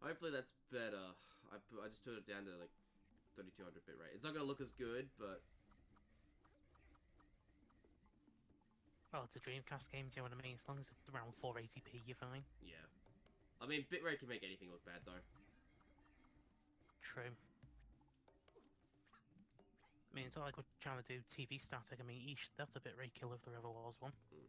Hopefully that's better. I just took it down to like 3200 bitrate. It's not gonna look as good, but Well, it's a Dreamcast game, do you know what I mean? As long as it's around 480p, you're fine. yeah. I mean, bitrate can make anything look bad though. True. I mean, it's not like we're trying to do TV static. I mean, eesh, that's a bit rate kill if there ever was one. Mm.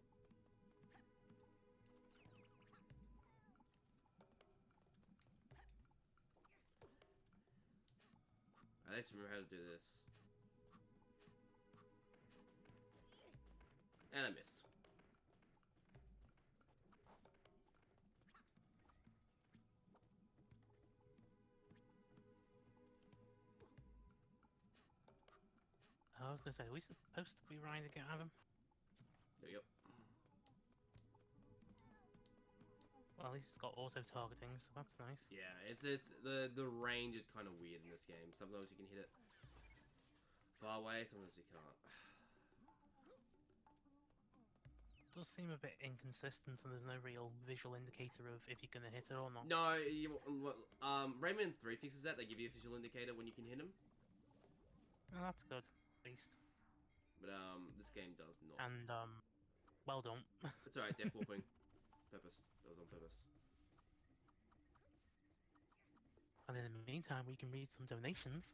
I just remember how to do this. And I missed. I was gonna say, are we supposed to be riding at him? There we go. Well, at least it's got auto targeting, so that's nice. Yeah, it's this the range is kind of weird in this game. Sometimes you can hit it far away, sometimes you can't. It does seem a bit inconsistent, and there's no real visual indicator of if you're gonna hit it or not. No, Rayman 3 fixes that. They give you a visual indicator when you can hit him. Well, that's good, at least. But this game does not. And well done. It's alright, death warping. Purpose. That was on purpose. And in the meantime, we can read some donations.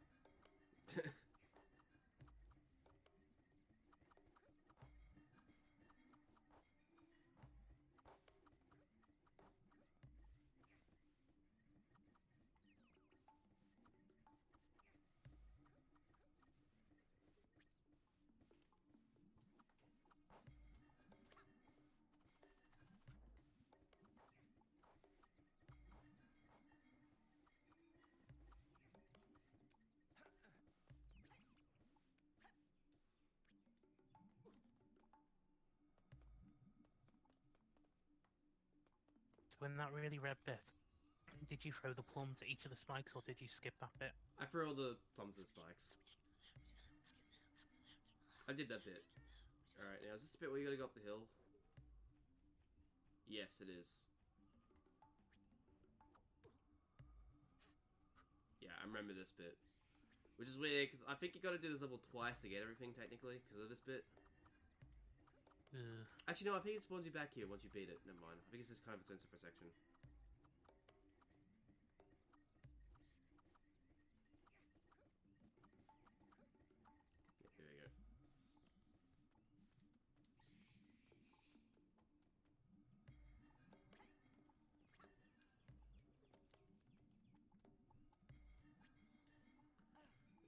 So in that really red bit, did you throw the plum to each of the spikes, or did you skip that bit? I threw all the plums and spikes. I did that bit. Alright, now is this the bit where you gotta go up the hill? Yes, it is. Yeah, I remember this bit. Which is weird, because I think you gotta do this level twice to get everything, technically, because of this bit. Ugh. Actually, no, I think it spawns you back here once you beat it. Never mind. I think it's just kind of its own separate section. Yeah, here we go.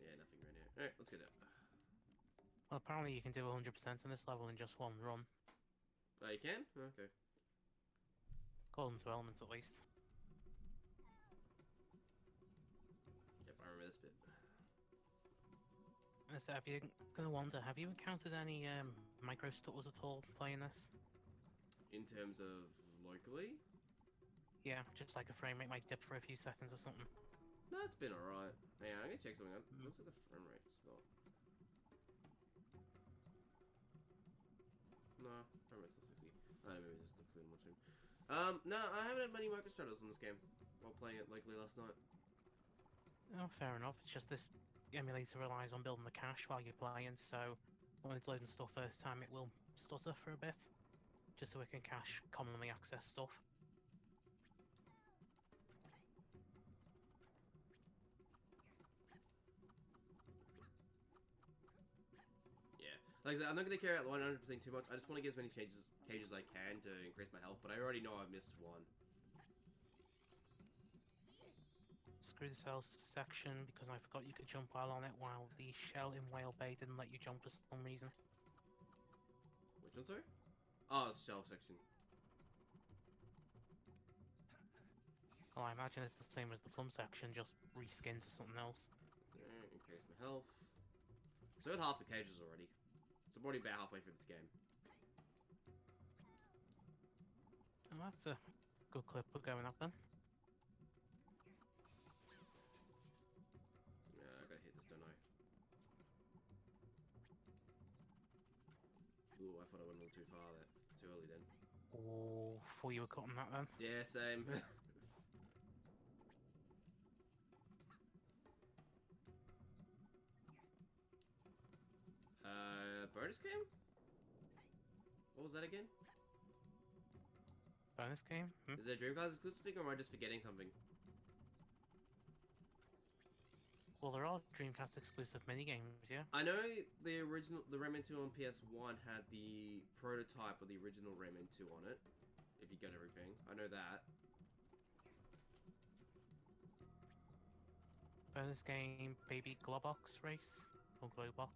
Yeah, nothing right here. Alright, let's get it. Well, apparently you can do 100% in this level in just one run. Oh, you can? Okay. According to elements, at least. Yep, I remember this bit. So, if you're gonna wonder, have you encountered any micro stutters at all playing this? In terms of locally? Yeah, just like a frame rate might dip for a few seconds or something. No, it's been alright. Yeah, I'm gonna check something out. Mm. Looks like the frame rate's not. No, frame rate's still 60. I don't know, maybe it just looks weird on my stream. No, I haven't had many microstraddles on this game while playing it locally last night. Oh, fair enough. It's just this emulator relies on building the cache while you're playing, so when it's loading stuff first time, it will stutter for a bit, just so it can cache commonly accessed stuff. Yeah. Like I said, I'm not going to care about the 100% too much. I just want to get as many cages as I can to increase my health, but I already know I've missed one. Screw the cells section because I forgot you could jump while on it, while the shell in Whale Bay didn't let you jump for some reason. Which one, sorry? Oh, it's shelf section. Oh, I imagine it's the same as the plum section, just reskinned to something else. Alright, increase my health. So I got half the cages already. So I'm already about halfway through this game. Oh, that's a good clip we're going up then. Yeah, I gotta hit this, don't I? Ooh, I thought I went a little too far there. Too early then. Oh, before you were cutting that then. Yeah, same. game? What was that again? Bonus game? Is there a Dreamcast exclusive thing, or am I just forgetting something? Well, there are Dreamcast exclusive minigames, yeah? I know the Rayman 2 on PS1 had the prototype of the original Rayman 2 on it. If you got everything. I know that. Bonus game, Baby Globox Race? Or Globok?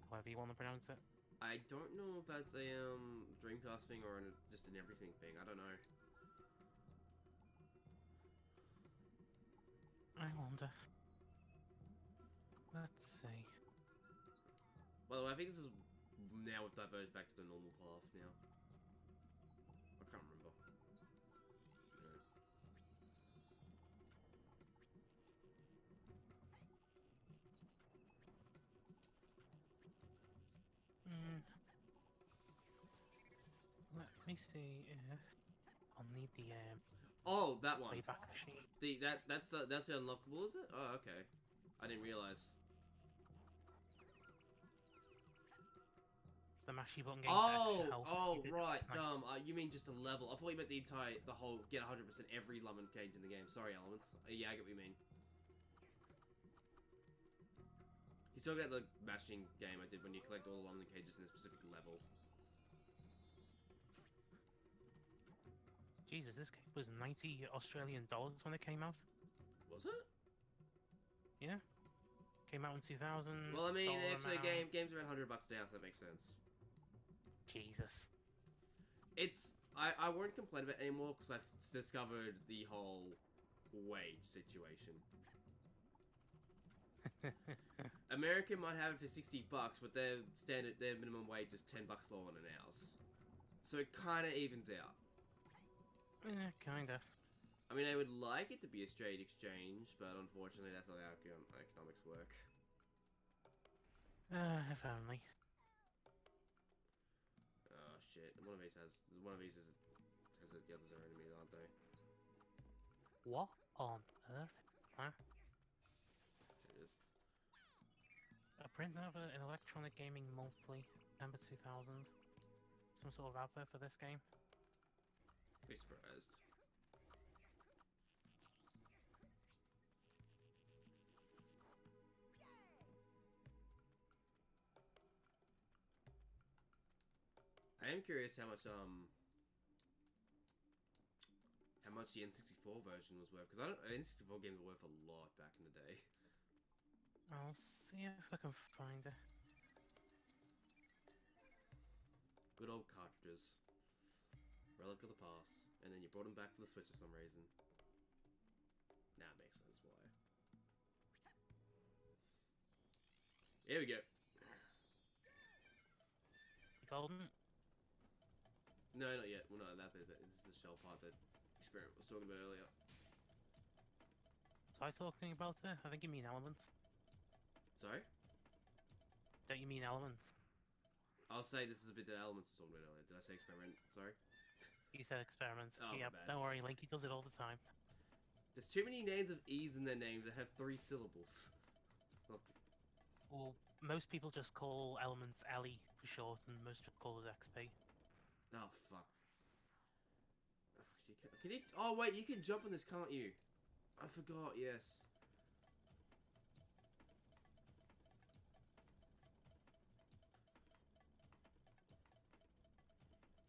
However you want to pronounce it. I don't know if that's a Dreamcast thing or just an everything thing. I don't know. I wonder. Let's see. By the way, I think this is now we've diverged back to the normal path now. I can't remember. Yeah. Let me see if I'll need the Oh, that one. playback machine. That's the unlockable, is it? Oh, okay. I didn't realize. The mashy button games extra health. Oh, right, dumb. You mean just a level? I thought you meant the whole get 100% every lemon cage in the game. Sorry, Elements. Yeah, I get what you mean. He's talking about the mashing game I did when you collect all the lemon cages in a specific level. Jesus, this game was 90 Australian dollars when it came out. Was it? Yeah. Came out in 2000. Well, I mean, actually, games are around $100 now, so that makes sense. Jesus. I won't complain about it anymore because I've discovered the whole wage situation. American might have it for $60, but their minimum wage is $10 lower than ours. So it kind of evens out. Yeah, kinda. I mean, I would like it to be a straight exchange, but unfortunately that's not how economics work. If only. Oh shit! One of these has the others are enemies, aren't they? What on earth? Huh? It is. A printout of an Electronic Gaming Monthly, September 2000. Some sort of advert for this game. Be surprised. I am curious how much the N64 version was worth, because N64 games were worth a lot back in the day. I'll see if I can find it. Good old cartridges. Relic of the past. And then you brought them back for the Switch for some reason. Now it makes sense why. Here we go. Golden? No, not yet. Well, no, that bit. This is the shell part that Experiment was talking about earlier. Was I talking about it? I think you mean Elements. Sorry? Don't you mean Elements? I'll say this is the bit that Elements was talking about earlier. Did I say Experiment? Sorry? You said Experiment. Oh, yeah, my bad. don't worry, Link, he does it all the time. There's too many names of E's in their names that have 3 syllables. Well, most people just call Elements Ellie for short, and most just call us XP. Oh, fuck. Can you... Oh, wait, you can jump on this, can't you? I forgot, yes.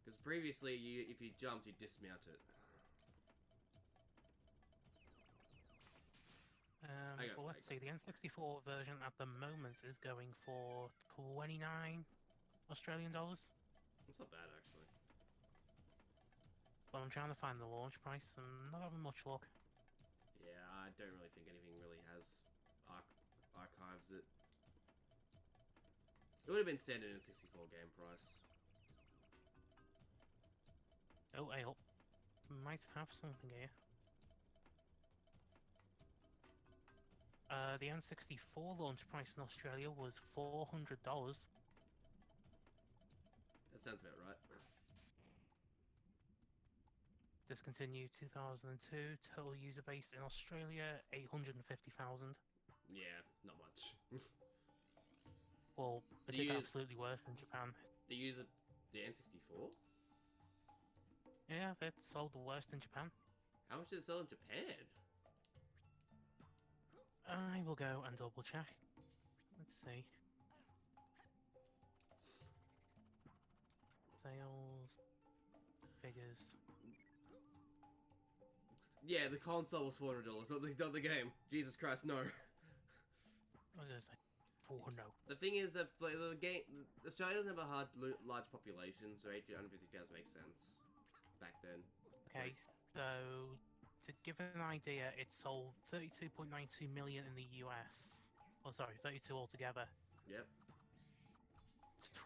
Because previously, if you jumped, you'd dismount it. Well, let's see. The N64 version at the moment is going for 29 Australian dollars. It's not bad, actually. But I'm trying to find the launch price and not having much luck. Yeah, I don't really think anything really has archives it. It would have been standard in a 64 game price. Oh, I might have something here. The N64 launch price in Australia was $400. That sounds about right. Discontinued 2002. Total user base in Australia 850,000. Yeah, not much. Well, it Do did you- absolutely worse in Japan. They use the N64? Yeah, it sold the worst in Japan. How much did it sell in Japan? I will go and double check. Let's see. Sales figures. Yeah, the console was $400, not the game. Jesus Christ, no. I was gonna say 400. The thing is that the game, Australia doesn't have a large population, so 850,000 makes sense back then. Okay, so to give an idea, it sold 32.92 million in the US. Oh, sorry, 32 altogether. Yep.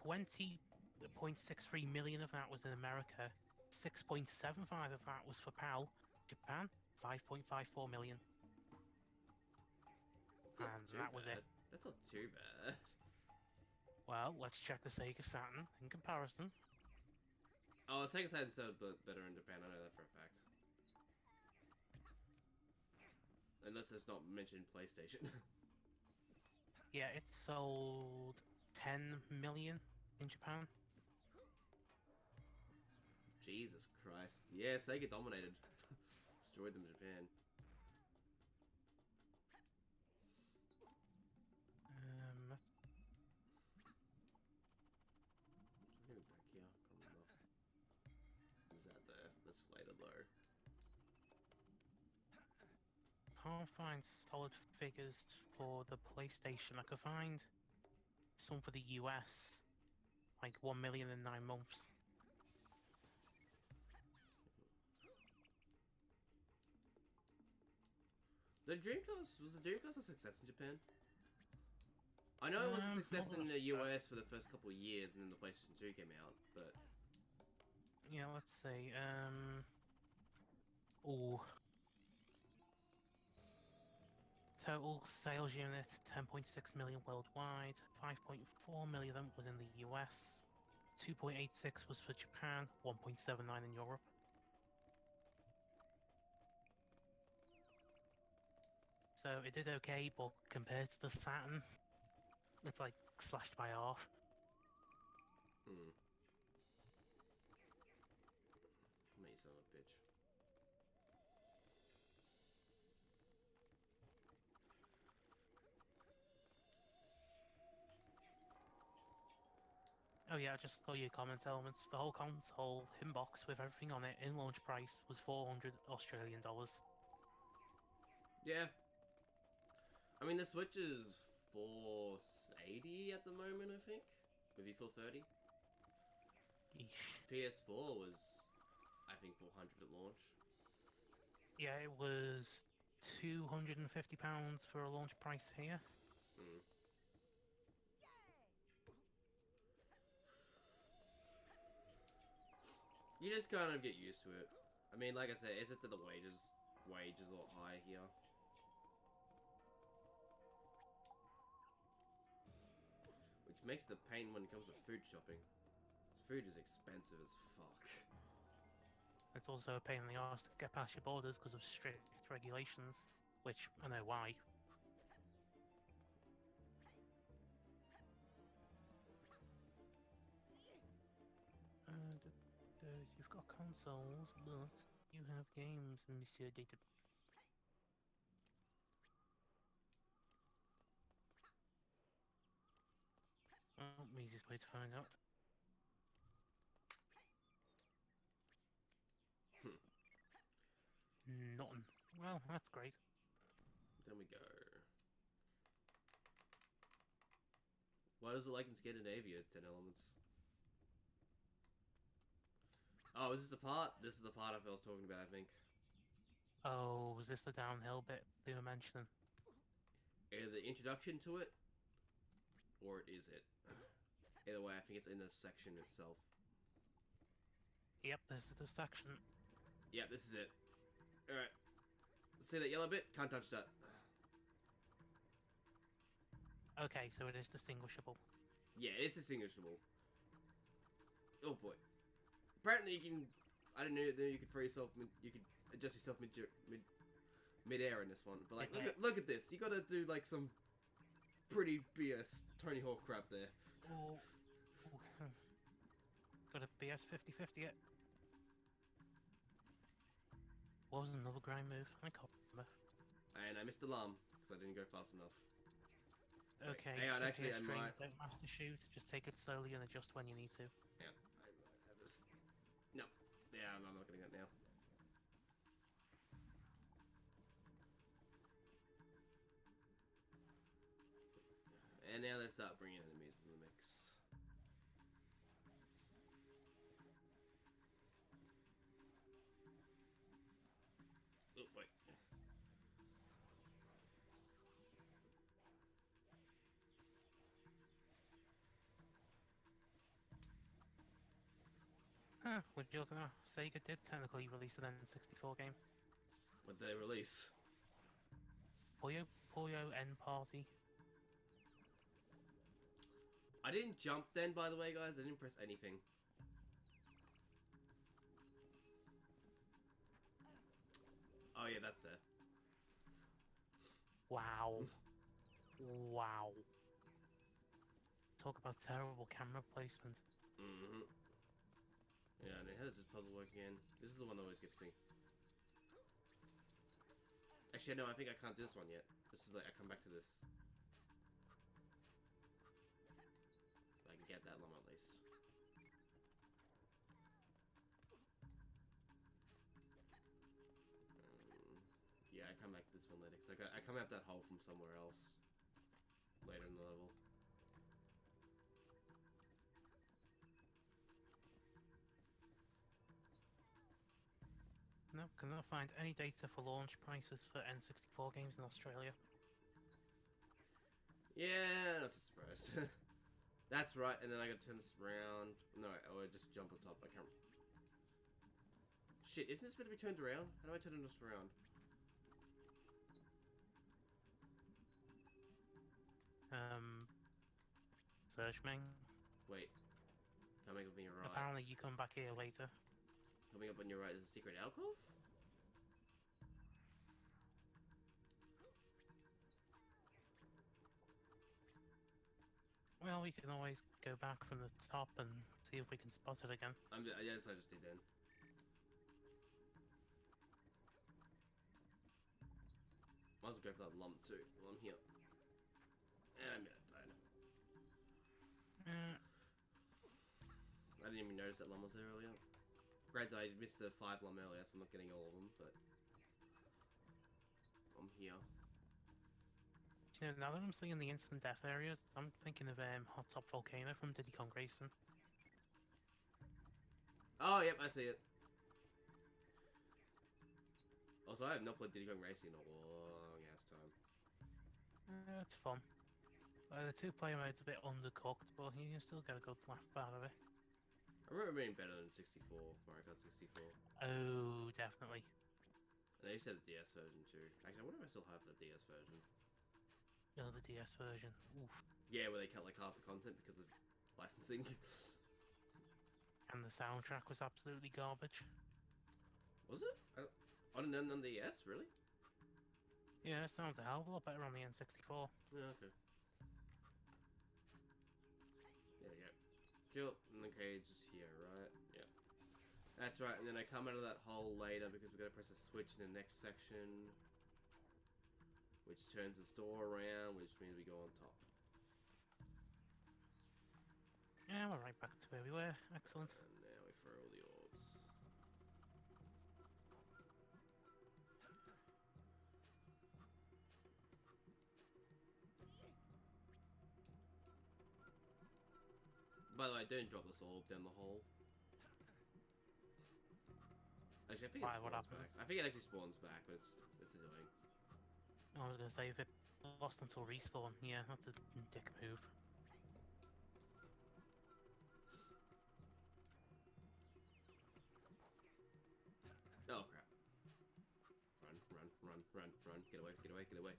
20.63 million of that was in America. 6.75 of that was for PAL. Japan, 5.54 million. Not And too that was bad. it. That's not too bad. Well, let's check the Sega Saturn in comparison. Oh, Sega Saturn sold better in Japan, I know that for a fact. Unless it's not mentioned PlayStation. Yeah, it sold 10 million in Japan. Jesus Christ. Yeah, Sega dominated. Destroyed them in Japan. Let's Maybe back here. Can't remember. Is that there? That's later though. Can't find solid figures for the PlayStation. I could find some for the US, like 1 million in 9 months. Was the Dreamcast a success in Japan? I know it was a success not in that the US surprised. for the first couple of years, and then the PlayStation 2 came out, but... Yeah, let's see. Oh. Total sales unit 10.6 million worldwide. 5.4 million of them was in the US. 2.86 was for Japan. 1.79 in Europe. So it did okay, but compared to the Saturn, it's like slashed by half. Hmm. Me son of a bitch. Oh yeah, I just saw your comment elements. The whole console inbox with everything on it in launch price was 400 Australian dollars. Yeah. I mean, the Switch is $480 at the moment, I think. Maybe $430. Eesh. PS4 was, I think, $400 at launch. Yeah, it was £250 for a launch price here. Hmm. You just kind of get used to it. I mean, like I said, it's just that the wage is a lot higher here. Which makes the pain when it comes to food shopping. Food is expensive as fuck. It's also a pain in the arse to get past your borders because of strict regulations, which I know why. You've got consoles, but you have games, Monsieur Data. Well, easiest way to find out. Nothing. Well, that's great. There we go. What is it like in Scandinavia, 10 elements? Oh, is this the part? This is the part I was talking about, I think. Oh, was this the downhill bit they were mentioning? Either the introduction to it, or is it? Either way, I think it's in the section itself. Yep, this is the section. Yeah, this is it. Alright. See that yellow bit? Can't touch that. Okay, so it is distinguishable. Yeah, it's distinguishable. Oh boy. Apparently you can... I don't know, you could throw yourself... You could adjust yourself mid-air in this one. But like, look at this. You gotta do like some pretty BS Tony Hawk crap there. Oh, got a BS 50-50 it. What was another grind move? I can't remember. And I missed alarm because I didn't go fast enough. Okay, hang on, so actually, here, I string, might... don't master shoot, just take it slowly and adjust when you need to. Yeah, I might have this. No. Yeah, I'm not getting that now. And now they start bringing enemies to the mix. Oh, wait. Huh, would you look at that? Sega did technically release an N64 game. What did they release? Puyo N Party. I didn't jump then, by the way, guys. I didn't press anything. Oh, yeah, that's there. Wow. Wow. Talk about terrible camera placement. Mm-hmm. Yeah, and how does this puzzle work again? This is the one that always gets me. Actually, no, I think I can't do this one yet. This is like, I come back to this. I can get that llama at least. Yeah, I come back to this one later, because I come out that hole from somewhere else. Later in the level. No, cannot find any data for launch prices for N64 games in Australia. Yeah, not too surprised. That's right, and then I gotta turn this around. No, I just jump on top. I can't. Shit, isn't this meant to be turned around? How do I turn this around? Search Ming. Wait. Coming up on your right. Apparently you come back here later. Coming up on your right is a secret alcove? Well, we can always go back from the top and see if we can spot it again. Yes, I just did then. Might as well go for that lump too while I'm here. And I'm gonna die. I didn't even notice that lump was there earlier. Granted, I missed the 5 lump earlier, so I'm not getting all of them, but... I'm here. You know, now that I'm seeing the instant death areas, I'm thinking of Hot Top Volcano from Diddy Kong Racing. Oh, yep, I see it. Also, I have not played Diddy Kong Racing in a long ass time. It's fun. The two-player mode's a bit undercooked, but you can still get a good laugh out of it. I remember it being better than 64, Mario Kart 64. Oh, definitely. And they used to have the DS version too. Actually, I wonder if I still have the DS version. Oh, the DS version. Oof. Yeah, where they cut like half the content because of licensing. And the soundtrack was absolutely garbage. Was it? On the DS, really? Yeah, it sounds a hell of a lot better on the N64. Yeah, okay. There we go. Kill, and the cage is here, right? Yeah. That's right, and then I come out of that hole later because we gotta press a switch in the next section. Which turns this door around, which means we go on top. Yeah, we're right back to where we were. Excellent. And now we throw all the orbs. By the way, don't drop this orb down the hole. Actually, I think Why, it what spawns happens? back. I think it actually spawns back, but it's annoying. I was gonna say, if it lost until respawn, yeah, that's a dick move. Oh crap. Run, run, run, run, run. Get away, get away, get away.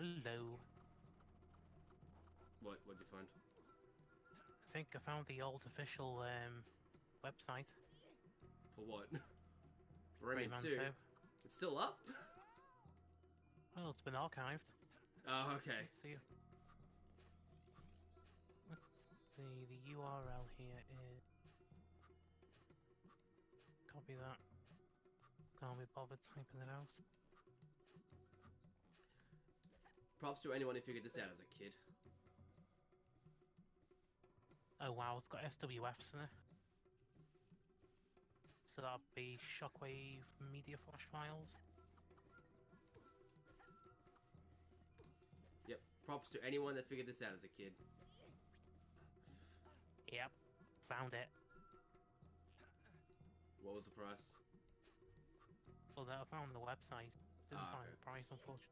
Hello. What'd you find? I think I found the old official website. For what? For Rayman Rayman 2? 2. It's still up? Well, it's been archived. Oh, okay. Let's see. Let's see. The URL here is. Copy that. Can't be bothered typing it out. Props to anyone who figured this out as a kid. Oh wow, it's got SWFs in it. So that'd be Shockwave Media Flash files. Yep. Props to anyone that figured this out as a kid. Yep, found it. What was the price? Well, I found the website. Didn't find Okay. the price, unfortunately.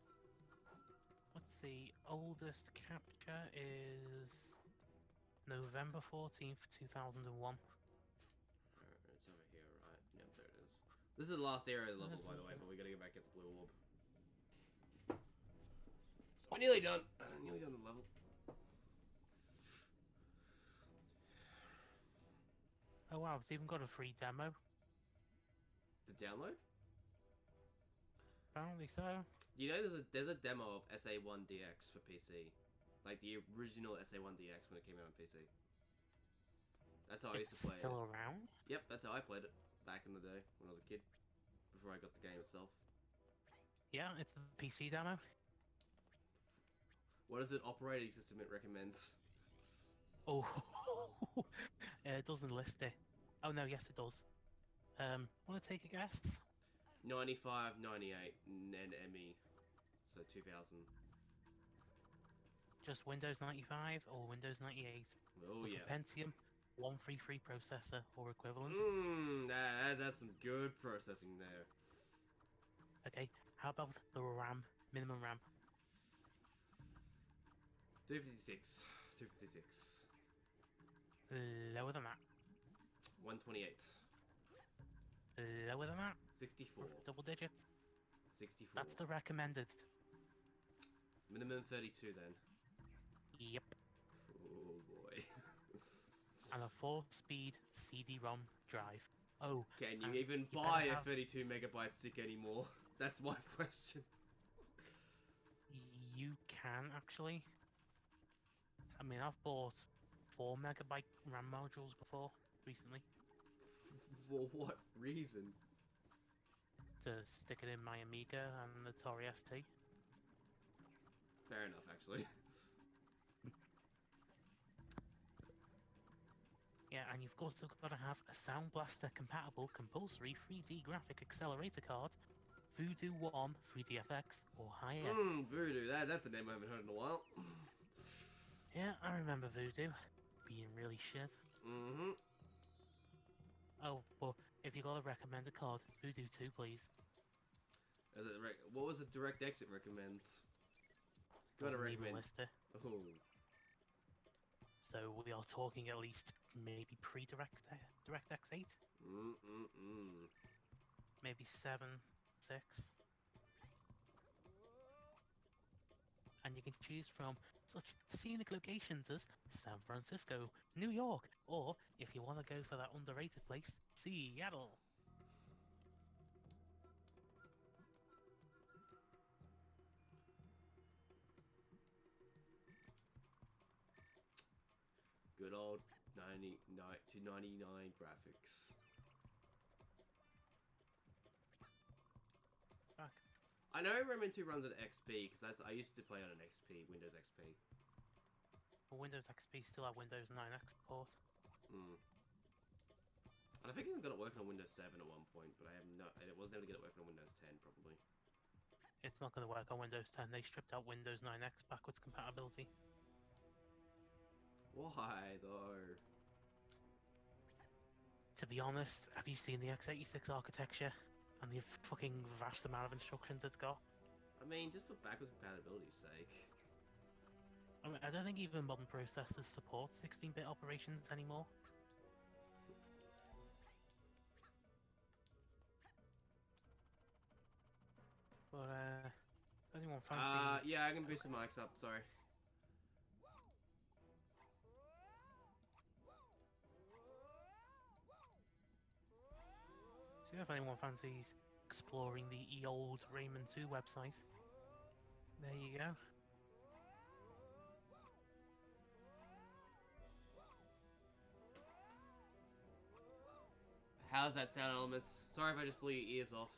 Let's see. Oldest capture is November 14th, 2001. Alright, it's over here, right? Yep, there it is. This is the last area of the level, by the way, but we gotta go back at the blue orb. So we're nearly done. Nearly done the level. Oh wow, it's even got a free demo. The download? Apparently so. You know, there's a demo of SA1DX for PC, like the original SA1DX when it came out on PC. That's how I used to play It's still it. around? Yep, that's how I played it back in the day when I was a kid, before I got the game itself. Yeah, it's the PC demo. What is it operating system it recommends? Oh, it doesn't list it. Oh no, yes it does. Want to take a guess? 95, 98, NME, so 2000. Just Windows 95 or Windows 98? Oh with yeah. a Pentium 133 processor or equivalent. That's some good processing there. Okay, how about the RAM, minimum RAM? 256, 256. Lower than that. 128. Lower than that. 64. Double digits. 64. That's the recommended. Minimum 32 then. Yep. Oh boy. And a 4-speed CD-ROM drive. Oh. Can you and even you buy better a have- 32 megabyte stick anymore? That's my question. You can actually. I mean, I've bought 4 megabyte RAM modules before recently For what reason? to stick it in my Amiga and the Atari ST. Fair enough, actually. Yeah, and you've also got to have a Sound Blaster compatible compulsory 3D graphic accelerator card, Voodoo 1 3DFX or higher. Voodoo. That's a name I haven't heard in a while. Yeah, I remember Voodoo being really shit. Mm-hmm. Oh, but if you got a recommended card, Voodoo 2, please. What was it Direct Exit recommends? Gotta Doesn't even recommend. list it. Oh. So we are talking at least maybe DirectX 8, maybe 7, 6. And you can choose from such scenic locations as San Francisco, New York, or if you want to go for that underrated place, Seattle. Good old 299 graphics. Back. I know Rayman 2 runs on XP because I used to play on an XP, Windows XP. Well, Windows XP still have Windows 9 export. And I think I even got it working on Windows 7 at one point, but I wasn't able to get it working on Windows 10 probably. It's not going to work on Windows 10. They stripped out Windows 9X backwards compatibility. Why though? To be honest, have you seen the x86 architecture and the fucking vast amount of instructions it's got? I mean, just for backwards compatibility's sake. I mean, I don't think even modern processors support 16-bit operations anymore. But, if anyone anyone fancy? Yeah, I can boost the mics up, sorry. So if anyone fancies exploring the old Rayman 2 website, there you go. How's that sound, Elements? Sorry if I just blew your ears off.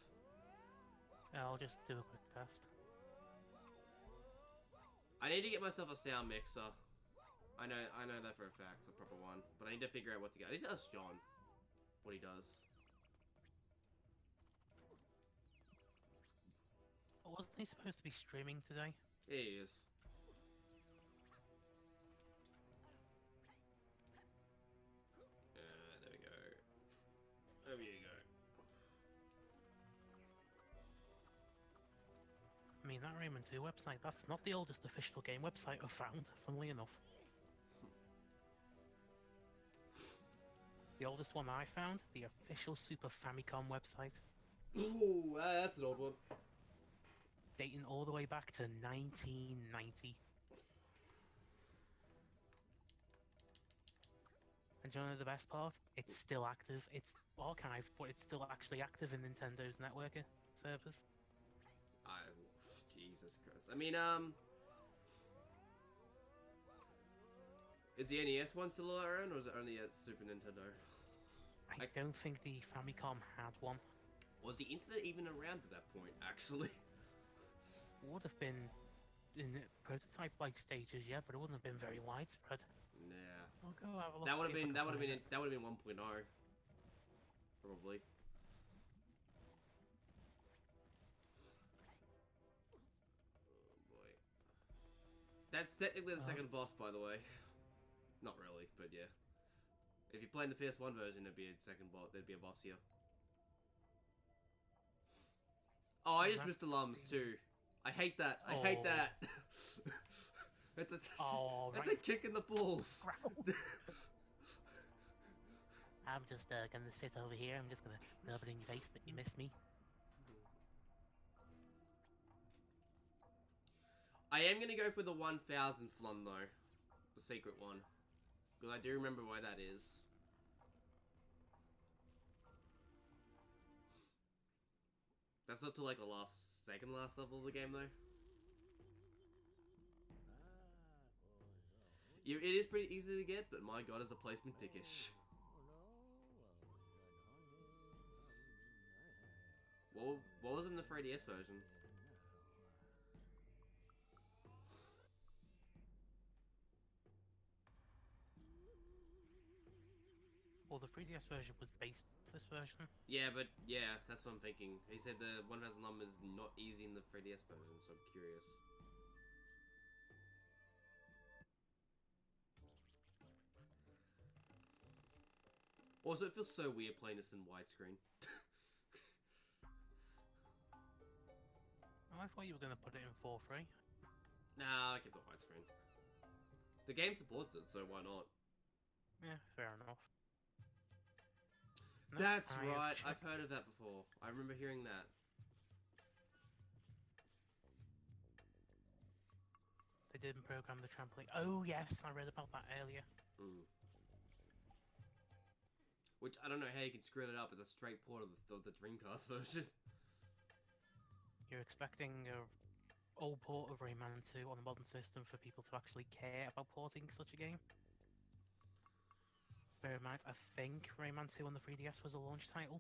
I'll just do a quick test. I need to get myself a sound mixer. I know that for a fact, a proper one. But I need to figure out what to get. I need to ask John what he does. Wasn't he supposed to be streaming today? He is. There we go. There you go. I mean, that Rayman 2 website, that's not the oldest official game website I've found, funnily enough. The oldest one I found, the official Super Famicom website. Ooh, that's an old one. Dating all the way back to 1990. And do you know the best part? It's still active. It's archived, but it's still actually active in Nintendo's network servers. Jesus Christ. I mean, is the NES one still around, or is it only at Super Nintendo? I don't think the Famicom had one. Was the internet even around at that point, actually? Would have been in prototype-like stages, yeah, but it wouldn't have been very widespread. Nah. I'll go have a look. That would have been 1.0, probably. Oh boy. That's technically the second boss, by the way. Not really, but yeah. If you're playing the PS1 version, there'd be a second boss. There'd be a boss here. Oh, I just missed the lums too. I hate that. I hate that. That's a kick in the balls. I'm just gonna sit over here. I'm just gonna rub it in your face that you missed me. I am gonna go for the 1000th flum though, the secret one, because I do remember why that is. That's not till like the second last level of the game though. Yeah, it is pretty easy to get, but my god, is a placement dickish. What was in the 3DS version? Well, the 3DS version was based on this version. Yeah, but yeah, that's what I'm thinking. He said the 1000 lum is not easy in the 3DS version, so I'm curious. Also, it feels so weird playing this in widescreen. Oh, I thought you were going to put it in 4:3. Nah, I kept it widescreen. The game supports it, so why not? Yeah, fair enough. No, That's right, I've heard of that before. I remember hearing that. They didn't program the trampoline. Oh yes, I read about that earlier. Which, I don't know how you can screw it up with a straight port of the Dreamcast version. You're expecting a old port of Rayman 2 on a modern system for people to actually care about porting such a game? Bear in mind, I think Rayman 2 on the 3DS was a launch title.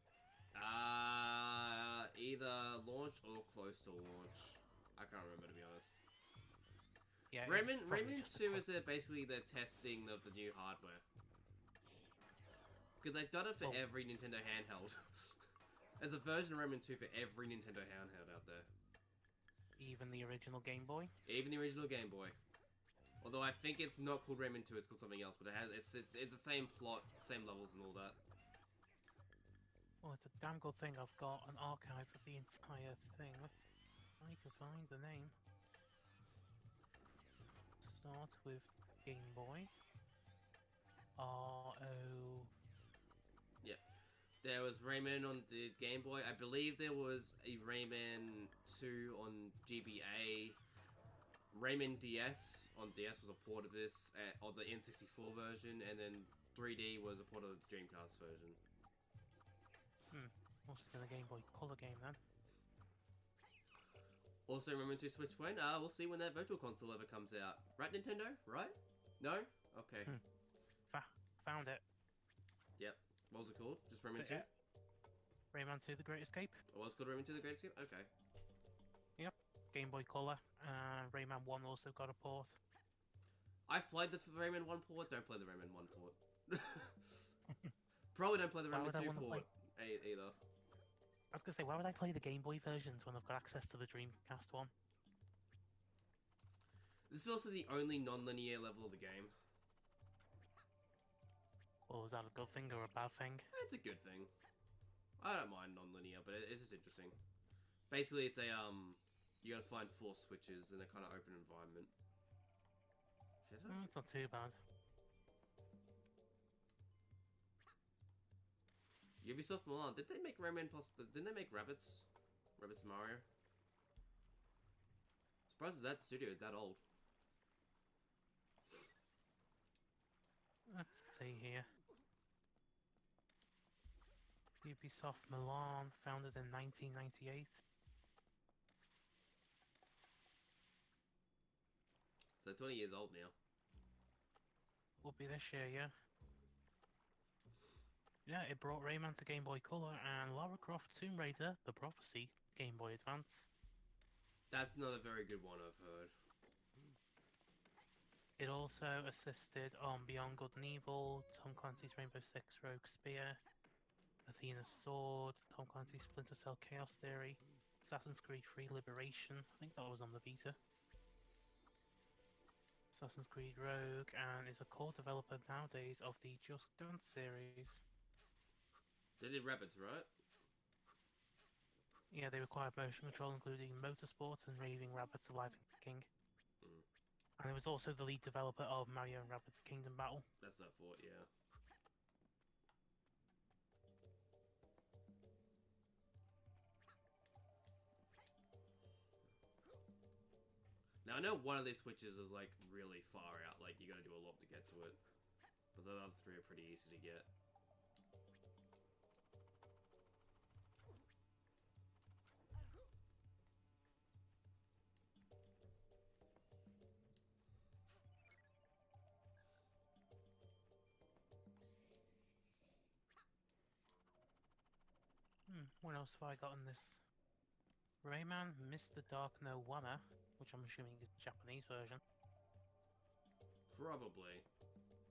Either launch or close to launch. I can't remember, to be honest. Yeah, Rayman 2 is basically the testing of the new hardware. Because they've done it for every Nintendo handheld. There's a version of Rayman 2 for every Nintendo handheld out there. Even the original Game Boy? Even the original Game Boy. Although I think it's not called Rayman 2, it's called something else, but it's the same plot, same levels and all that. Well, it's a damn good thing I've got an archive of the entire thing. Let's see if I can find the name. Start with Game Boy. R-O... Yeah. There was Rayman on the Game Boy. I believe there was a Rayman 2 on GBA. Rayman DS on DS was a port of this, of the N64 version, and then 3D was a port of the Dreamcast version. Must have been a Game Boy Color game then. Also, Rayman 2 Switch when? We'll see when that Virtual Console ever comes out. Right, Nintendo? Right? No? Okay. Found it. Yep. What was it called? Just Rayman 2? Rayman 2 The Great Escape. It was called Rayman 2 The Great Escape? Okay. Yep. Game Boy Color. Rayman 1 also got a port. I've played the Rayman 1 port. Don't play the Rayman 1 port. Probably don't play the Rayman 2 port either. I was gonna say, why would I play the Game Boy versions when I've got access to the Dreamcast one? This is also the only non-linear level of the game. Or is that a good thing or a bad thing? It's a good thing. I don't mind non-linear, but it's just interesting. Basically, it's a you gotta find 4 switches in a kind of open environment. It's not too bad. Ubisoft Milan. Did they make Rayman plus? Didn't they make Rabbids? Rabbids Mario. Surprised that studio is that old. Let's see here. Ubisoft Milan, founded in 1998. So 20 years old now. Will be this year, yeah. Yeah, it brought Rayman to Game Boy Color and Lara Croft Tomb Raider: The Prophecy Game Boy Advance. That's not a very good one, I've heard. It also assisted on Beyond Good and Evil, Tom Clancy's Rainbow Six Rogue Spear, Athena's Sword, Tom Clancy's Splinter Cell Chaos Theory, Assassin's Creed 3 Liberation, I think that was on the Vita, Assassin's Creed Rogue, and is a core developer nowadays of the Just Dance series. They did Rabbids, right? Yeah, they required motion control, including Motorsport and Raving Rabbids Alive and King. And it was also the lead developer of Mario and Rabbids Kingdom Battle. That's what I thought, yeah. Now I know one of these switches is like really far out, like you gotta do a lot to get to it. But the other 3 are pretty easy to get. What else have I got in this? Rayman Mr. Dark No Wanna, which I'm assuming is the Japanese version. Probably.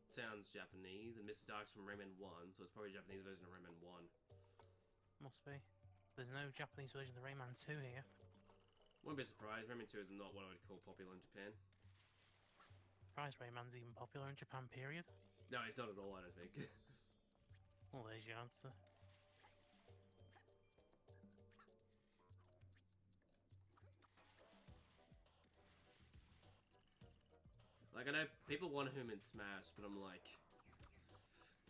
Sounds Japanese, and Mr. Dark's from Rayman 1, so it's probably a Japanese version of Rayman 1. Must be. There's no Japanese version of Rayman 2 here. Wouldn't be surprised, Rayman 2 is not what I would call popular in Japan. Surprised Rayman's even popular in Japan, period. No, it's not at all, I don't think. Well, there's your answer. Like, I know people want him in Smash, but I'm like...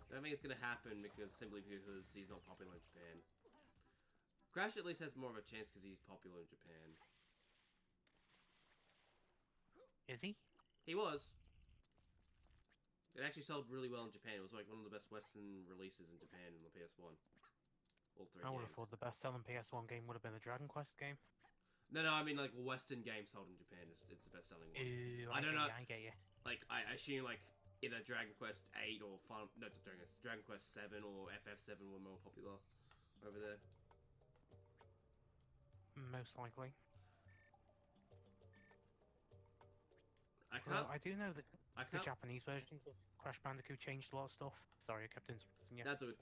I don't think it's gonna happen simply because he's not popular in Japan. Crash at least has more of a chance because he's popular in Japan. Is he? He was. It actually sold really well in Japan. It was like one of the best Western releases in Japan on the PS1. All 3 I would games. have thought the best-selling PS1 game would have been a Dragon Quest game. No, I mean like a Western game sold in Japan. It's the best-selling one. Ooh, I don't know. I get you. Like I assume like either Dragon Quest 8 or Dragon Quest 7 or FF7 were more popular over there. Most likely. I can't. Well, I do know that I the can't. Japanese versions of Crash Bandicoot changed a lot of stuff. Sorry, I kept interrupting you. That's good.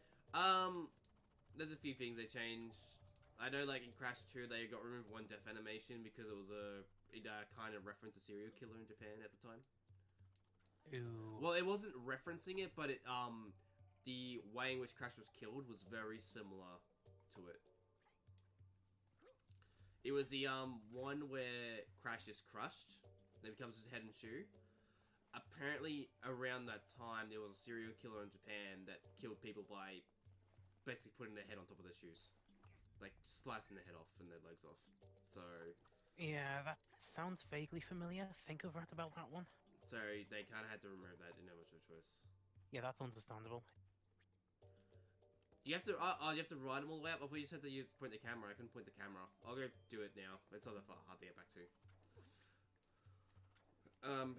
There's a few things they changed. I know, like in Crash 2, they got rid of one death animation because it was it kind of referenced a serial killer in Japan at the time. Ooh. Well, it wasn't referencing it, but the way in which Crash was killed was very similar to it. It was the one where Crash is crushed, then becomes his head and shoe. Apparently, around that time, there was a serial killer in Japan that killed people by basically putting their head on top of their shoes. Like, slicing their head off and their legs off. So... Yeah, that sounds vaguely familiar. Think I've read about that one. So they kind of had to remove that. Didn't have much of a choice. Yeah, that's understandable. You have to. You have to ride them all the way up. I thought you said that you point the camera. I couldn't point the camera. I'll go do it now. It's not that hard to get back to. What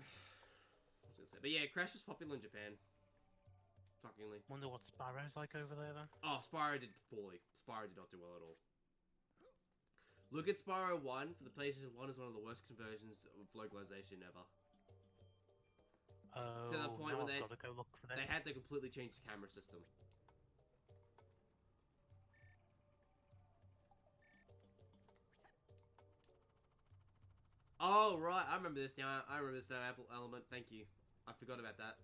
was I gonna say? But yeah, Crash is popular in Japan. Shockingly. Wonder what Spyro's like over there then. Oh, Spyro did poorly. Spyro did not do well at all. Look at Spyro 1 for the PlayStation 1 is one of the worst conversions of localization ever. Oh, To the point now where I've got to go look for this. they had to completely change the camera system. Oh, right. I remember this now. I remember this now, Apple Element. Thank you. I forgot about that.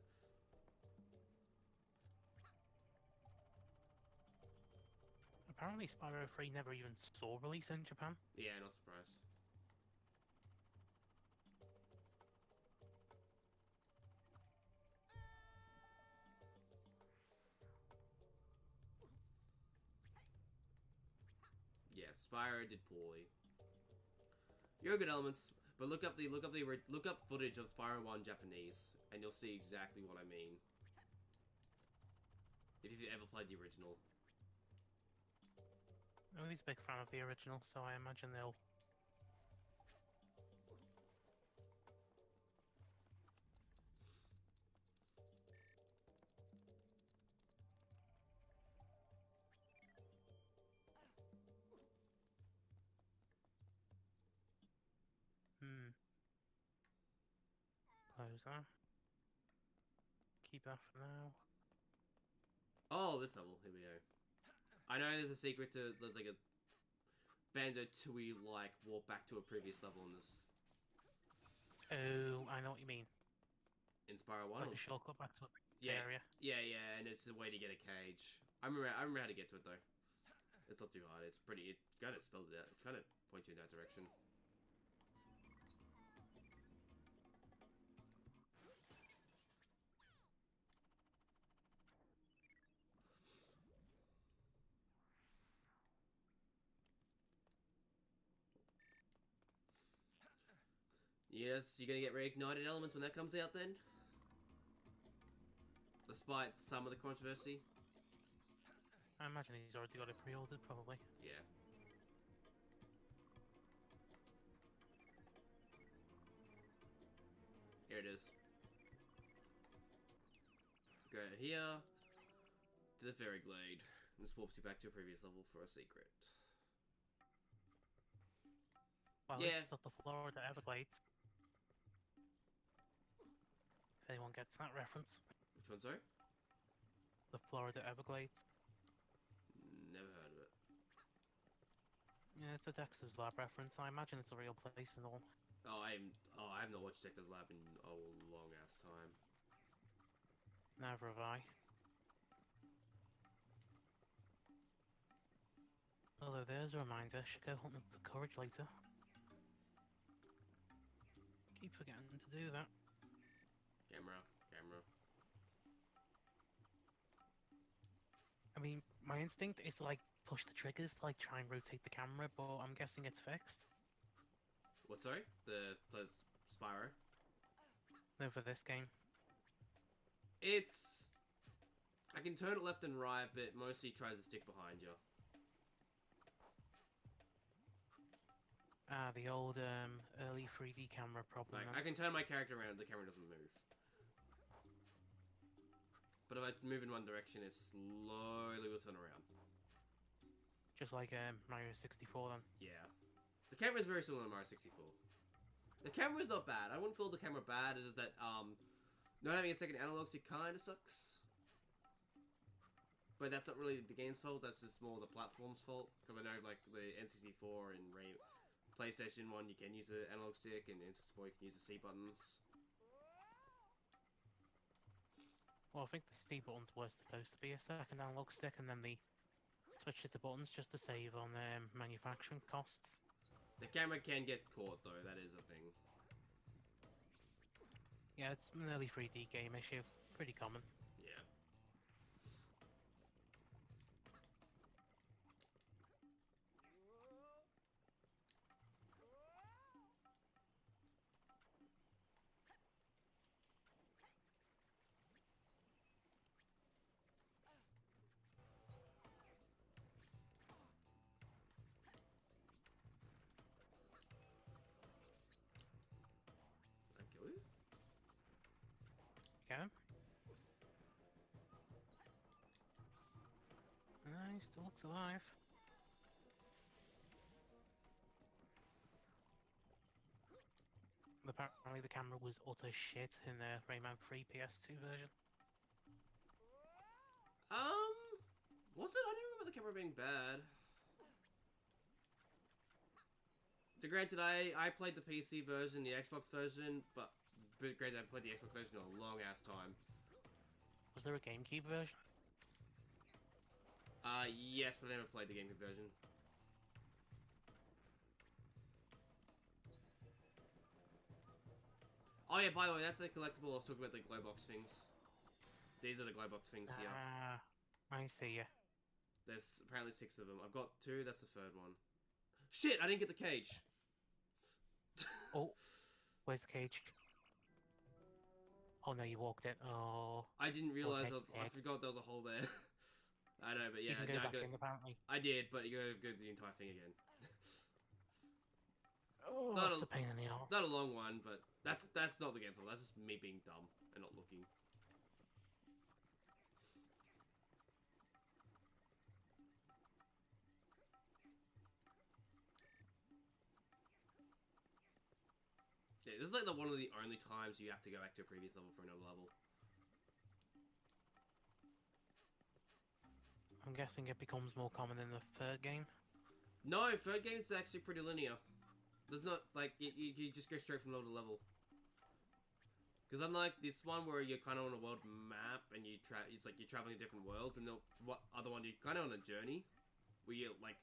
Apparently Spyro 3 never even saw release in Japan. Yeah, not surprised. Yeah, Spyro did poorly. You're good Elements, but look up footage of Spyro 1 Japanese, and you'll see exactly what I mean. If you've ever played the original. I'm always a big fan of the original, so I imagine they'll... Close that. Keep that for now. Oh, this level. Here we go. I know there's a secret to... There's like a... Banjo-Tooie, like, walk back to a previous level in this... Oh, I know what you mean. In Spyro 1. It's like a shortcut back to a Yeah, area. yeah, and it's a way to get a cage. I remember how to get to it, though. It's not too hard. It's pretty... It kind of spells it out. It kind of points you in that direction. Yes, you're gonna get reignited elements when that comes out then? Despite some of the controversy? I imagine he's already got it pre-ordered, probably. Yeah. Here it is. Go here. To the Fairy Glade. This warps you back to a previous level for a secret. Well, Yeah. it's at the Florida Everglades. If anyone gets that reference. Which one, sorry? The Florida Everglades. Never heard of it. Yeah, it's a Dexter's Lab reference. I imagine it's a real place and all. I have not watched Dexter's Lab in a long ass time. Never have I. Although there's a reminder, should go hunting for courage later. Keep forgetting to do that. Camera. I mean, my instinct is to like push the triggers to like try and rotate the camera, but I'm guessing it's fixed. What, sorry? The Spyro? No, for this game. It's... I can turn it left and right, but mostly it tries to stick behind you. Ah, the old early 3D camera problem. Like, I can turn my character around, the camera doesn't move. But if I move in one direction, it slowly will turn around. Just like Mario 64 then. Yeah. The camera is very similar to Mario 64. The camera is not bad. I wouldn't call the camera bad. It's just that, not having a second analog stick kind of sucks. But that's not really the game's fault. That's just more the platform's fault. Because I know, like, the N64 and PlayStation 1, you can use the analog stick, and N64 you can use the C buttons. Well, I think the C buttons were supposed to be a second analog stick, and then they switched it to buttons just to save on manufacturing costs. The camera can get caught, though. That is a thing. Yeah, it's an early 3D game issue. Pretty common. Yeah. he still looks alive. Apparently the camera was utter shit in the Rayman 3 PS2 version. Was it? I don't remember the camera being bad. So granted, I played the PC version, the Xbox version, but granted, I played the Xbox version a long ass time. Was there a GameCube version? Yes, but I never played the GameCube version. Oh yeah, by the way, that's the collectible I was talking about, the glow box things. These are the glow box things here. Ah, I see, yeah. There's apparently 6 of them. I've got 2, that's the 3rd one. Shit, I didn't get the cage! Oh, where's the cage? Oh no, you walked it. Oh. I didn't realise, Okay, I forgot there was a hole there. I know, but yeah. You can go back in, apparently. I did, but you gotta go the entire thing again. Oh, that's a pain in the arse. Not a long one, but that's not the game's fault. That's just me being dumb and not looking. Yeah, this is like one of the only times you have to go back to a previous level for another level. I'm guessing it becomes more common in the 3rd game. No, 3rd game is actually pretty linear. There's not, like, you just go straight from level to level. Because unlike this one where you're kind of on a world map and it's like you're traveling to different worlds, and the other one you're kind of on a journey where you like,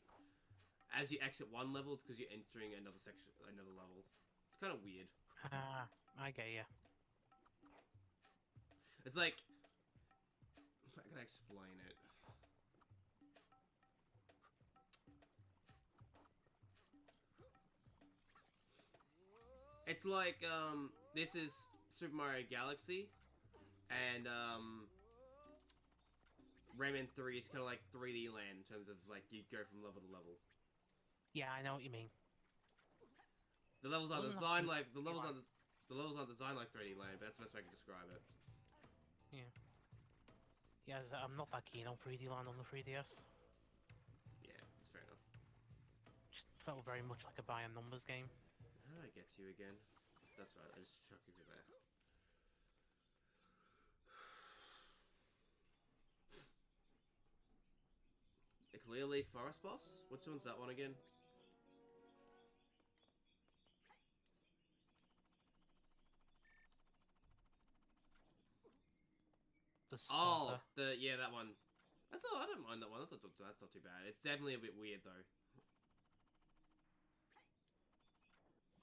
as you exit one level, it's because you're entering another section, another level. It's kind of weird. Ah, I get you. It's like, how can I explain it? It's like, this is Super Mario Galaxy, and, Rayman 3 is kind of like 3D land in terms of, like, you go from level to level. Yeah, I know what you mean. The levels aren't designed like, the levels aren't designed like 3D land, but that's the best way I can describe it. Yeah. Yeah, I'm not that keen on 3D land on the 3DS. Yeah, that's fair enough. Just felt very much like a by numbers game. How did I get to you again? That's right, I just chucked you there. The Clear Leaf Forest boss? Which one's that one again? Oh, yeah, that one. That's all. I don't mind that one. That's not too bad. It's definitely a bit weird though.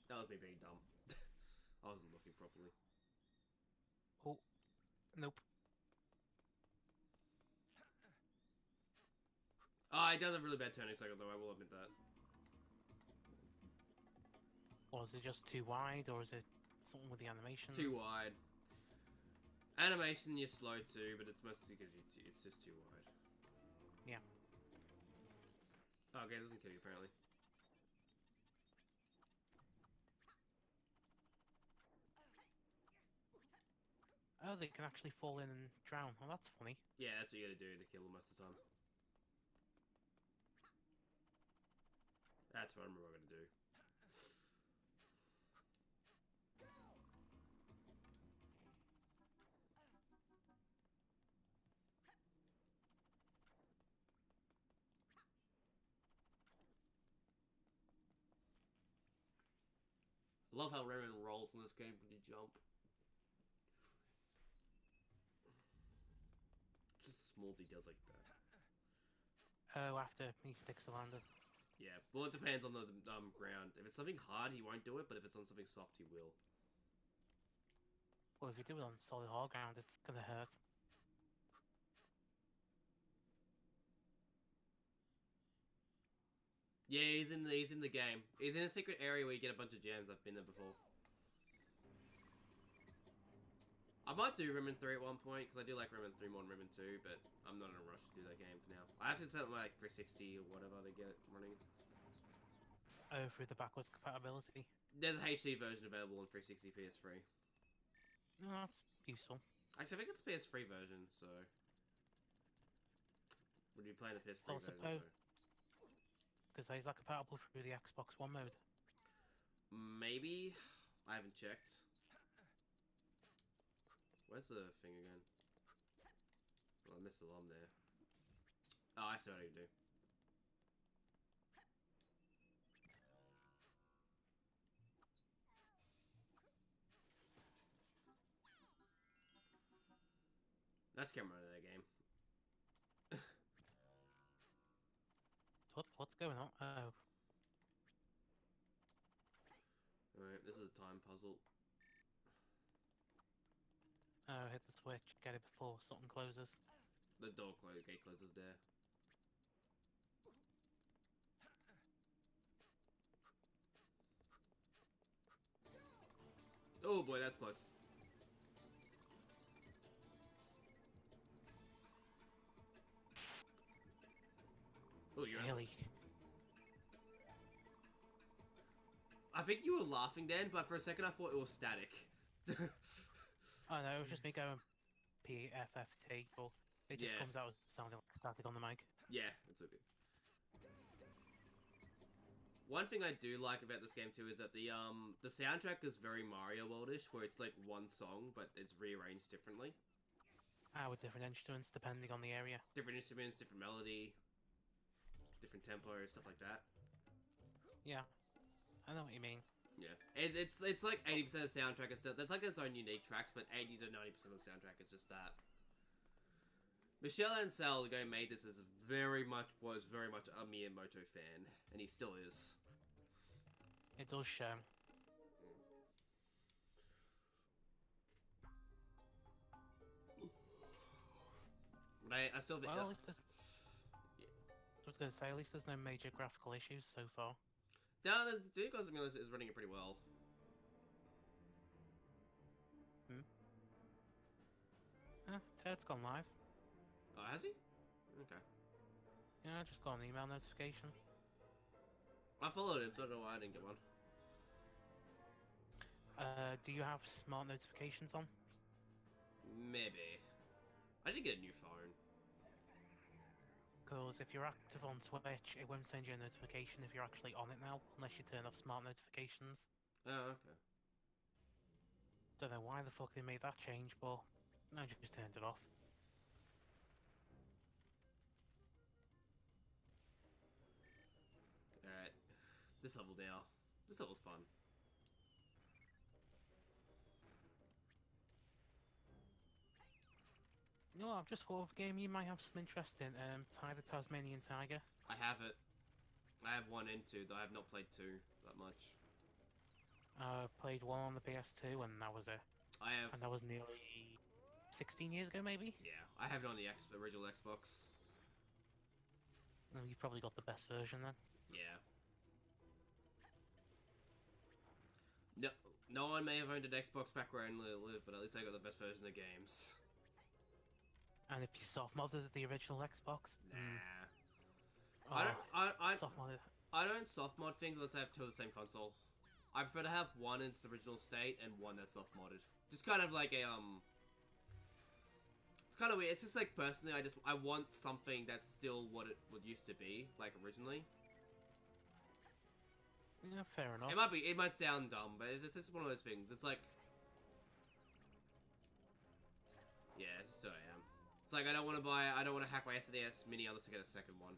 That was me being dumb. I wasn't looking properly. Oh, nope. Oh, it does have a really bad turning cycle though, I will admit that. Or is it just too wide, or is it something with the animation? Too wide. Animation, you're slow too, but it's mostly because it's just too wide. Yeah. Oh, okay, it doesn't kill you apparently. Oh, they can actually fall in and drown. Oh, that's funny. Yeah, that's what you gotta do to kill them most of the time. That's what I remember what I'm gonna do. I love how Rayman rolls in this game when you jump. Just small details like that. Oh, after he sticks the landing. Yeah, well it depends on the ground. If it's something hard, he won't do it, but if it's on something soft, he will. Well, if you do it on solid hard ground, it's gonna hurt. Yeah, he's in the game. He's in a secret area where you get a bunch of gems. I've been there before. I might do Rayman 3 at one point, because I do like Rayman 3 more than Rayman 2, but I'm not in a rush to do that game for now. I have to set my like 360 or whatever to get it running. Oh, through the backwards compatibility. There's a HD version available on 360 PS3. No, that's useful. Actually, I think it's the PS3 version, so... Would you play the PS3 Well, version? suppose because is that compatible through the Xbox One mode? Maybe. I haven't checked. Where's the thing again? Well, I missed the alarm there. Oh, I see what I can do. That's camera in that game. What's going on? Oh, Alright, this is a time puzzle. oh, hit the switch, get it before something closes. The gate closes there. Oh boy, that's close. Oh, you're. Really? I think you were laughing then, but for a second I thought it was static. Oh no, it was just me going PFFT, but it just comes out sounding like static on the mic. Yeah, it's okay. One thing I do like about this game too is that the soundtrack is very Mario World-ish, where it's like one song, but it's rearranged differently. With different instruments depending on the area. Different instruments, different melody, different tempo, stuff like that. Yeah, I know what you mean. Yeah, and it's like 80% of the soundtrack and stuff. That's like its own unique tracks, but 80 to 90% of the soundtrack is just that. Michel Ancel, the guy who made this, was very much a Miyamoto fan, and he still is. It does show. But I still think. Well, at least there's... I was going to say, at least there's no major graphical issues so far. No, the Duke Osmulus is running it pretty well. Ted's gone live. Oh, has he? Okay. Yeah, I just got an email notification. I followed him, so I don't know why I didn't get one. Do you have smart notifications on? Maybe. I did get a new phone. Because if you're active on Twitch, it won't send you a notification if you're actually on it now, unless you turn off smart notifications. Oh, okay. Don't know why the fuck they made that change, but I just turned it off. Alright. This level now. This level's fun. You know what, I've just thought of a game you might have some interest in. Ty the Tasmanian Tiger. I have it. I have 1 and 2, though I have not played 2 that much. Played 1 on the PS2 and that was it. I have... And that was nearly 16 years ago, maybe? Yeah, I have it on the original Xbox. Well, you probably got the best version then. Yeah. No one may have owned an Xbox back where I lived, but at least I got the best version of games. And if you soft modded the original Xbox? Nah. Soft modded. I don't soft mod things unless I have 2 of the same console. I prefer to have 1 in its original state and 1 that's soft modded. Just kind of like a it's kind of weird. It's just like personally, I want something that's still what it used to be, like originally. Yeah, fair enough. It might sound dumb, but it's just one of those things. It's like, yeah, it's just who I am. It's like I don't want to hack my SNES Mini unless I get a second one.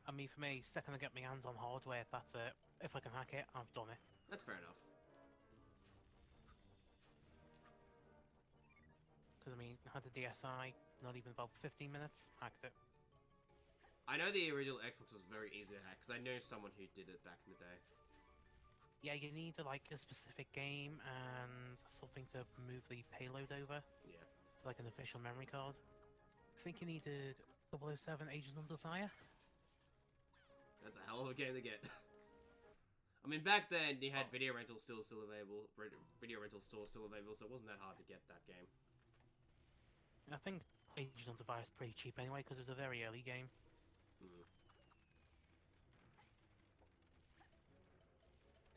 I mean, for me, second I get my hands on hardware, that's it. If I can hack it, I've done it. That's fair enough. Because, I mean, I had the DSi, not even about 15 minutes, hacked it. I know the original Xbox was very easy to hack, because I know someone who did it back in the day. Yeah, you need like a specific game and something to move the payload over. Yeah. It's like an official memory card. I think you needed 007 Agent Under Fire. That's a hell of a game to get. I mean, back then you had video rental still available, video rental stores still available, so it wasn't that hard to get that game. I think Agent Under Fire is pretty cheap anyway because it was a very early game.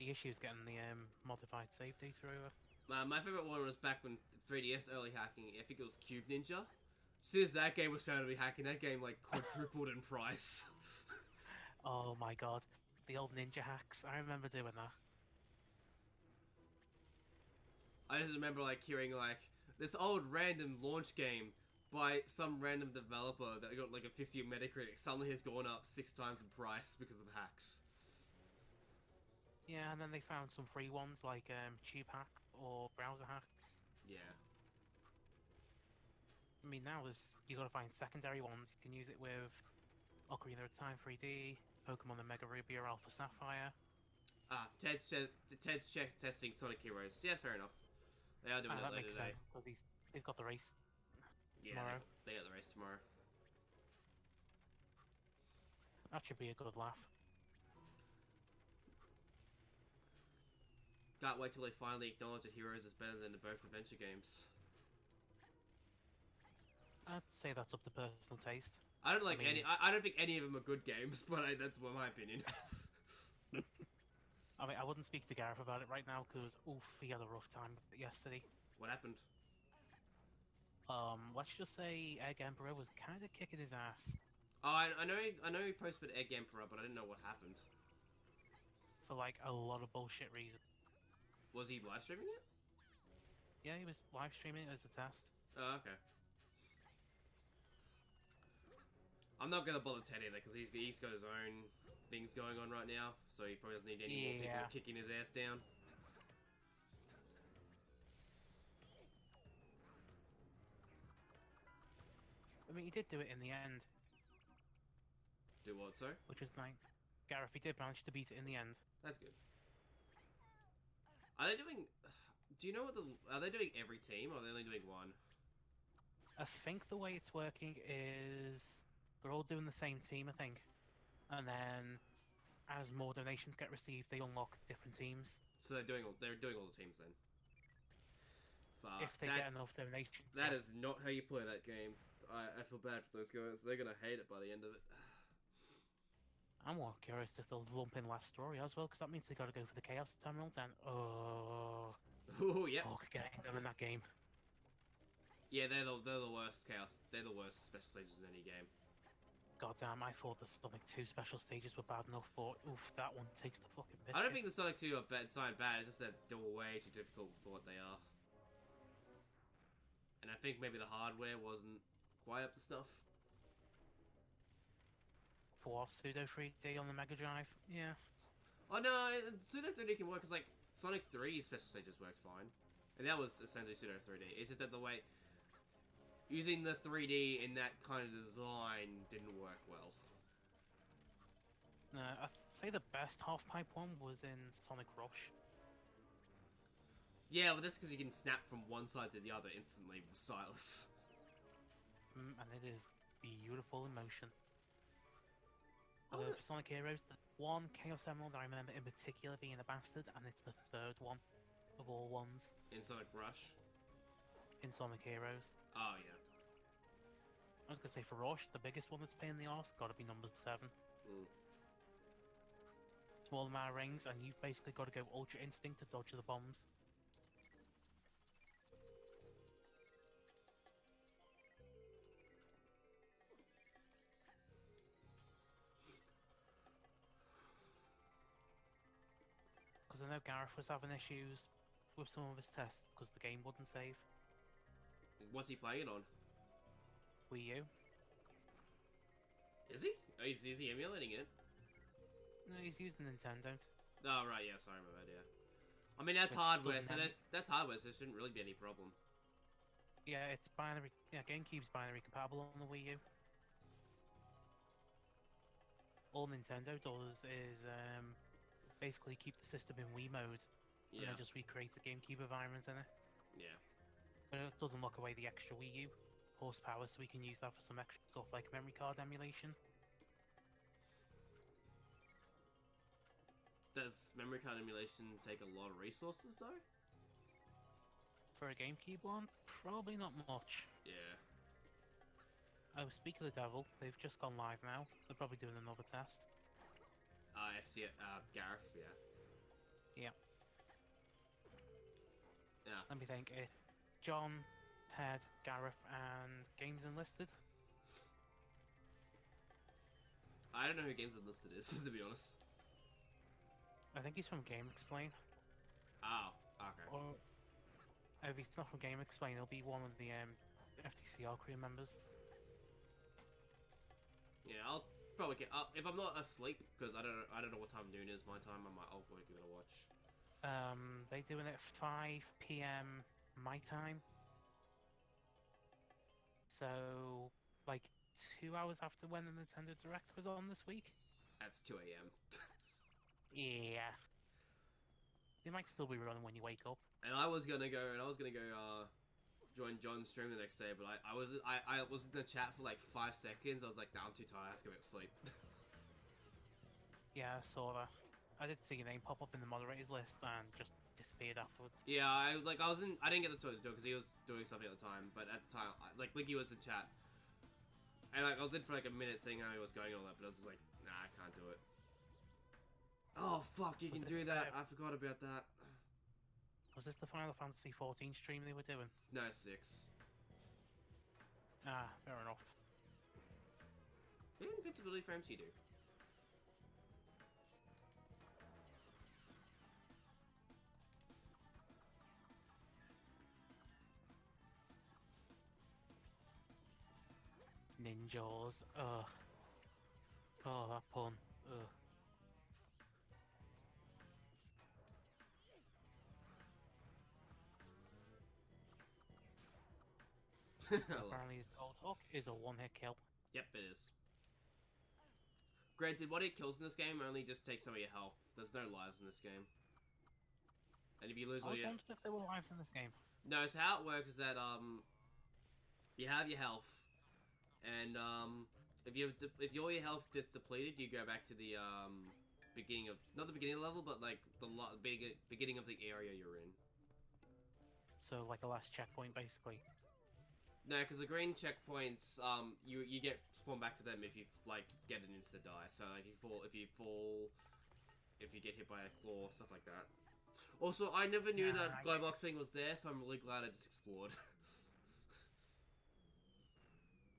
The issue is getting the modified save data over. My favorite one was back when 3DS early hacking. I think it was Cube Ninja. As soon as that game was found to be hacking, that game like quadrupled in price. Oh my god, the old ninja hacks. I remember doing that. I just remember like hearing like this old random launch game by some random developer that got like a 50 Metacritic suddenly has gone up 6 times in price because of hacks. Yeah, and then they found some free ones like tube hack or browser hacks. Yeah. I mean, now you gotta find secondary ones. You can use it with Ocarina of Time 3D, Pokemon the Mega Ruby or Alpha Sapphire. Ted's testing Sonic Heroes. Yeah, fair enough. They are doing it That later makes today. sense because they've got the race Yeah, tomorrow. they got the race tomorrow. That should be a good laugh. Can't wait till they finally acknowledge that Heroes is better than both adventure games. I'd say that's up to personal taste. I don't like I mean- any. I don't think any of them are good games, but that's my opinion. I mean, I wouldn't speak to Gareth about it right now because, oof, he had a rough time yesterday. What happened? Let's just say Egg Emperor was kind of kicking his ass Oh, I know he posted Egg Emperor, but I didn't know what happened. for like a lot of bullshit reasons. Was he live streaming it? Yeah, he was live streaming it as a test. Oh, okay. I'm not gonna bother Ted either because he's got his own things going on right now, so he probably doesn't need any more people Yeah. kicking his ass down. I mean, he did do it in the end, Do what, sir? which was like, Gareth, he did manage to beat it in the end. That's good. Are they doing? Do you know what are they doing every team or are they only doing one? I think the way it's working is they're all doing the same team, I think. And then as more donations get received, they unlock different teams. So they're doing all the teams then. Fuck, if they get enough donations. That is not how you play that game. I feel bad for those guys. They're gonna hate it by the end of it. I'm more curious if they'll lump in Last Story as well, because that means they got to go for the Chaos Emeralds, and Oh, yeah. fuck getting them in that game. Yeah, they're the worst chaos. They're the worst special stages in any game. God damn, I thought the Sonic 2 special stages were bad enough, but oof, that one takes the fucking biscuit. I don't think the Sonic 2 are bad. It's not bad. It's just that they're way too difficult for what they are. And I think maybe the hardware wasn't quite up to snuff. For Pseudo 3D on the Mega Drive, yeah. Oh no, Pseudo 3D can work because like Sonic 3 special stages worked fine, and that was essentially Pseudo 3D. It's just that the way using the 3D in that kind of design didn't work well. I'd say the best half-pipe one was in Sonic Rush. Yeah, but that's because you can snap from one side to the other instantly with stylus. And it is beautiful in motion. Oh, For Sonic Heroes, the one Chaos Emerald I remember in particular being a bastard, and it's the third one of all ones in Sonic Rush. in Sonic Heroes. Oh yeah. I was gonna say for Rush, the biggest one that's a pain in the arse gotta be number 7. Mm. Small amount of rings, and you've basically got to go Ultra Instinct to dodge the bombs. Because I know Gareth was having issues with some of his tests because the game wouldn't save. What's he playing it on? Wii U. Is he? Oh, is he emulating it? No, he's using Nintendo. Oh right, yeah. Sorry, my bad. Yeah. I mean that's Which hardware, doesn't so have- that's hardware, so there shouldn't really be any problem. Yeah, it's binary. Yeah, GameCube's binary compatible on the Wii U. All Nintendo does is basically keep the system in Wii mode, and Yeah. then just recreate the GameCube environment in it. Yeah. But it doesn't lock away the extra Wii U horsepower, so we can use that for some extra stuff like memory card emulation. Does memory card emulation take a lot of resources though? For a GameCube one, probably not much. Yeah. Oh, speak of the devil, they've just gone live now. They're probably doing another test. Gareth, yeah. Yeah. Yeah. Let me think. It's John, Ted, Gareth, and Games Enlisted. I don't know who Games Enlisted is, to be honest. I think he's from Game Explain. Oh, okay. Or if he's not from Game Explain, he'll be one of the FTCR crew members. Yeah, I'll probably get up if I'm not asleep because I don't know what time noon is my time. I'll probably give it a watch. They doing it at 5 p.m. my time. So, like 2 hours after when the Nintendo Direct was on this week. That's 2 a.m. Yeah. They might still be running when you wake up. And I was gonna go join John's stream the next day, but I was in the chat for like 5 seconds. I was like, nah, I'm too tired. I have to go to sleep. Yeah, I saw that. I did see your name pop up in the moderators list and just disappeared afterwards. Yeah, I didn't get to talk to Joe because he was doing something at the time. But at the time, Linky was in chat, and like I was in for like a minute saying how he was going and all that, but I was just like, nah, I can't do it. Oh fuck, you can do that. I forgot about that. Was this the Final Fantasy 14 stream they were doing? No, 6. Ah, fair enough. What invincibility frames do you do? Ninjas. Ugh. Oh, that pun. Ugh. Apparently his Gold Hook is a one-hit kill. Yep, it is. Granted, what it kills in this game only just takes some of your health. There's no lives in this game. And if you lose I all was your... wondering if there were lives in this game. No, so how it works is that, you have your health. And, if all your health gets depleted, you go back to the, beginning of... Not the beginning level, but, like, the beginning of the area you're in. So, like a last checkpoint, basically. No, because the green checkpoints, you get spawned back to them if you like get an insta die. So like if you get hit by a claw, stuff like that. Also, I never knew that Glowbox thing was there, so I'm really glad I just explored.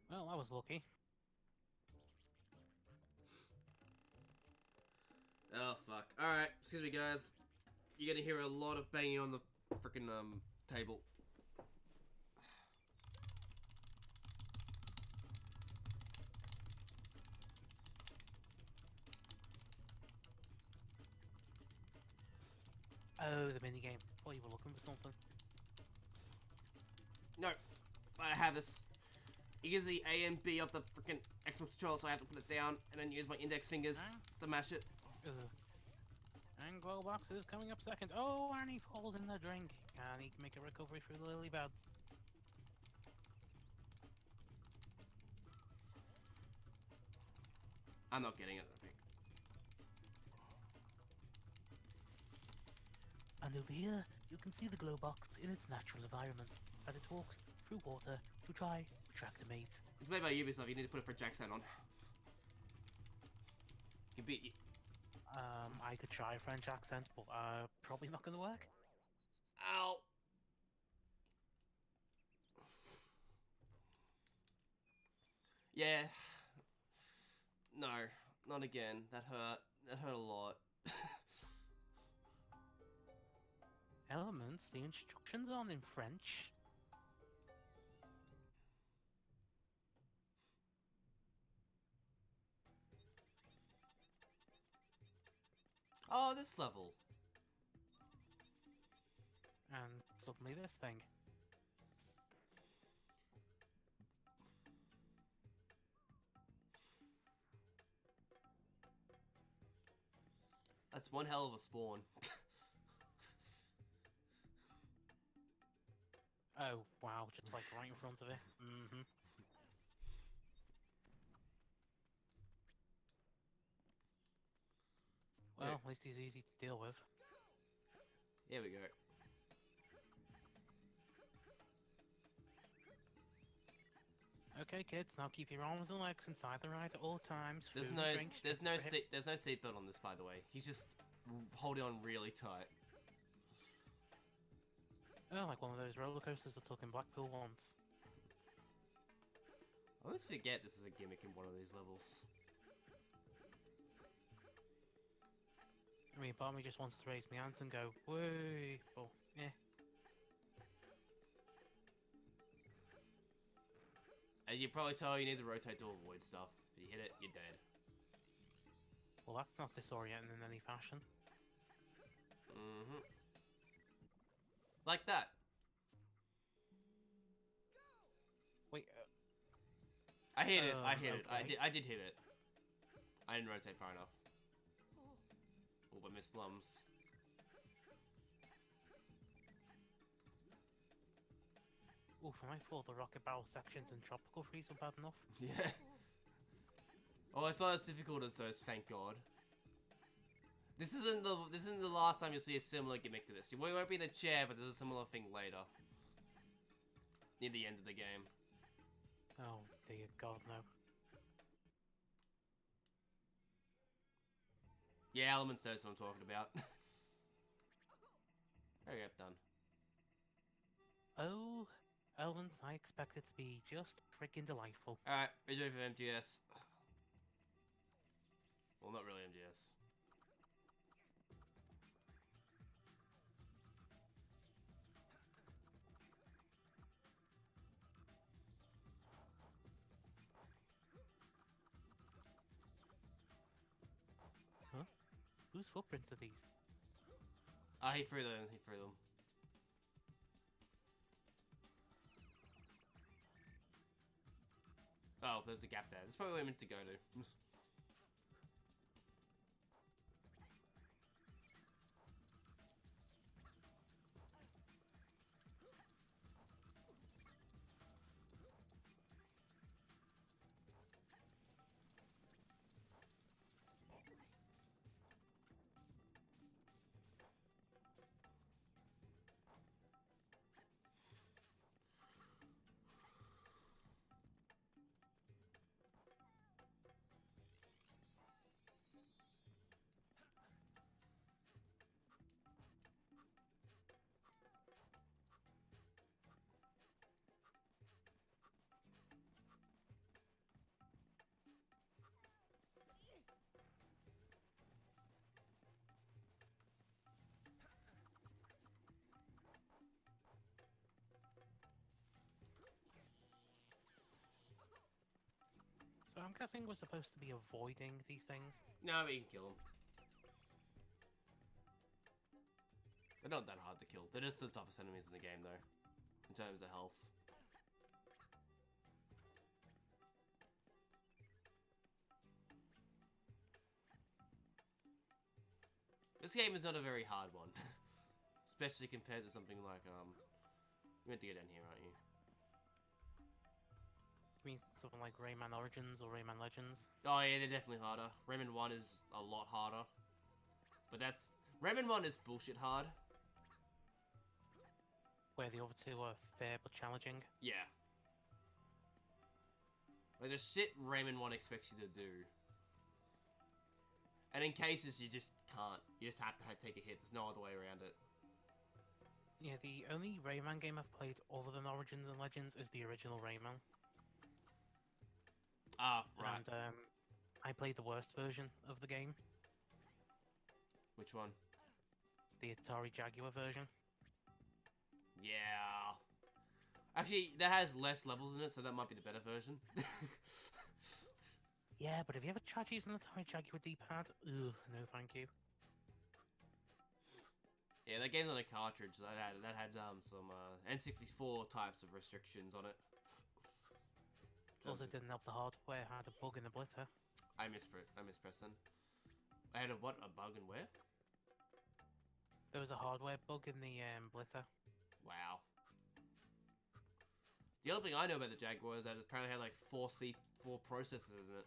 Well, I was lucky. Oh fuck! All right, excuse me, guys. You're gonna hear a lot of banging on the freaking table. Oh, the minigame. Thought you were looking for something. No, I have this. You use the A and B of the freaking Xbox controller, so I have to put it down and then use my index fingers to mash it. And Glowbox is coming up second. Oh, and he falls in the drink. And he can make a recovery through the lily pads. I'm not getting it, I think. And over here, you can see the Glowbox in its natural environment as it walks through water to try to attract a mate. It's made by Ubisoft. You need to put a French accent on. You beat. I could try a French accent, but probably not going to work. Ow. Yeah. No, not again. That hurt. That hurt a lot. Elements, the instructions aren't in French. Oh, this level. And suddenly this thing. That's one hell of a spawn. Oh, wow, just like right in front of it. Mm-hmm. Well, at least he's easy to deal with. Here we go. Okay, kids, now keep your arms and legs inside the ride at all times. There's Food no, and drinks there's no prohibited. seatbelt on this, by the way. He's just holding on really tight. Oh, like one of those roller coasters I took in Blackpool once. I always forget this is a gimmick in one of these levels. I mean, part of me just wants to raise my hands and go, "Way!" But yeah. As you probably tell, you need to rotate to avoid stuff. If you hit it, you're dead. Well, that's not disorienting in any fashion. Mm-hmm. Like that. Wait. I hit it. I hit it. Okay. I did hit it. I didn't rotate far enough. Oh, but missed slums. Oof, I thought the rocket barrel sections in Tropical Freeze were bad enough. Yeah. Oh, it's not as difficult as those, thank God. This isn't the last time you'll see a similar gimmick to this. You won't be in a chair, but there's a similar thing later. Near the end of the game. Oh dear God, no. Yeah, Elements knows what I'm talking about. There we go, done. Oh, Elements, I expect it to be just freaking delightful. Alright, is ready for MGS. Well, not really MGS. Huh? Whose footprints are these? Ah, he threw them. He threw them. Oh, there's a gap there. That's probably where I meant to go to. So I'm guessing we're supposed to be avoiding these things. No, but you can kill them. They're not that hard to kill. They're just the toughest enemies in the game, though. In terms of health. This game is not a very hard one. Especially compared to something like, You meant to get down here, aren't you? You mean something like Rayman Origins or Rayman Legends? Oh yeah, they're definitely harder. Rayman 1 is a lot harder. But that's... Rayman 1 is bullshit hard. Where the other two are fair but challenging? Yeah. Like the shit Rayman 1 expects you to do. And in cases you just can't. You just have to take a hit. There's no other way around it. Yeah, the only Rayman game I've played other than Origins and Legends is the original Rayman. Ah, right. And I played the worst version of the game. Which one? The Atari Jaguar version. Yeah. Actually, that has less levels in it, so that might be the better version. Yeah, but have you ever tried using the Atari Jaguar D-pad? Ugh, no thank you. Yeah, that game's on a cartridge. That had some N64 types of restrictions on it. Also didn't help the hardware had a bug in the blitter. I miss pressing. I had a what? A bug in where? There was a hardware bug in the blitter. Wow. The other thing I know about the Jaguar is that it apparently had like 4 processors in it.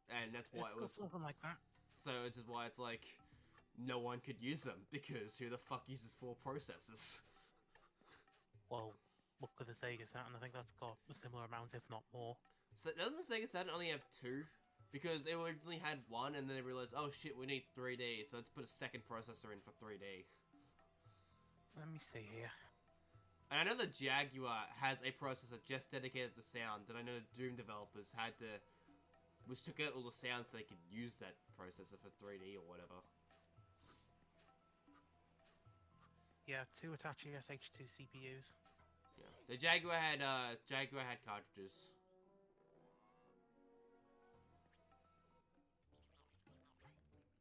And that's why It's it was... something like that. So it's just why it's like... No one could use them, because who the fuck uses 4 processors? Well, look at the Sega Saturn, I think that's got a similar amount, if not more. So doesn't the Sega Saturn only have 2? Because it originally had 1, and then they realized, oh shit, we need 3D, so let's put a second processor in for 3D. Let me see here. And I know the Jaguar has a processor just dedicated to sound, and I know Doom developers had to... which took out all the sounds so they could use that processor for 3D or whatever. Yeah, 2 Hitachi SH2 CPUs. Yeah. The Jaguar had cartridges.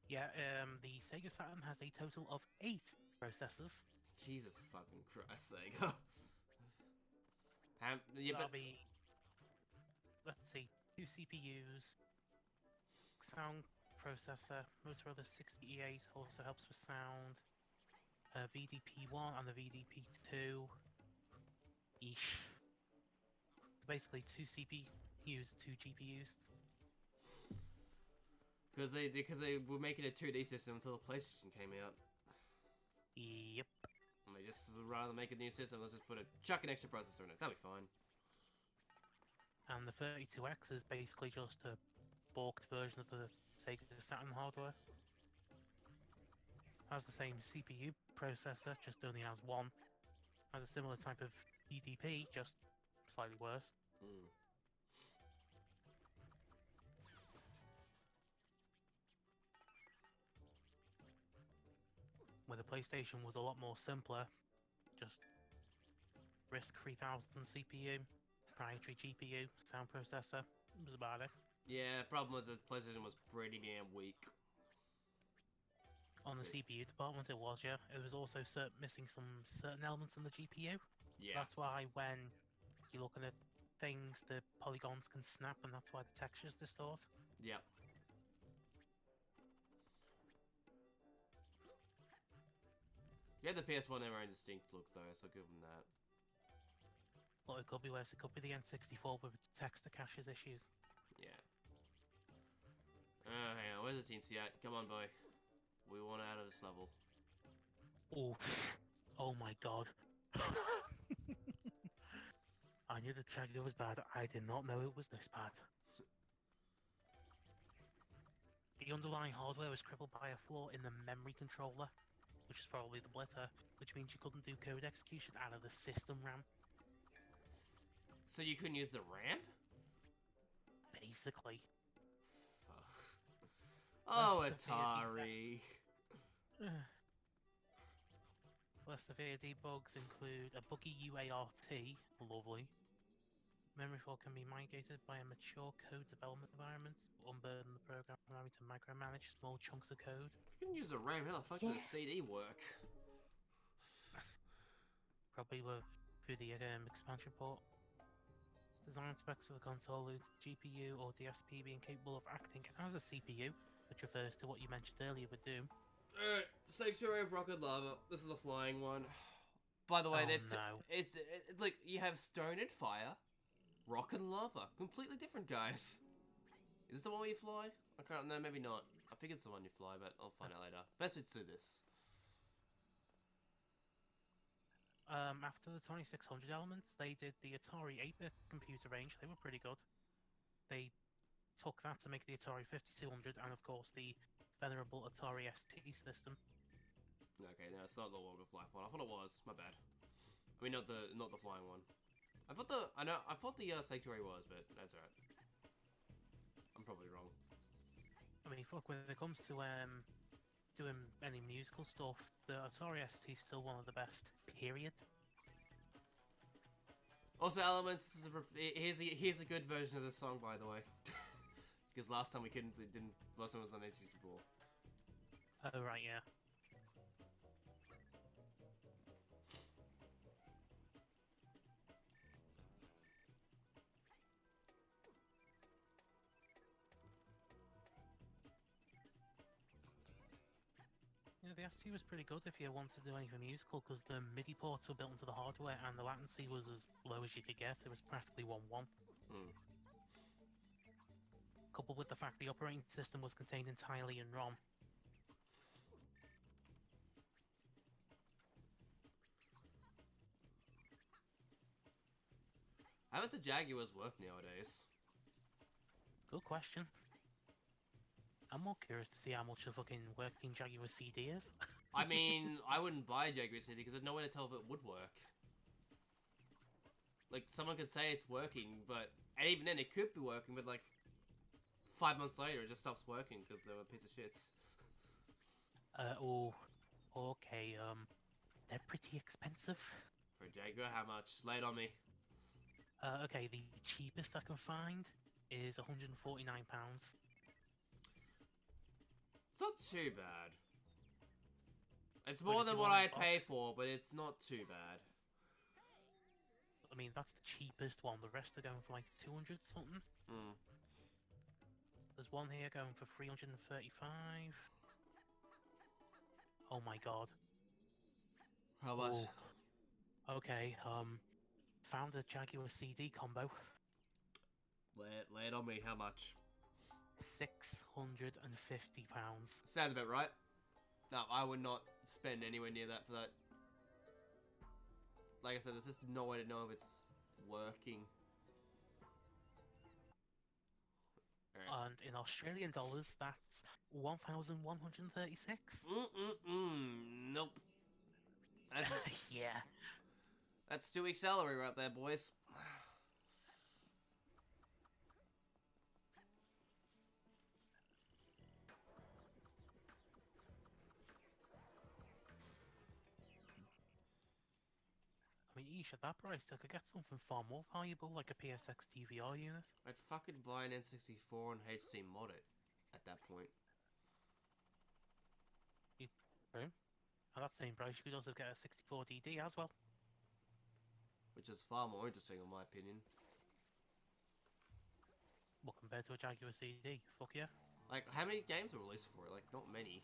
Yeah, the Sega Saturn has a total of 8 processors. Jesus fucking Christ, Sega. Yeah, So that'll but... be, let's see, 2 CPUs, sound processor, Motorola 60E8 also helps with sound, VDP1 and the VDP2. Eesh. Basically 2 CPUs, 2 GPUs. Because they were making a 2D system until the PlayStation came out. Yep. And they just, rather than make a new system, let's just chuck an extra processor in it. That'll be fine. And the 32X is basically just a balked version of the Sega Saturn hardware. Has the same CPU processor, just only has one. Has a similar type of VDP, just slightly worse. Mm. Where the PlayStation was a lot more simpler, just RISC 3000 CPU, proprietary GPU, sound processor, was about it. Yeah, problem was the PlayStation was pretty damn weak. On the CPU department it was, yeah. It was also missing some certain elements in the GPU. Yeah. So that's why when you're looking at things, the polygons can snap, and that's why the textures distort. Yep. Yeah, the PS1 had their own distinct look though, so give them that. But it could be worse. It could be the N64 with its text-to-caches issues. Yeah. Hang on, where's the teensy at? Come on, boy. We want out of this level. Oh, oh my god. I knew the Jaguar was bad. I did not know it was this bad. The underlying hardware was crippled by a flaw in the memory controller, which is probably the blitter, which means you couldn't do code execution out of the system RAM. So you couldn't use the ramp? Basically. Fuck. Oh, Atari. Less severe debugs include a buggy UART, lovely. Memory fault can be mitigated by a mature code development environment, unburden the program from having to micromanage small chunks of code. You couldn't use the RAM, how the fuck did the CD work? Probably through the expansion port. Design specs for the console include GPU or DSP being capable of acting as a CPU, which refers to what you mentioned earlier with Doom. Alright, Sanctuary of Rocket Lava. This is the flying one. By the way, it's like you have Stone and Fire, Rock and Lava. Completely different, guys. Is this the one where you fly? I can't know, maybe not. I think it's the one you fly, but I'll find out later. Best bits do this. After the 2600 elements, they did the Atari 8-bit computer range. They were pretty good. They took that to make the Atari 5200 and, of course, the venerable Atari ST system. Okay, no, it's not the Log of Life one. I thought it was. My bad. I mean, not the flying one. I thought the Sanctuary was, but that's alright. I'm probably wrong. I mean, fuck, when it comes to doing any musical stuff, the Atari ST is still one of the best. Period. Also, Elements. Here's a good version of this song, by the way. Because last time we couldn't, last time it was on N64. Oh right, yeah. Yeah, the ST was pretty good if you wanted to do anything musical, because the MIDI ports were built into the hardware and the latency was as low as you could get. It was practically 1-1. Coupled with the fact the operating system was contained entirely in ROM. How much a Jaguar's worth nowadays? Good question. I'm more curious to see how much a fucking working Jaguar CD is. I mean, I wouldn't buy a Jaguar CD because there's no way to tell if it would work. Like, someone could say it's working, and even then it could be working, but like 5 months later it just stops working because they're a piece of shits. Oh, okay, they're pretty expensive. For a Jaguar, how much? Lay it on me. Okay, the cheapest I can find is £149. It's not too bad. It's But more if than you what want a I'd pay box- for, but it's not too bad. I mean, that's the cheapest one. The rest are going for like 200 something. Hmm. There's one here going for 335. Oh my god. How much? Oh, okay, found a Jaguar CD combo. Lay it on me. How much? £650. Sounds about right. No, I would not spend anywhere near that for that. Like I said, there's just no way to know if it's working. Alright. And in Australian dollars, that's 1,136. Nope. That's, Yeah. that's 2 weeks salary right there, boys. I mean, each at that price, I could get something far more valuable, like a PSX DVR unit. I'd fucking buy an N64 and HD mod it at that point. True. At that same price, you could also get a 64DD as well. Which is far more interesting in my opinion. Well, compared to a Jaguar CD, fuck yeah. Like, how many games were released for it? Like, not many.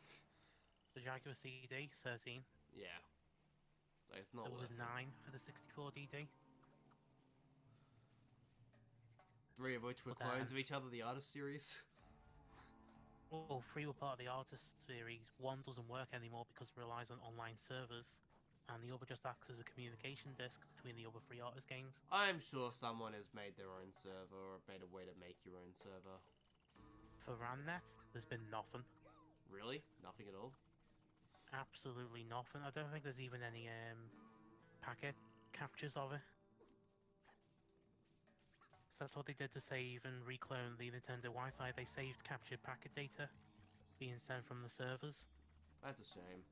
The Jaguar CD, 13. Yeah. Like, it's not There was worth it. 9 for the 64DD. 3 of which were But, clones of each other, the Artist series. Well, 3 were part of the Artist series. 1 doesn't work anymore because it relies on online servers, and the other just acts as a communication disk between the other 3 Artist games. I'm sure someone has made their own server or made a way to make your own server. For RANnet, there's been nothing. Really? Nothing at all? Absolutely nothing. I don't think there's even any packet captures of it. So that's what they did to save and reclone the Nintendo Wi-Fi. They saved captured packet data being sent from the servers. That's a shame.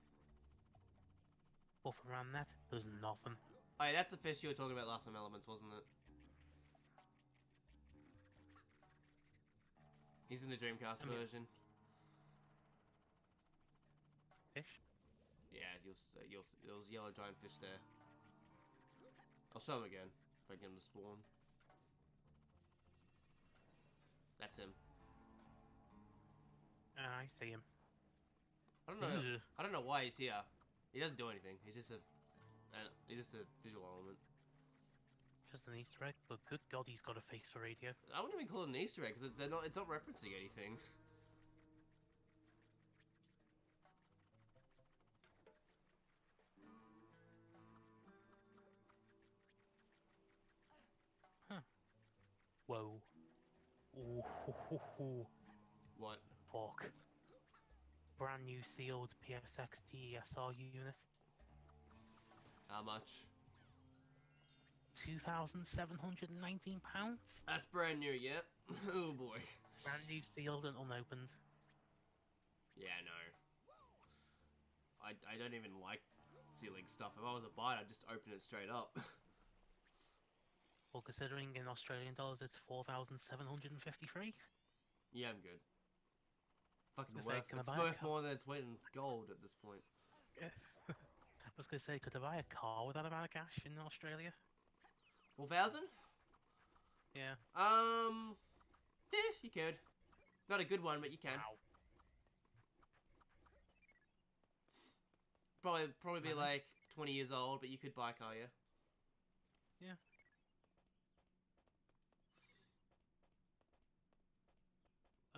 But for RANnet, there's nothing. Oh yeah, that's the fish you were talking about last time, Elements, wasn't it? He's in the Dreamcast version. Fish? Yeah, you'll see those yellow giant fish there. I'll show him again if I get him to spawn. That's him. I see him. I don't know. Ugh. I don't know why he's here. He doesn't do anything. He's just a visual element. Just an Easter egg, but good god, he's got a face for radio. I wouldn't even call it an Easter egg because it's not referencing anything. Huh. Whoa. Ooh, What? fuck. Brand new sealed PSX DSR unit. How much? £2,719. That's brand new, yeah? Oh boy. Brand new, sealed and unopened. Yeah, no. I don't even like sealing stuff. If I was a buyer, I'd just open it straight up. Well, considering in Australian dollars it's 4,753. Yeah, I'm good. Fucking I was gonna say, worth. can I It's buy a worth car? more than its weight in gold at this point. I was gonna say, could I buy a car with that amount of cash in Australia? 4,000? Yeah. Yeah, you could. Not a good one, but you can. Wow. Probably be like 20 years old, but you could buy a car, yeah. Yeah.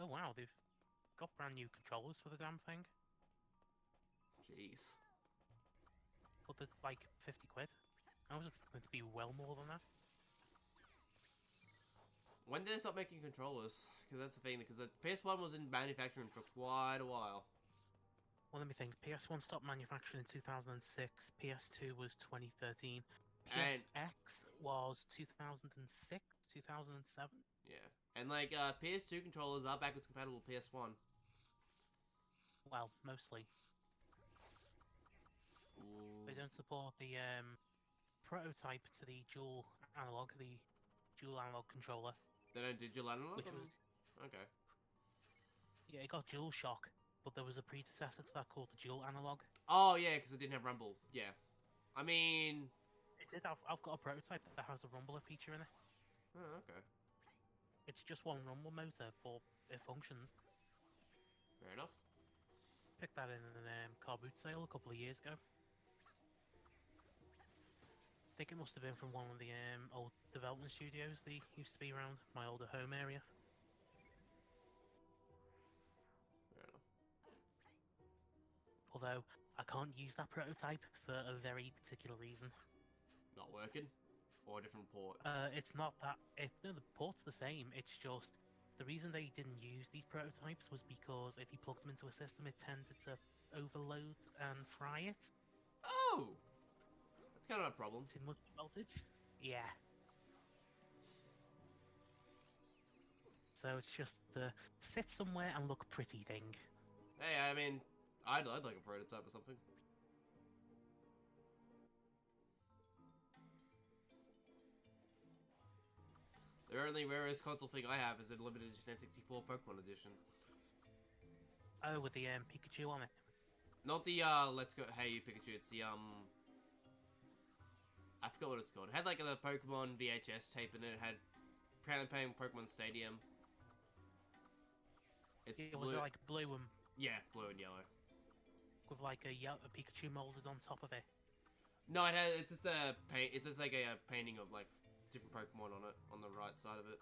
Oh wow, they've got brand new controllers for the damn thing. Jeez. But they're like 50 quid. I was expecting it to be well more than that. When did they stop making controllers? Because that's the thing, because the PS1 was in manufacturing for quite a while. Well, let me think. PS1 stopped manufacturing in 2006. PS2 was 2013. And PSX was 2006, 2007. yeah, and like PS2 controllers are backwards compatible with PS1. Well, mostly. Ooh. They don't support the prototype to the dual analog controller, They don't do dual analog? which was Okay. yeah, it got dual shock, but there was a predecessor to that called the dual analog. Oh yeah, because it didn't have rumble. Yeah. I mean... It did. I've got a prototype that has a rumbler feature in it. Oh, okay. It's just one rumble motor, but it functions. Fair enough. Picked that in an car boot sale a couple of years ago. I think it must have been from one of the old development studios that used to be around my older home area. Fair enough. Although I can't use that prototype for a very particular reason. Not working? Or a different port? It's not that. No, the port's the same. It's just the reason they didn't use these prototypes was because if you plugged them into a system, it tended to overload and fry it. Oh! That's kind of a problem. Too much voltage. Yeah. So it's just sit somewhere and look pretty thing. Hey, I mean, I'd like a prototype or something. The only rarest console thing I have is a limited edition N64 Pokemon edition. Oh, with the Pikachu on it. Not the Let's Go Hey Pikachu, it's the I forgot what it's called. It had like the Pokemon VHS tape in it. It had playing Pokemon Stadium. It's It blue. was like blue and Yeah, blue and yellow. with like a Pikachu molded on top of it. No, it had. It's just a paint. It's just like a painting of like different Pokemon on it on the right side of it.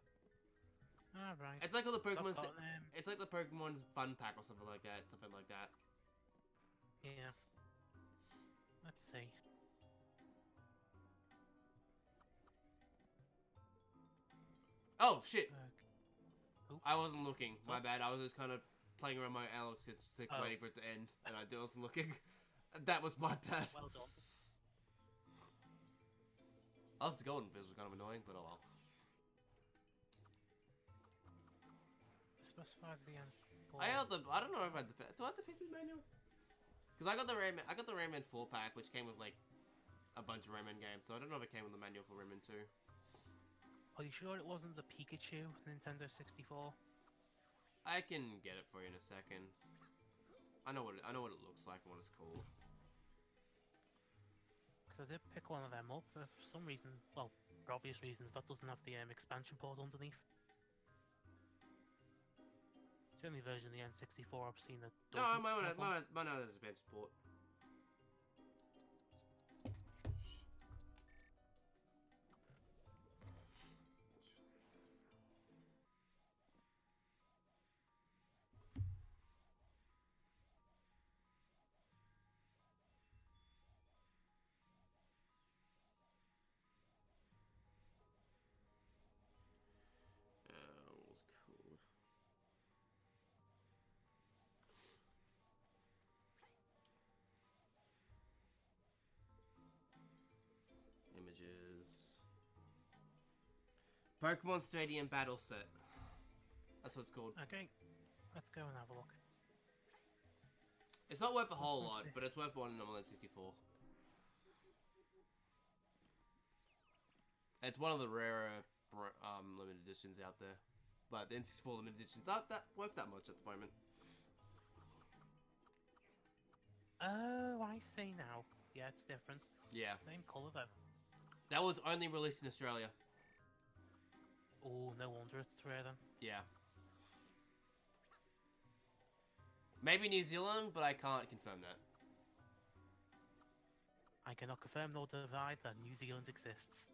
Ah, right. It's like all the Pokemon. Got, It's like the Pokemon Fun Pack or something like that. Something like that. yeah. Let's see. Oh shit! Oop. I wasn't looking. My What? bad. I was just kind of playing around my analog stick, Oh. waiting for it to end, and I wasn't looking. That was my bad. Well done. Also, the golden fizz was kind of annoying, but oh well. Specify the answer. I don't know if I had the. Do I have the PC manual? Because I got the Rayman. I got the Rayman 4 pack, which came with like a bunch of Rayman games. So I don't know if it came with the manual for Rayman 2. Are you sure it wasn't the Pikachu Nintendo 64? I can get it for you in a second. I know what it looks like and what it's called. Because I did pick one of them up for some reason. Well, for obvious reasons, that doesn't have the expansion port underneath. It's the only version of the N64 I've seen that No, doesn't mine have one. has a bench port. What was it called? Images. Pokemon Stadium Battle Set. That's what it's called. Okay, let's go and have a look. It's not worth a whole Let's lot, see. but it's worth more than normal N64. It's one of the rarer limited editions out there. But the N64 limited editions aren't that worth that much at the moment. Oh, I see now. Yeah, it's different. Yeah. Same colour though. That was only released in Australia. Oh, no wonder it's rare then. Yeah. Maybe New Zealand, but I can't confirm that. I cannot confirm nor deny that New Zealand exists.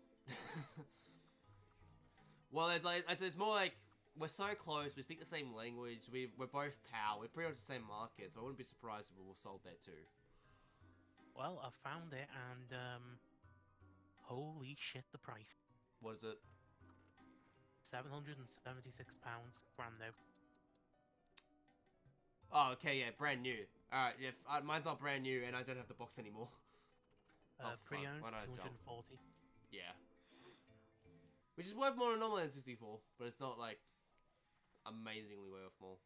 Well, it's more like we're so close. We speak the same language. We're both PAL. We're pretty much the same market, so I wouldn't be surprised if we were sold there too. Well, I found it and holy shit, the price. What is it? £776, brand new. Oh, okay, yeah, brand new. Alright, yeah, mine's not brand new and I don't have the box anymore. Oh, fuck, Pre-owned, why did I jump? 240. Yeah. Which is worth more than normal N64, but it's not, like, amazingly worth more.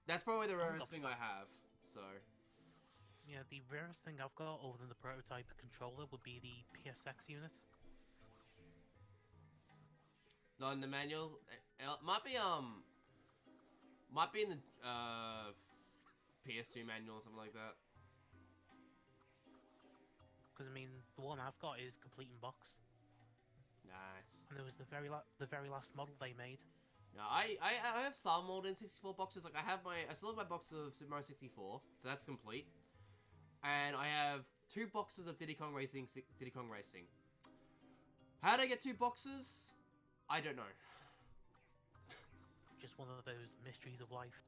That's probably the rarest thing I have, so... Yeah, the rarest thing I've got, other than the prototype controller, would be the PSX unit. Not in the manual. It might be in the PS2 manual or something like that. Because I mean, the one I've got is complete in box. Nice. And there was the very last model they made. No, I have some old N64 boxes. Like I still have my box of Super Mario 64, so that's complete. And I have 2 boxes of Diddy Kong Racing. How did I get 2 boxes? I don't know. Just one of those mysteries of life.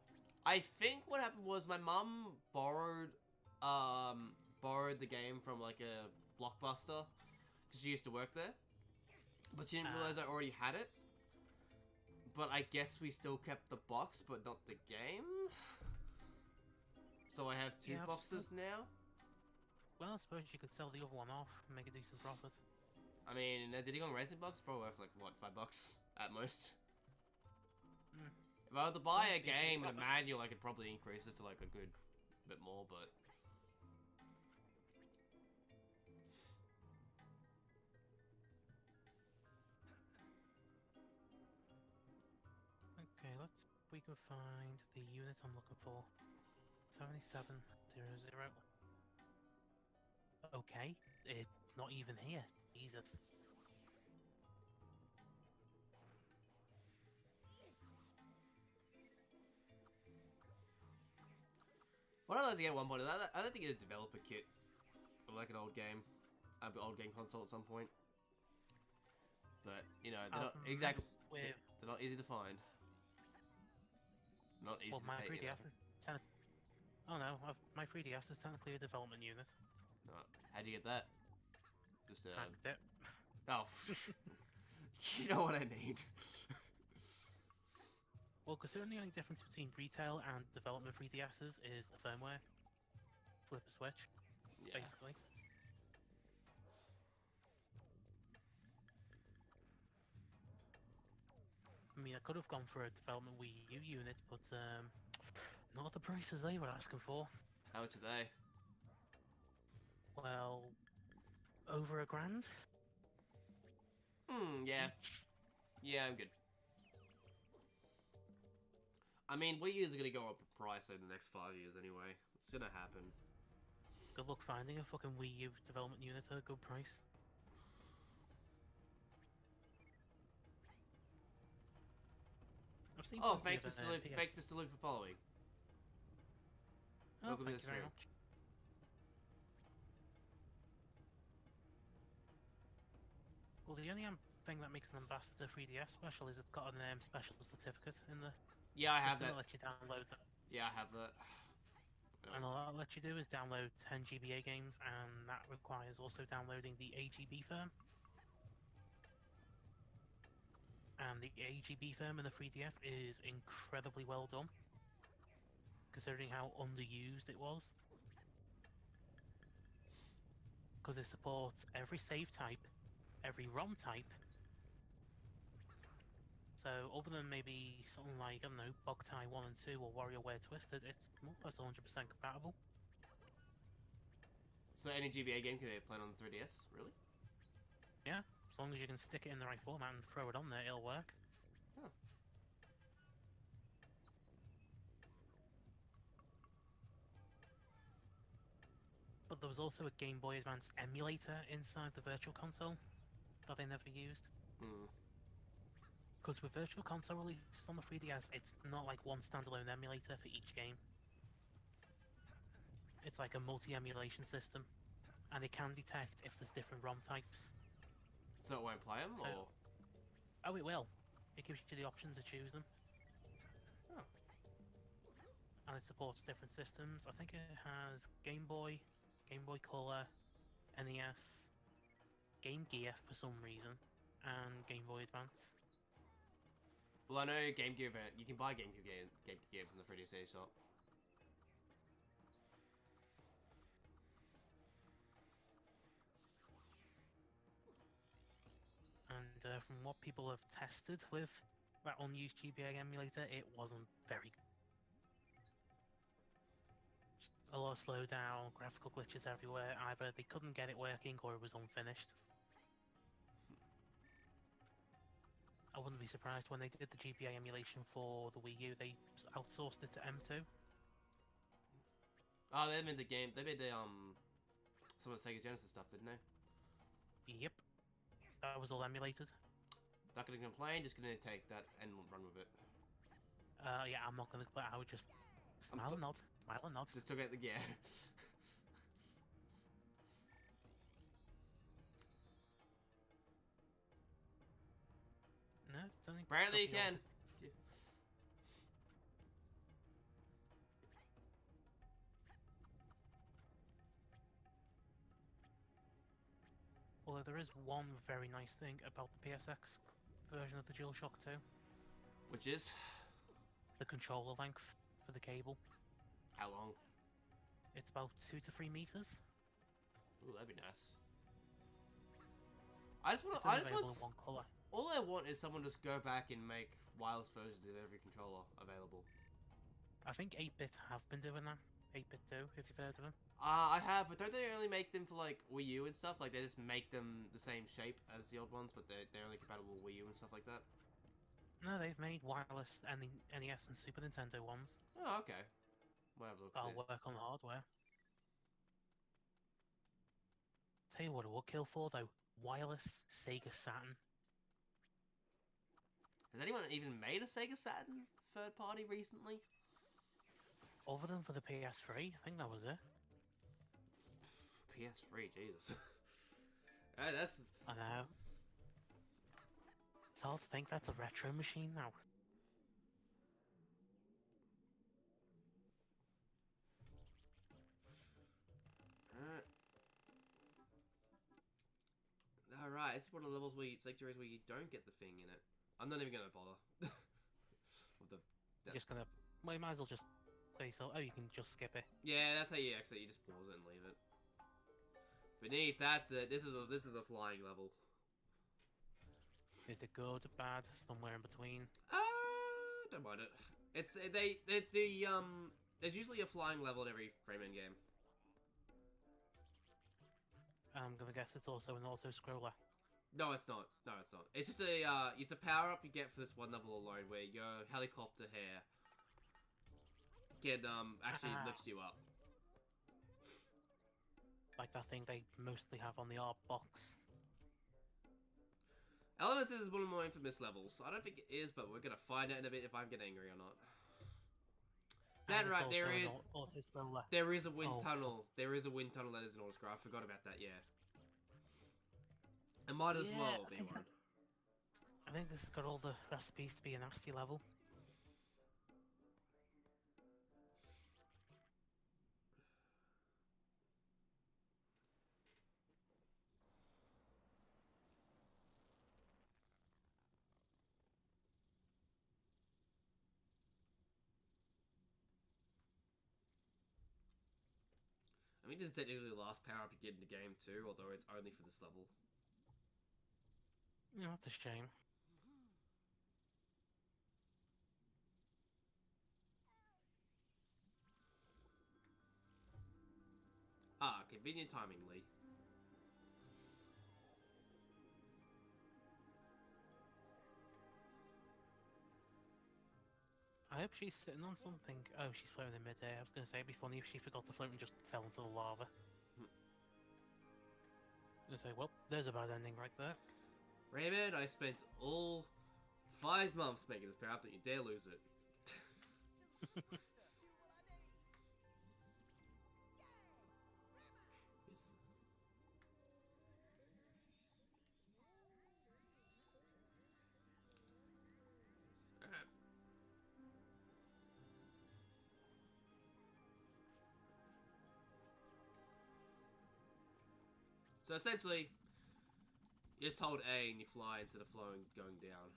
I think what happened was my mum borrowed the game from like a Blockbuster because she used to work there, but she didn't realize I already had it. But I guess we still kept the box, but not the game. So I have 2 boxes now. Well, I suppose you could sell the other one off and make a decent profit. I mean, a Diddy Kong Racing box probably worth like what, $5 at most. If I were to buy a game and a manual, I could probably increase it to like a good bit more, but... Okay, let's see if we can find the unit I'm looking for. 7700. Okay, it's not even here. Jesus. What I'd like to get at one point, I'd like to get a developer kit of like an old game console at some point. But you know, they're not exactly. They're not easy to find. Not easy to my pay, 3DS is oh no, my 3DS is technically a development unit. How'd you get that? Just Hacked it. Oh, you know what I mean. Well, considering the only difference between retail and development 3DSs is the firmware. Flip a switch, basically. I mean, I could have gone for a development Wii U unit, but not at the prices they were asking for. How much are they? Well, over $1,000. Yeah. Yeah, I'm good. I mean, Wii U's are gonna go up in price over the next 5 years anyway. It's gonna happen. Good luck finding a fucking Wii U development unit at a good price. I've seen thanks Mr. Luke for following. Oh, Welcome to thank the you very stream. much. Well, the only thing that makes an Ambassador 3DS special is it's got a special certificate in the Yeah, I have that. That lets you download that. Yeah, I have that. And all that lets you do is download 10 GBA games, and that requires also downloading the AGB firm. And the AGB firm in the 3DS is incredibly well done, considering how underused it was. Because it supports every save type, every ROM type. So other than maybe something like, I don't know, Bogtai 1 and 2 or WarioWare Twisted, it's more or less 100% compatible. So any GBA game can be played on the 3DS, really? Yeah, as long as you can stick it in the right format and throw it on there, it'll work. Oh. But there was also a Game Boy Advance emulator inside the Virtual Console that they never used. Because with Virtual Console releases on the 3DS, it's not like one standalone emulator for each game. It's like a multi-emulation system, and it can detect if there's different ROM types. So it won't play them, or? Oh, it will. It gives you the option to choose them. Oh. And it supports different systems. I think it has Game Boy, Game Boy Color, NES, Game Gear for some reason, and Game Boy Advance. Well, I know GameCube. You can buy GameCube games in the 3DS shop. And from what people have tested with that unused GBA emulator, it wasn't very good. Just a lot of slowdown, graphical glitches everywhere. Either they couldn't get it working or it was unfinished. I wouldn't be surprised when they did the GBA emulation for the Wii U, they outsourced it to M2. Oh, they made the game. They made the some of the Sega Genesis stuff, didn't they? Yep, that was all emulated. Not gonna complain. Just gonna take that and run with it. Yeah, I'm not gonna. But I would just smile and nod, smile and nod. Just took out the gear. No, it's only. Apparently you can. Although there is one very nice thing about the PSX version of the DualShock 2. Which is? The controller length for the cable. How long? It's about 2 to 3 meters. Ooh, that'd be nice. I just want. In one color. All I want is someone to just go back and make wireless versions of every controller available. I think 8-bit have been doing that. 8-bit do, if you've heard of them. I have, but don't they only make them for like Wii U and stuff? Like they just make them the same shape as the old ones, but they're only compatible with Wii U and stuff like that. No, they've made wireless NES and Super Nintendo ones. Oh, okay. We'll have a look. I'll work on the hardware. Tell you what, it would kill for though. Wireless Sega Saturn. Has anyone even made a Sega Saturn third party recently? Other than for the PS3, I think that was it. PS3, Jesus. That's. I know. It's hard to think that's a retro machine now. Alright, it's one of the levels where sectors where you don't get the thing in it. I'm not even gonna bother. With the. Just gonna. Well, you might as well just say so. Oh, you can just skip it. Yeah, that's how you exit. You just pause it and leave it. Beneath, that's it. This is a flying level. Is it good, bad, somewhere in between? Don't mind it. It's there's usually a flying level in every Rayman game. I'm gonna guess it's also an auto scroller. No, it's not. No, it's not. It's just it's a power up you get for this one level alone, where your helicopter hair actually lifts you up. Like that thing they mostly have on the art box. Elements is one of the more infamous levels. I don't think it is, but we're gonna find out in a bit if I get angry or not. That right, there is a wind tunnel. There is a wind tunnel that is an autoscroll. I forgot about that. Yeah, it might as well be one. I think this has got all the recipes to be a nasty level. I mean, this is technically the last power up you get in the game too, although it's only for this level. Yeah, that's a shame. Ah, convenient timing, Lee. I hope she's sitting on something. Oh, she's floating in midair. I was going to say it'd be funny if she forgot to float and just fell into the lava. I was going to say, well, there's a bad ending right there. Rayman, I spent all 5 months making this power up, don't you dare lose it. So essentially, you just hold A and you fly instead of going down.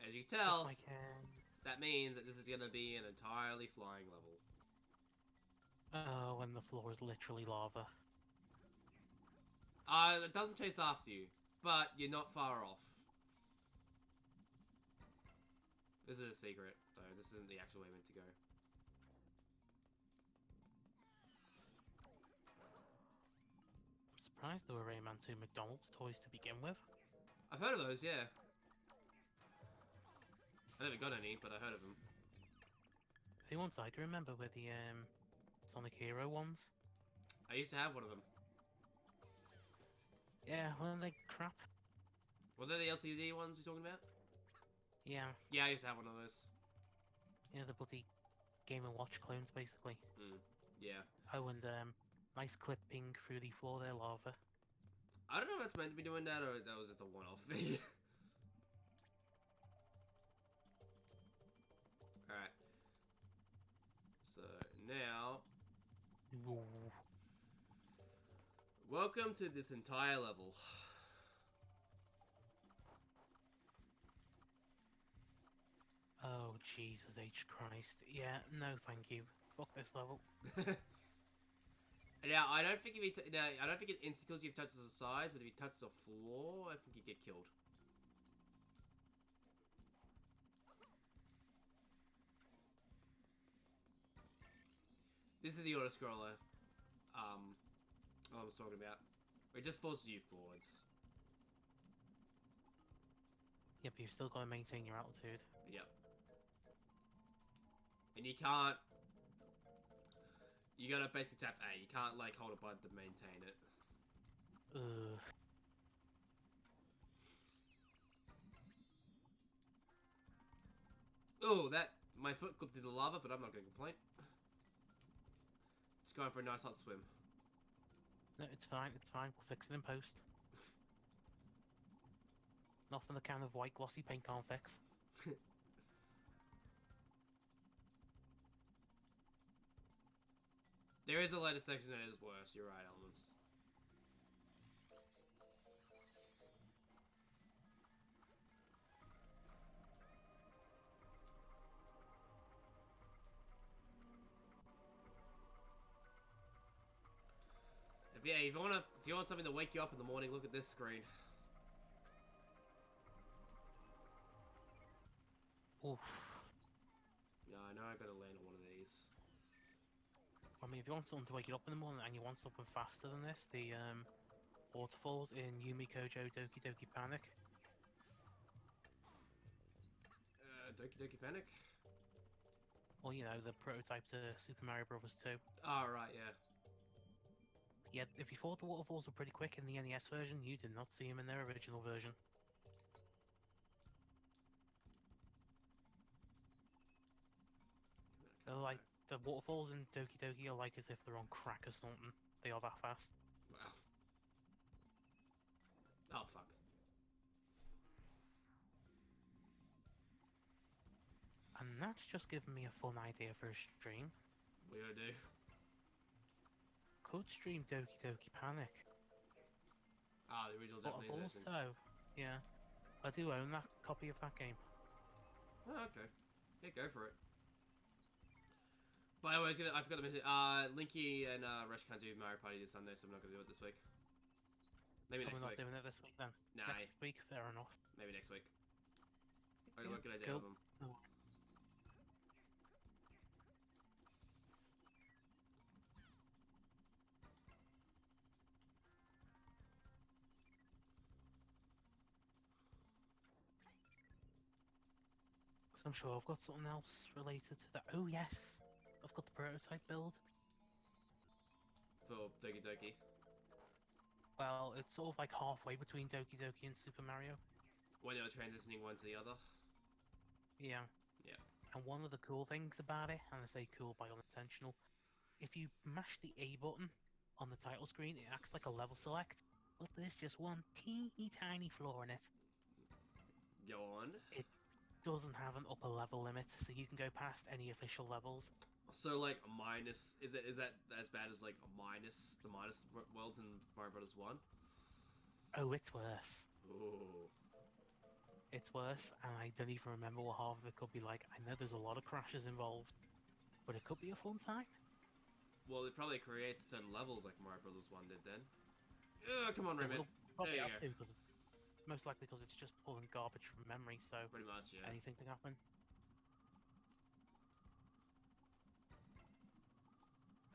As you tell, Just like, that means that this is going to be an entirely flying level. oh, when the floor is literally lava. It doesn't chase after you, but you're not far off. This is a secret, though. This isn't the actual way meant to go. I'm surprised there were Rayman 2 McDonald's toys to begin with. I've heard of those, yeah. I never got any, but I heard of them. The ones I can remember were the Sonic Hero ones. I used to have one of them. Yeah, weren't they crap? Were they the LCD ones you're talking about? Yeah. Yeah, I used to have one of those. Yeah, the bloody Game & Watch clones, basically. Yeah. Oh, and nice clipping through the floor there, lava. I don't know if that's meant to be doing that, or that was just a one-off thing. Alright. So, now... Ooh. Welcome to this entire level. Oh, Jesus H. Christ. Yeah, no thank you. Fuck this level. Now, I don't think if you I don't think it instantly kills you if you touch the sides, but if you touch the floor, I think you get killed. This is the auto-scroller I was talking about. It just forces you forwards. Yeah, but you've still got to maintain your altitude. Yep. And you can't... You gotta basically tap A. You can't, like, hold a button to maintain it. Ugh. Oh, that... My foot clipped in the lava, but I'm not gonna complain. Just going for a nice hot swim. No, it's fine, it's fine. We'll fix it in post. Nothing the kind of white glossy paint can't fix. There is a later section that is worse. You're right, Elements. If you want something to wake you up in the morning, look at this screen. Oof. Yeah, I know I gotta land on one of these. I mean, if you want something to wake you up in the morning and you want something faster than this, the waterfalls in Yumi Kojo Doki Doki Panic. Doki Doki Panic? Well, you know, the prototype to Super Mario Bros. 2. Oh, right, yeah. Yeah, if you thought the waterfalls were pretty quick in the NES version, you did not see them in their original version. They're like, the waterfalls in Doki Doki are like as if they're on crack or something. They are that fast. Wow. Oh, fuck. And that's just given me a fun idea for a stream. What are you gonna do? Could stream Doki Doki Panic. Ah, the original But Japanese version. also, yeah, I do own that copy of that game. Oh, okay. Yeah, go for it. By the way, I forgot to mention, Linky and Rush can't do Mario Party this Sunday, so I'm not gonna do it this week. Maybe next We're not week. doing it this week then. Nah. Next week, fair enough. Maybe next week. I Yeah, what can I do cool. with them? Oh. So I'm sure I've got something else related to that. Oh yes, I've got the prototype build. For Doki Doki. Well, it's sort of like halfway between Doki Doki and Super Mario. When you're transitioning one to the other. Yeah. Yeah. And one of the cool things about it, and I say cool by unintentional, if you mash the A button on the title screen, it acts like a level select, but there's just one teeny tiny flaw in it. Go on. It doesn't have an upper level limit, so you can go past any official levels. So like a minus, is that as bad as like a minus, the minus worlds in Mario Bros. 1? Oh, it's worse. Ooh. it's worse, and I don't even remember what half of it could be like. I know there's a lot of crashes involved, but it could be a fun time. Well, it probably creates certain levels like Mario Brothers 1 did then. Come on, It Rayman. will probably There you have go. to, because it's most likely because it's just pulling garbage from memory, so Pretty much, yeah. anything can happen.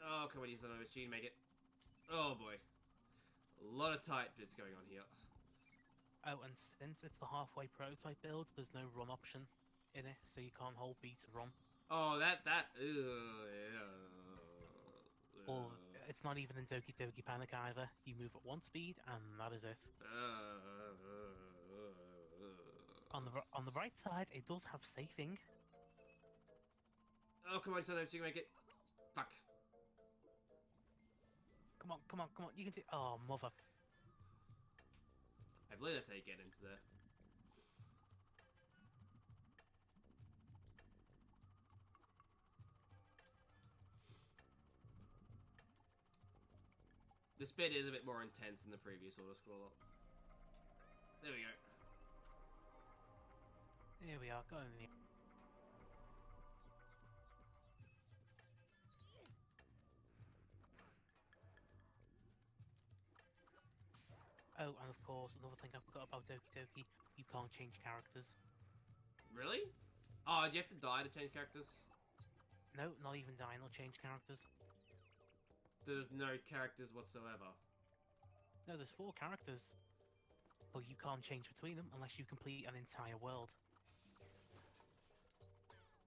Oh, come on, you son of a machine, make it. Oh boy. A lot of tight bits going on here. Oh, and since it's the halfway prototype build, there's no run option in it, so you can't hold B to run. Oh, that. Or it's not even in Doki Doki Panic either. You move at one speed, and that is it. On the right side, it does have safing. Oh, come on, son of a machine, make it. Fuck. Come on, come on, come on! You can do. Oh, mother! I believe that's how you get into there. This bit is a bit more intense than the previous auto-scroller. There we go. Here we are. Go in here. Oh, and of course, another thing I forgot about Doki Doki: you can't change characters. Really? Oh, do you have to die to change characters? No, not even dying will change characters. There's no characters whatsoever. No, there's 4 characters, but you can't change between them unless you complete an entire world.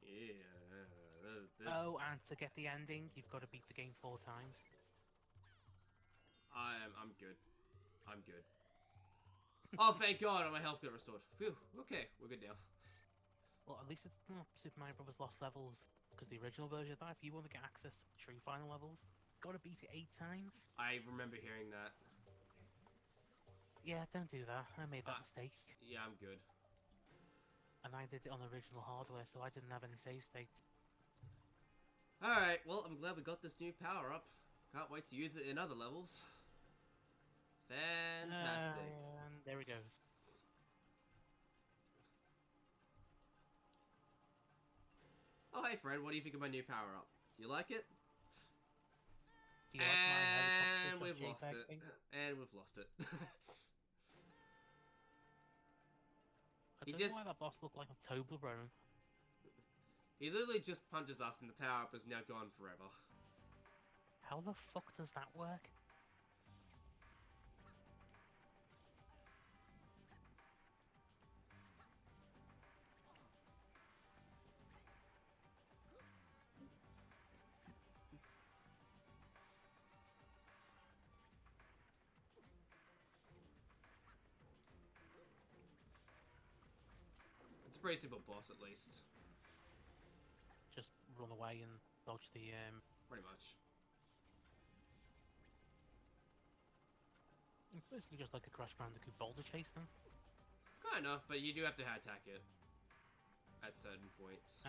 Yeah. Oh, and to get the ending, you've got to beat the game 4 times. I'm good. I'm good. Oh, thank God, my health got restored. Phew. Okay, we're good now. Well, at least it's not Super Mario Bros. Lost Levels, because the original version of that, if you want to get access to the true final levels, gotta beat it 8 times. I remember hearing that. Yeah, don't do that. I made that mistake. Yeah, I'm good. And I did it on original hardware, so I didn't have any save states. Alright, well, I'm glad we got this new power-up. Can't wait to use it in other levels. Fantastic. And there it goes. Oh, hey, friend, what do you think of my new power-up? Do you like it? Do you like And my we've helicopter lost JPEG it. thing? And we've lost it. I He don't just- know why that boss looked like a Toblerone. He literally just punches us and the power-up is now gone forever. How the fuck does that work? It's a pretty simple boss, at least. Just run away and dodge the Pretty much. It's basically just like a Crash Bandicoot boulder chase then. Kind of, but you do have to attack it at certain points.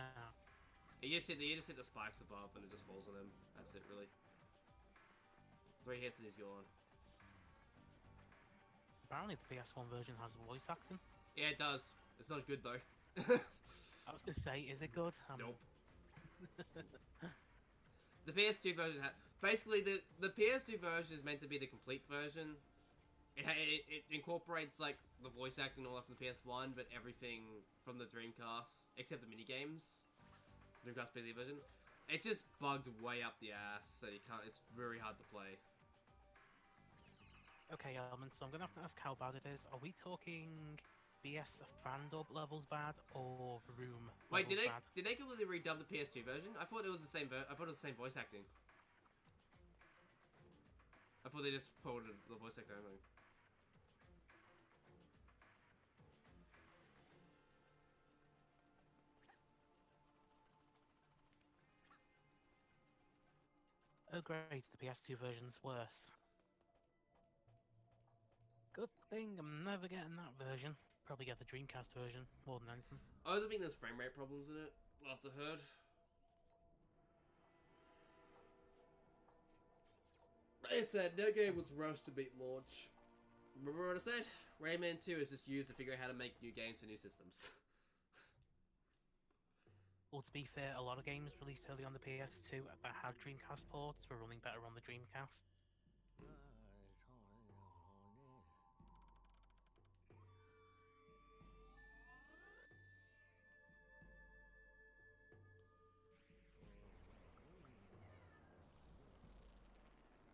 You just hit the spikes above and it just falls on him. That's it, really. 3 hits and he's gone. Apparently the PS1 version has voice acting. Yeah, it does. It's not good though. I was gonna say, is it good? Nope. The PS2 version basically the PS2 version is meant to be the complete version. It incorporates like the voice acting all from the PS1, but everything from the Dreamcast except the mini games. Dreamcast PC version. It's just bugged way up the ass, so you can't. It's very hard to play. Okay, so I'm gonna have to ask how bad it is. Are we talking BS fan dub levels bad or room Wait, levels bad? did they completely redub the PS2 version? I thought it was the same. I thought it was the same voice acting. I thought they just ported the voice acting only. Oh great, the PS2 version's worse. Good thing I'm never getting that version. Probably get the Dreamcast version more than anything. I also think there's frame rate problems in it. Last I heard. Like I said, no game was rushed to beat launch. Remember what I said? Rayman 2 is just used to figure out how to make new games for new systems. Well, to be fair, a lot of games released early on the PS2 that had Dreamcast ports were running better on the Dreamcast.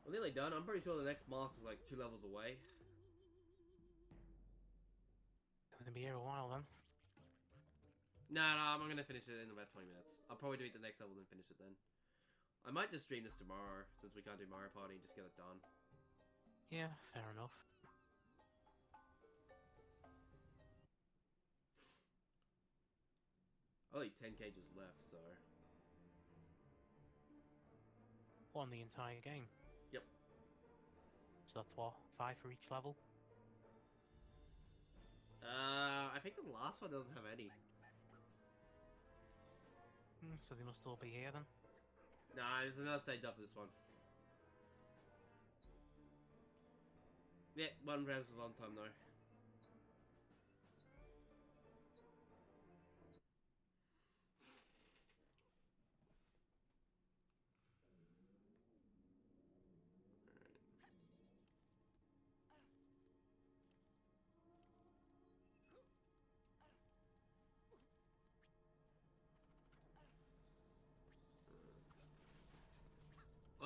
We're nearly done. I'm pretty sure the next master's like 2 levels away. Gonna be here a while then. Nah, I'm gonna finish it in about 20 minutes. I'll probably do it the next level and finish it then. I might just stream this tomorrow, since we can't do Mario Party, and just get it done. Yeah, fair enough. Only 10 cages left, so... On the entire game. Yep. So that's what, 5 for each level? I think the last one doesn't have any. So they must all be here then. Nah, there's another stage after this one. Yeah, one round's a long time though.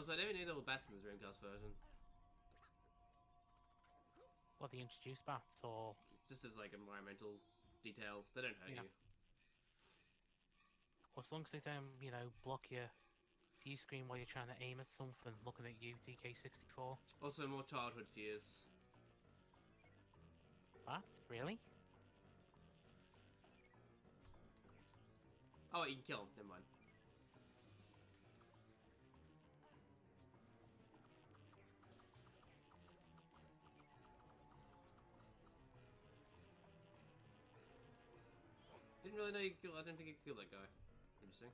Also, I never knew there were bats in the Dreamcast version. What, they introduced bats, or...? Just as, like, environmental details. They don't hurt you. Well, as long as they don't, you know, block your view screen while you're trying to aim at something looking at you, DK64. Also, more childhood fears. Bats? Really? Oh, you can kill him. Never mind. Didn't really know you could kill. I didn't think you could kill that guy. Interesting.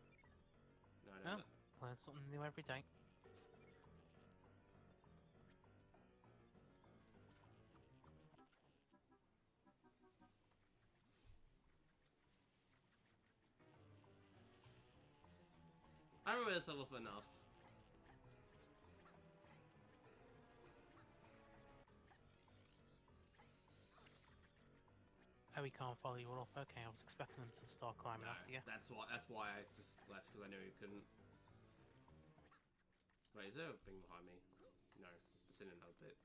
No, I know that. Learn something new every day. I remember this level for enough. Oh, he can't follow you up. Okay, I was expecting him to start climbing No, after you. that's why I just left, because I knew he couldn't. Wait, is there a thing behind me? No, it's in another bit.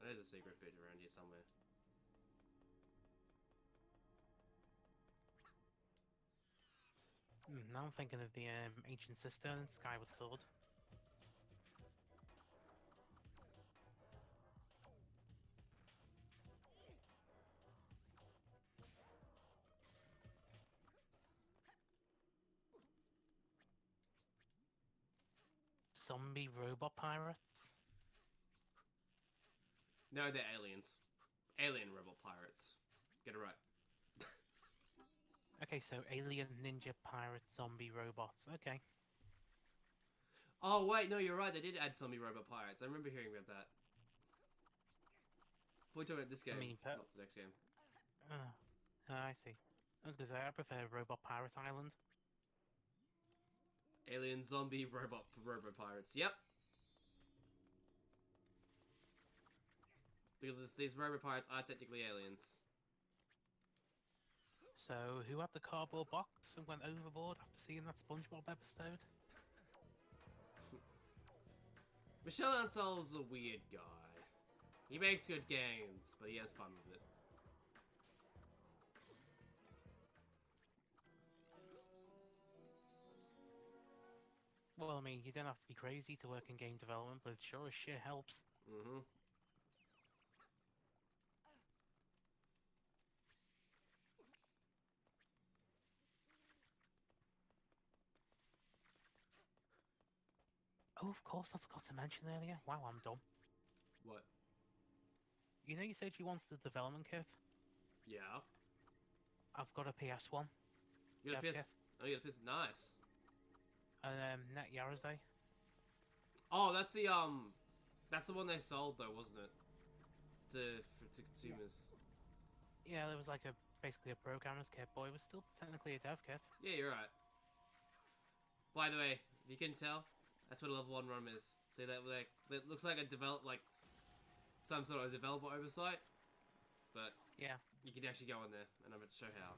And there's a secret bit around here somewhere. Now I'm thinking of the ancient cistern and Skyward Sword. Zombie robot pirates? No, they're aliens. Alien robot pirates. Get it right. Okay, so alien ninja pirate zombie robots. Okay. Oh wait, no, you're right. They did add zombie robot pirates. I remember hearing about that. We're talking about this game, not the next game. I see. I was gonna say I prefer Robot Pirate Island. Alien zombie robot pirates. Yep. Because these robot pirates are technically aliens. So, who had the cardboard box and went overboard after seeing that SpongeBob episode? Michel Ansel's a weird guy. He makes good games, but he has fun with it. Well, I mean, you don't have to be crazy to work in game development, but it sure as shit helps. Mm-hmm. Oh, of course, I forgot to mention earlier. Wow, I'm dumb. What? You know you said you wanted the development kit? Yeah. I've got a PS1. You got a PS... Oh, you got a PS... Nice. Net Yarazay. Oh, that's the one they sold, though, wasn't it? to consumers. Yeah, there was like basically a programmer's kit, but it was still technically a dev kit. Yeah, you're right. By the way, if you can tell, that's what a level 1 ROM is. See that that looks like some sort of developer oversight, but Yeah. you can actually go in there, and I'm going to show how.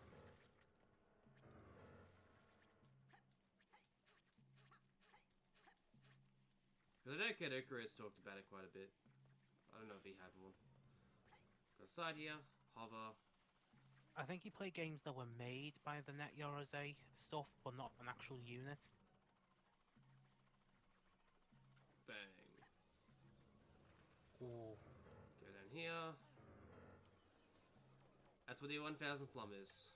Because I know Kadoka has talked about it quite a bit. I don't know if he had one. Got a side here, hover. I think he played games that were made by the NetYorose stuff, but not an actual unit. Bang. Ooh. Go down here. That's where the 1000 flum is.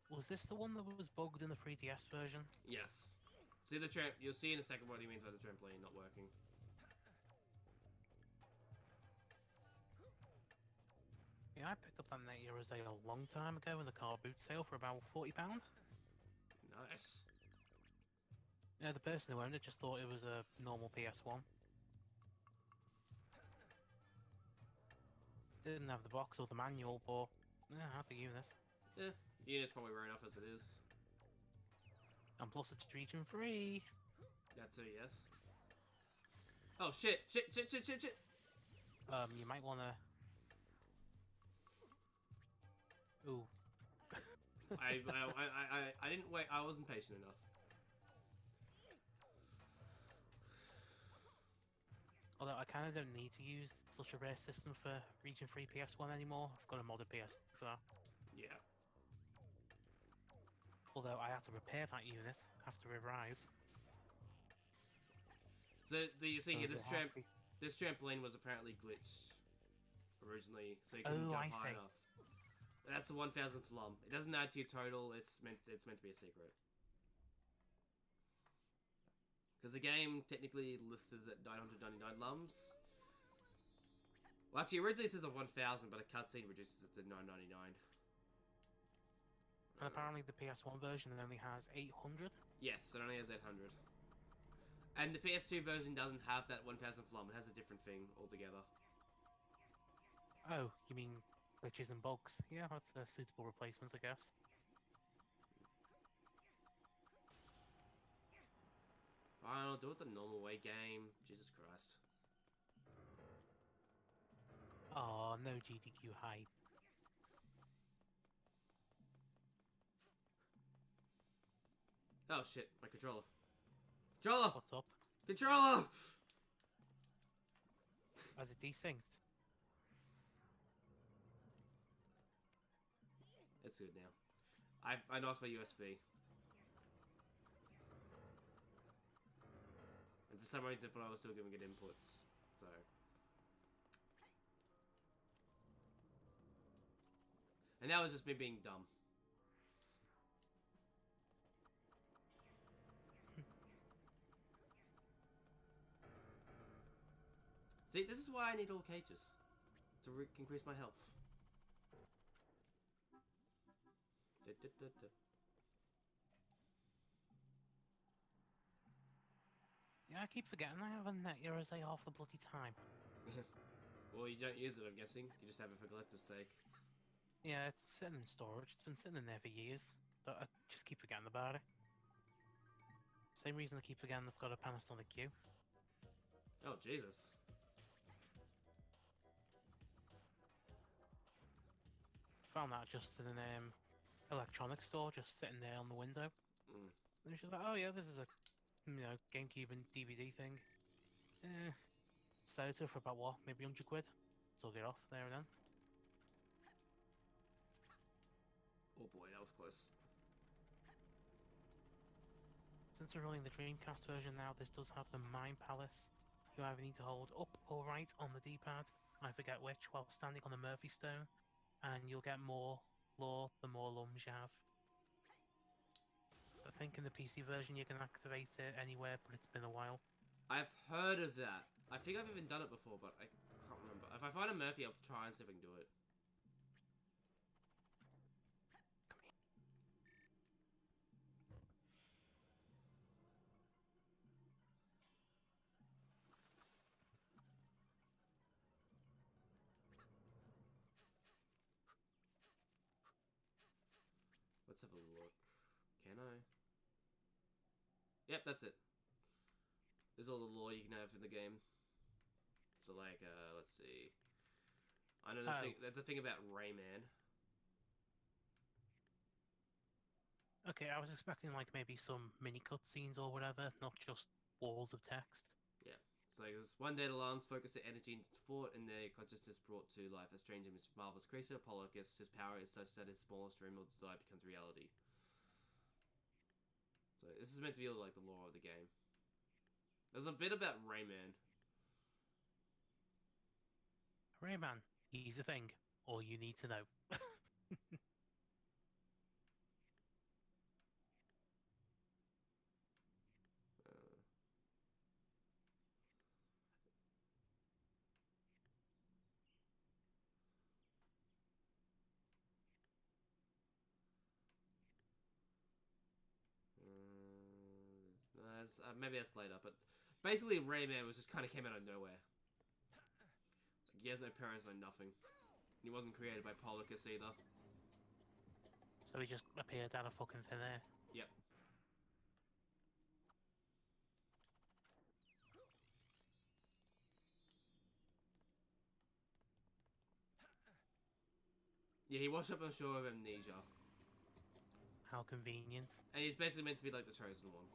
Was this the one that was bugged in the 3DS version? Yes. See the tramp. You'll see in a second what he means by the trampoline not working. Yeah, I picked up that NetYorose a long time ago in the car boot sale for about £40. Nice. Yeah, the person who owned it just thought it was a normal PS1. Didn't have the box or the manual, but yeah, I had the unit. Yeah, the unit's probably run off as it is. And plus it's region free. That too, yes. Oh shit! Shit! You might wanna... Ooh. I didn't wait. I wasn't patient enough. Although I kind of don't need to use such a rare system for region free PS1 anymore. I've got a modded PS for that. Yeah. Although I had to repair that unit after it arrived. So you see here, So this trampoline was apparently glitched originally, so you couldn't jump high enough. That's the 1000 flum. It doesn't add to your total. It's meant to be a secret. Because the game technically lists as at 999 lums. Well, actually, originally it says a 1000, but a cutscene reduces it to 999. And apparently the PS1 version only has 800. Yes, it only has 800. And the PS2 version doesn't have that 1000 flum. It has a different thing altogether. Oh, you mean glitches and bugs? Yeah, that's a suitable replacement, I guess. Fine, I'll do it the normal way, game. Jesus Christ. Oh, no GDQ hype. Oh shit, my controller. Controller! What's up? Controller! Has it desynced? It's good now. I knocked my USB. And for some reason, I was still giving it inputs. So. And that was just me being dumb. See, this is why I need all cages. To increase my health. Yeah, I keep forgetting I have a NetYorose half the bloody time. Well, you don't use it, I'm guessing. You just have it for collector's sake. Yeah, it's sitting in storage. It's been sitting in there for years. But I just keep forgetting about it. Same reason I keep forgetting I've got a Panasonic Q. Oh, Jesus. Found that just in an electronics store, just sitting there on the window. Mm. And she's like, oh yeah, this is a GameCube and DVD thing. Sold it for about what, maybe 100 quid? Took it off there and then. Oh boy, that was close. Since we're running the Dreamcast version now, this does have the Mind Palace. You either need to hold up or right on the D-pad, I forget which, while standing on the Murphy Stone, and you'll get more lore the more lums you have. I think in the PC version you can activate it anywhere, but it's been a while. I've heard of that. I think I've even done it before, but I can't remember. If I find a Murphy, I'll try and see if I can do it. Let's have a look. Can I? Yep, that's it. There's all the lore you can have in the game. So, like, let's see. I know there's a thing about Rayman. Okay, I was expecting like maybe some mini cutscenes or whatever, not just walls of text. Yeah. So there's one day the alarms focus their energy into thought and their consciousness brought to life. A strange and marvelous creature, Polygus, his power is such that his smallest dream or desire becomes reality. So this is meant to be like the lore of the game. There's a bit about Rayman. Rayman, he's a thing. All you need to know. Maybe that's later, but basically Rayman was just kind of came out of nowhere. Like, he has no parents, no nothing. And he wasn't created by Polygus either. So he just appeared out of fucking thin air. Yep. Yeah, he washed up on shore of amnesia. How convenient. And he's basically meant to be like the chosen one.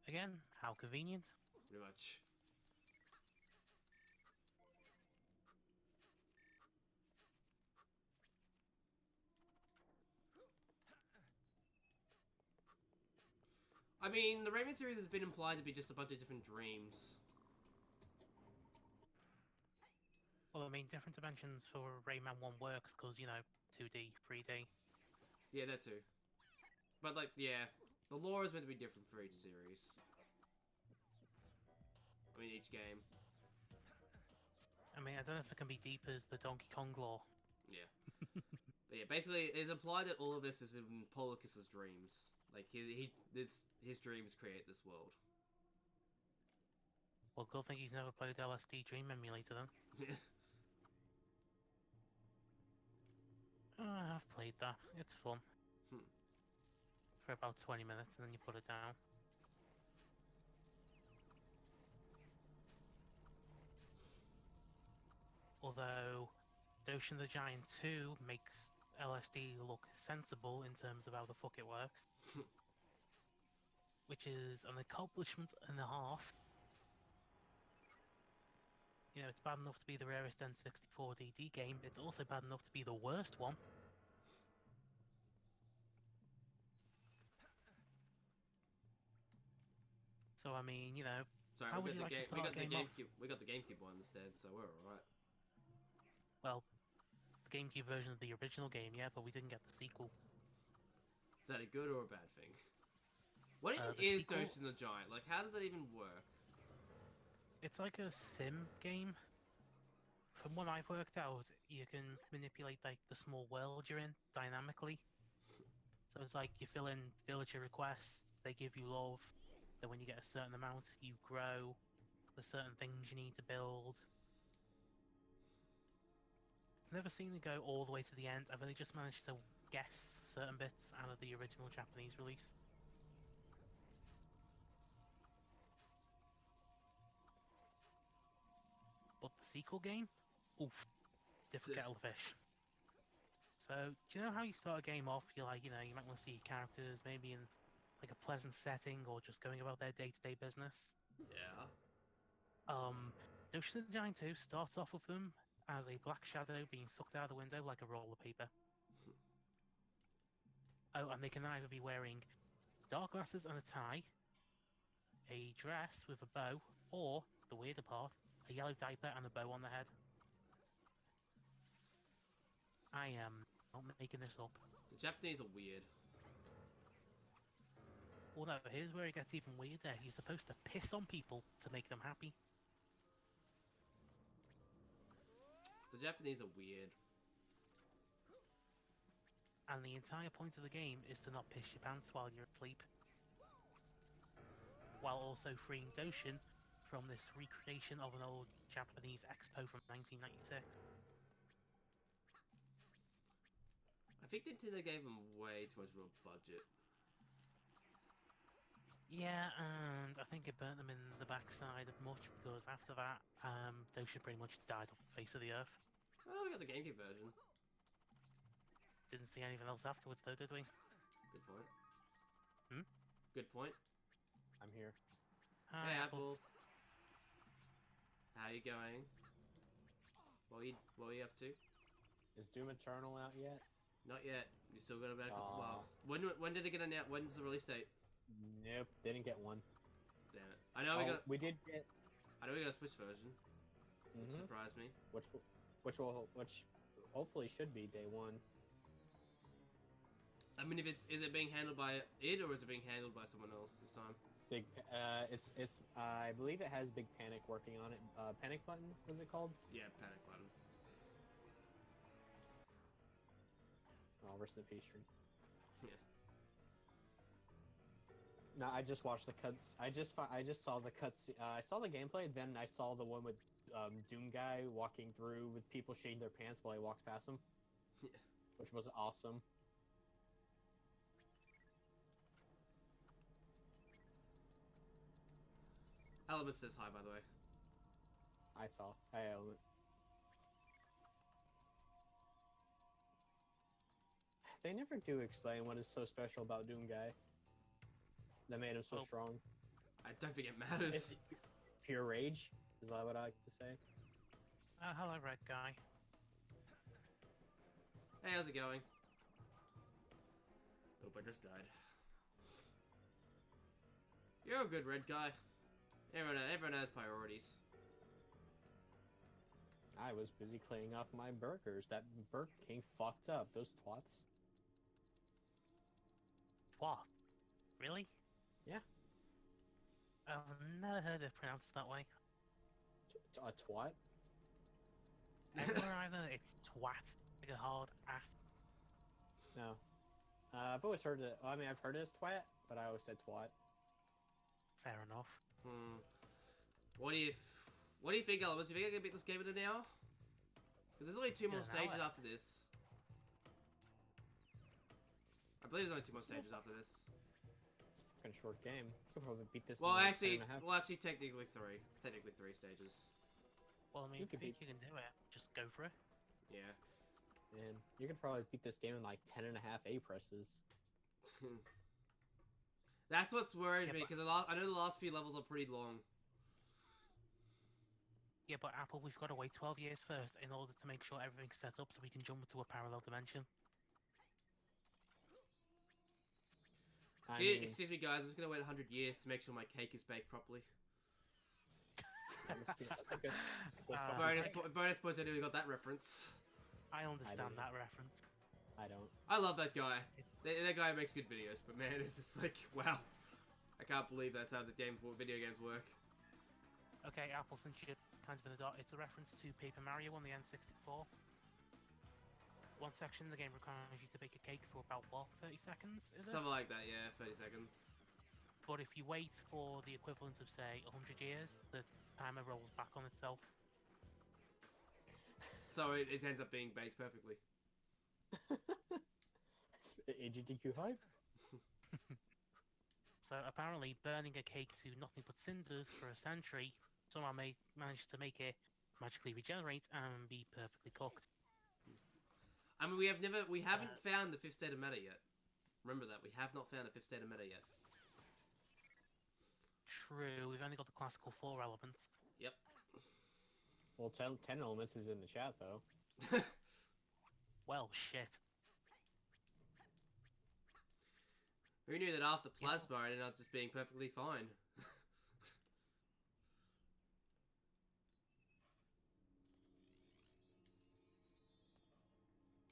Again, how convenient. Pretty much. I mean, the Rayman series has been implied to be just a bunch of different dreams. Well, I mean, different dimensions for Rayman 1 works because, you know, 2D, 3D. Yeah, that too. But, like, yeah, the lore is meant to be different for each series. I mean, each game. I mean, I don't know if it can be deep as the Donkey Kong lore. Yeah. But yeah, basically, it's implied that all of this is in Polycus's dreams. Like, his dreams create this world. Well, good thing he's never played LSD Dream Emulator then. Yeah. I've played that. It's fun. Hmm. For about 20 minutes and then you put it down. Although, Doshin the Giant 2 makes LSD look sensible in terms of how the fuck it works. Which is an accomplishment and a half. You know, it's bad enough to be the rarest N64 DD game, it's also bad enough to be the worst one. So, I mean, you know, Sorry, how would you like to start a game off? We got the GameCube one instead, so we're alright. Well, the GameCube version of the original game, yeah, but we didn't get the sequel. Is that a good or a bad thing? What even is Doshin the Giant? Like, how does that even work? It's like a sim game. From what I've worked out, you can manipulate like the small world you're in dynamically. So it's like you fill in villager requests, they give you love, then when you get a certain amount, you grow. There's certain things you need to build. I've never seen it go all the way to the end. I've only just managed to guess certain bits out of the original Japanese release. But the sequel game? Oof. Different kettle of fish. So, do you know how you start a game off? You're like, you know, you might want to see your characters maybe in like a pleasant setting or just going about their day-to-day business. Yeah. Doshin the Giant 2 starts off with them as a black shadow being sucked out of the window like a roll of paper. Oh, and they can either be wearing dark glasses and a tie, a dress with a bow, or, the weirder part, a yellow diaper and a bow on the head. I am not making this up. The Japanese are weird. Well, no, here's where it gets even weirder. You're supposed to piss on people to make them happy. The Japanese are weird. And the entire point of the game is to not piss your pants while you're asleep. While also freeing Doshin from this recreation of an old Japanese expo from 1996. I think Nintendo gave them way too much of a budget. Yeah, and I think it burnt them in the backside of much because after that, they should pretty much died off the face of the earth. Oh, we got the GameCube version. Didn't see anything else afterwards, though, did we? Good point. Hmm? Good point. I'm here. Hi, Hey, Apple. How you going? What are you up to? Is Doom Eternal out yet? Not yet. You still got about a couple. Aw. Well, when did it get announced? When's the release date? Nope, didn't get one. Damn it! I know we got. We did get. I know we got a Switch version. Which Mhm. surprised me. Which hopefully should be day one. I mean, if is it being handled by it or is it being handled by someone else this time? Big, it's I believe it has Big Panic working on it. Panic Button was it called? Yeah, Panic Button. Oh, rest in peace, stream. Yeah. No, I just watched the cuts. I just saw the cuts. I saw the gameplay. Then I saw the one with Doom guy walking through with people shading their pants while he walks past them. Yeah. Which was awesome. Element says hi, by the way. I saw. They never do explain what is so special about Doom guy that made him so Well, strong. I don't think it matters. It's pure rage, is that what I like to say? hello, red guy. Hey, how's it going? Nope, I just died. You're a good red guy. Everyone has priorities. I was busy cleaning off my burgers. That Burger King fucked up. Those twats. What? Really? Yeah. I've never heard it pronounced that way. A twat? Everywhere either it's twat, like a hard ass. No. I've always heard it. I mean, I've heard it as twat, but I always said twat. Fair enough. What do you think, Elements? Do you think I can beat this game in an hour? Because there's only two more In an stages hour? after this. I believe there's only two more stages after this. It's a fucking short game. You could probably beat this. Well, in like actually, 10.5. technically three. Technically three stages. Well, I mean, You if you could think you can do it, just go for it. Yeah. And you could probably beat this game in like 10.5 A presses. That's what's worried Yeah, me, but- because I know the last few levels are pretty long. Yeah, but Apple, we've got to wait 12 years first in order to make sure everything's set up so we can jump into a parallel dimension. I mean, Excuse me, guys. I'm just gonna wait 100 years to make sure my cake is baked properly. that must be a good Uh, fucking- Bonus points. I knew we got that reference. I understand don't. that reference. I don't. I love that guy. That guy makes good videos, but man, it's just like, wow. I can't believe that's how the video games work. Okay, Apple, since you're kind of in the dark, it's a reference to Paper Mario on the N64. One section of the game requires you to bake a cake for about, what, 30 seconds, is it? Something like that, yeah, 30 seconds. But if you wait for the equivalent of, say, 100 years, the timer rolls back on itself. So it ends up being baked perfectly. AGDQ hype? So apparently, burning a cake to nothing but cinders for a century somehow managed to make it magically regenerate and be perfectly cooked. I mean, we haven't found the fifth state of matter yet. Remember that, we have not found a fifth state of matter yet. True, we've only got the classical 4 elements. Yep. Well, 10 elements is in the chat, though. Well, shit. Who knew that after plasma it ended up just being perfectly fine?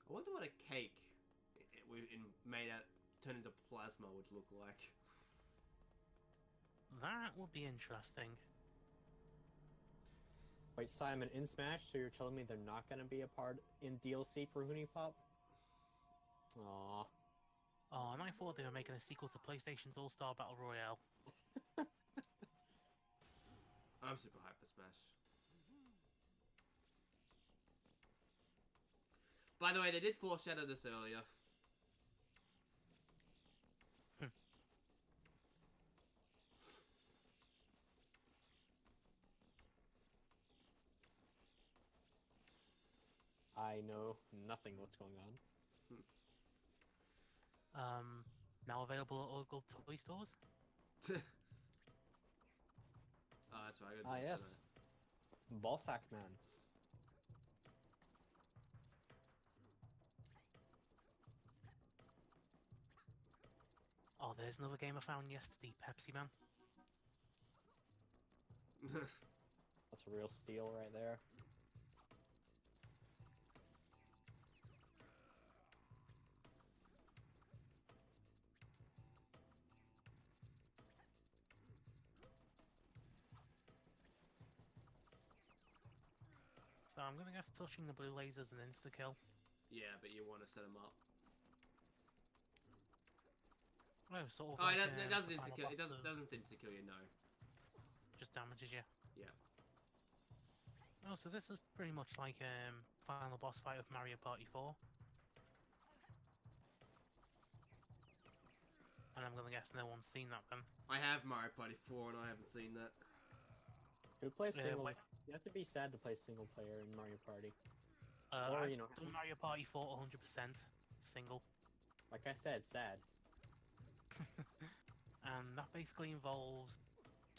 I wonder what a cake turned into plasma would look like. That would be interesting. Wait, Simon, in Smash, so you're telling me they're not going to be a part in DLC for Hoonie Pop? Aww. Oh, and I thought they were making a sequel to PlayStation's All-Star Battle Royale. I'm super hyped for Smash. By the way, they did foreshadow this earlier. I know nothing what's going on. Now available at all good toy stores. Oh, that's right. I gotta Ah, do this, yes. don't Ballsack Man. Oh, there's another game I found yesterday, Pepsi Man. I? That's a real steal right there. So I'm gonna guess touching the blue lasers an insta kill. Yeah, but you want to set them up. Oh, sort of Oh, like it doesn't the final insta-kill. It boss doesn't insta-kill you, no. just damages you. Yeah. Oh, so this is pretty much like final boss fight of Mario Party 4. And I'm gonna guess no one's seen that then. I have Mario Party 4 and I haven't seen that. Who plays single? wait. You have to be sad to play single player in Mario Party. Or, I've you know, done Mario Party 4 100% single. like I said, sad. And that basically involves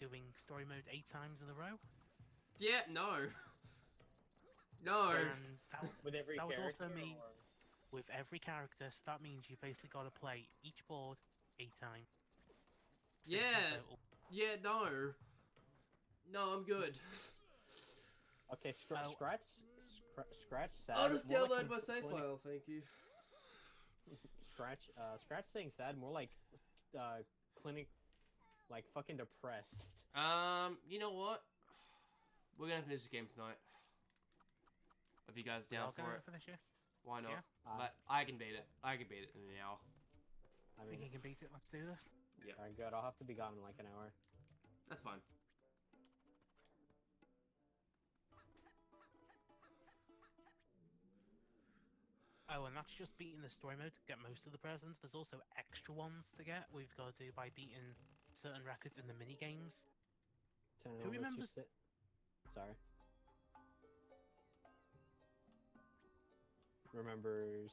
doing story mode 8 times in a row. Yeah, no. No. And that, With every that would character. also mean or- with every character, so that means you basically got to play each board 8 times. 6 in Yeah. total. Yeah, no. No, I'm good. Okay, Oh. Scratch sad. I'll just more like download my save clinic- file, thank you. Scratch saying sad, more like clinic, like fucking depressed. You know what? We're gonna finish the game tonight. If you guys down I'll go for it, finish it. why not? Yeah. But I can beat it. I can beat it in an hour. I I mean, think you can beat it. Let's do this. Yeah, alright, good. I'll have to be gone in like an hour. that's fine. Oh, and that's just beating the story mode to get most of the presents. There's also extra ones to get. We've got to do by beating certain records in the mini games. Who remembers- Sorry. Remembers.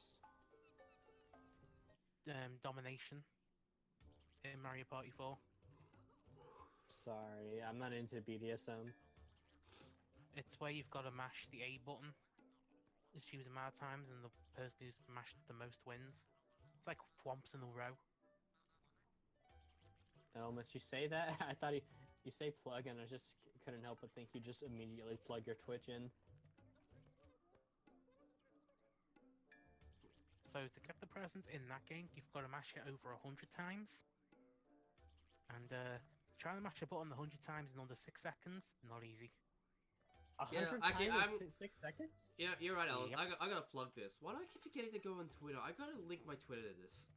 Domination in Mario Party 4. Sorry, I'm not into BDSM. It's where you've got to mash the A button. It's choose amount of times, and the person who's mashed the most wins. It's like Thwomps in a row. Unless you say that, I thought you say plug, and I just couldn't help but think you just immediately plug your Twitch in. So to get the presents in that game, you've got to mash it over 100 times. And trying to mash a button 100 times in under 6 seconds, not easy. 100 actually, times I'm- in 6 seconds? Yeah, you're right, Alice. Yep. I gotta plug this. Why do I keep forgetting to go on Twitter? I gotta link my Twitter to this.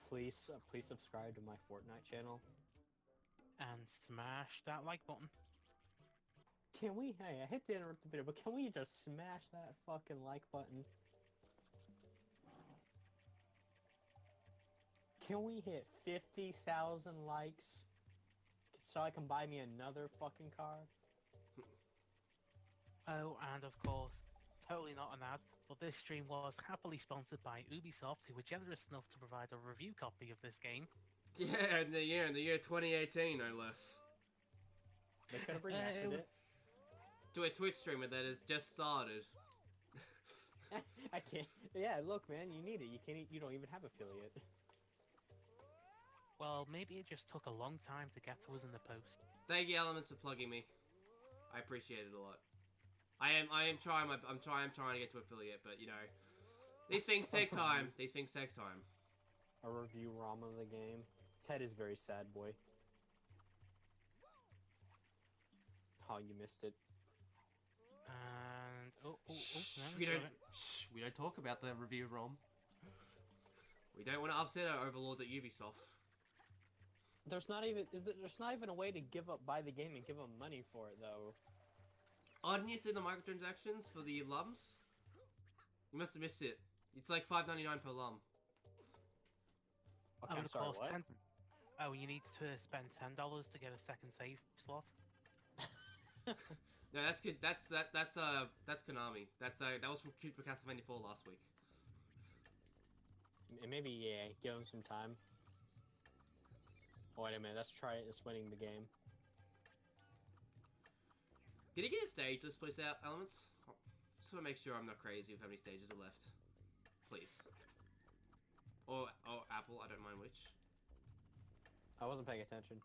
Please subscribe to my Fortnite channel. And smash that like button. Can we? Hey, I hate to interrupt the video, but can we just smash that fucking like button? Can we hit 50,000 likes so I can buy me another fucking car? Oh, and of course, totally not an ad, but this stream was happily sponsored by Ubisoft, who were generous enough to provide a review copy of this game. Yeah, in the year 2018, no less. They could have remastered it. To a Twitch streamer that has just started. I can't. Yeah, look, man, you need it. You can't. You don't even have affiliate. Well, maybe it just took a long time to get to us in the post. Thank you, Elements, for plugging me. I appreciate it a lot. I am trying I'm trying to get to affiliate, but you know, these things take time. These things take time. A review ROM of the game. Ted is very sad, boy. Oh, you missed it. And oh, Shh, no, we got don't. it. Shh, we don't talk about the review ROM. We don't want to upset our overlords at Ubisoft. There's not even a way to buy the game and give them money for it though. Oh, didn't you see the microtransactions for the lums? You must have missed it. It's like $5.99 per lum. Okay, Oh, I'm and of sorry. course, What? Oh, you need to spend $10 to get a second save slot. No, that's good. That's Konami. That was from Super Castlevania 4 last week. Maybe, yeah, give him some time. Oh, wait a minute, let's try it. It's winning the game. Can you get a stage list, please, out, Elements? Just want to make sure I'm not crazy with how many stages are left. Please. Or Apple, I don't mind which. I wasn't paying attention.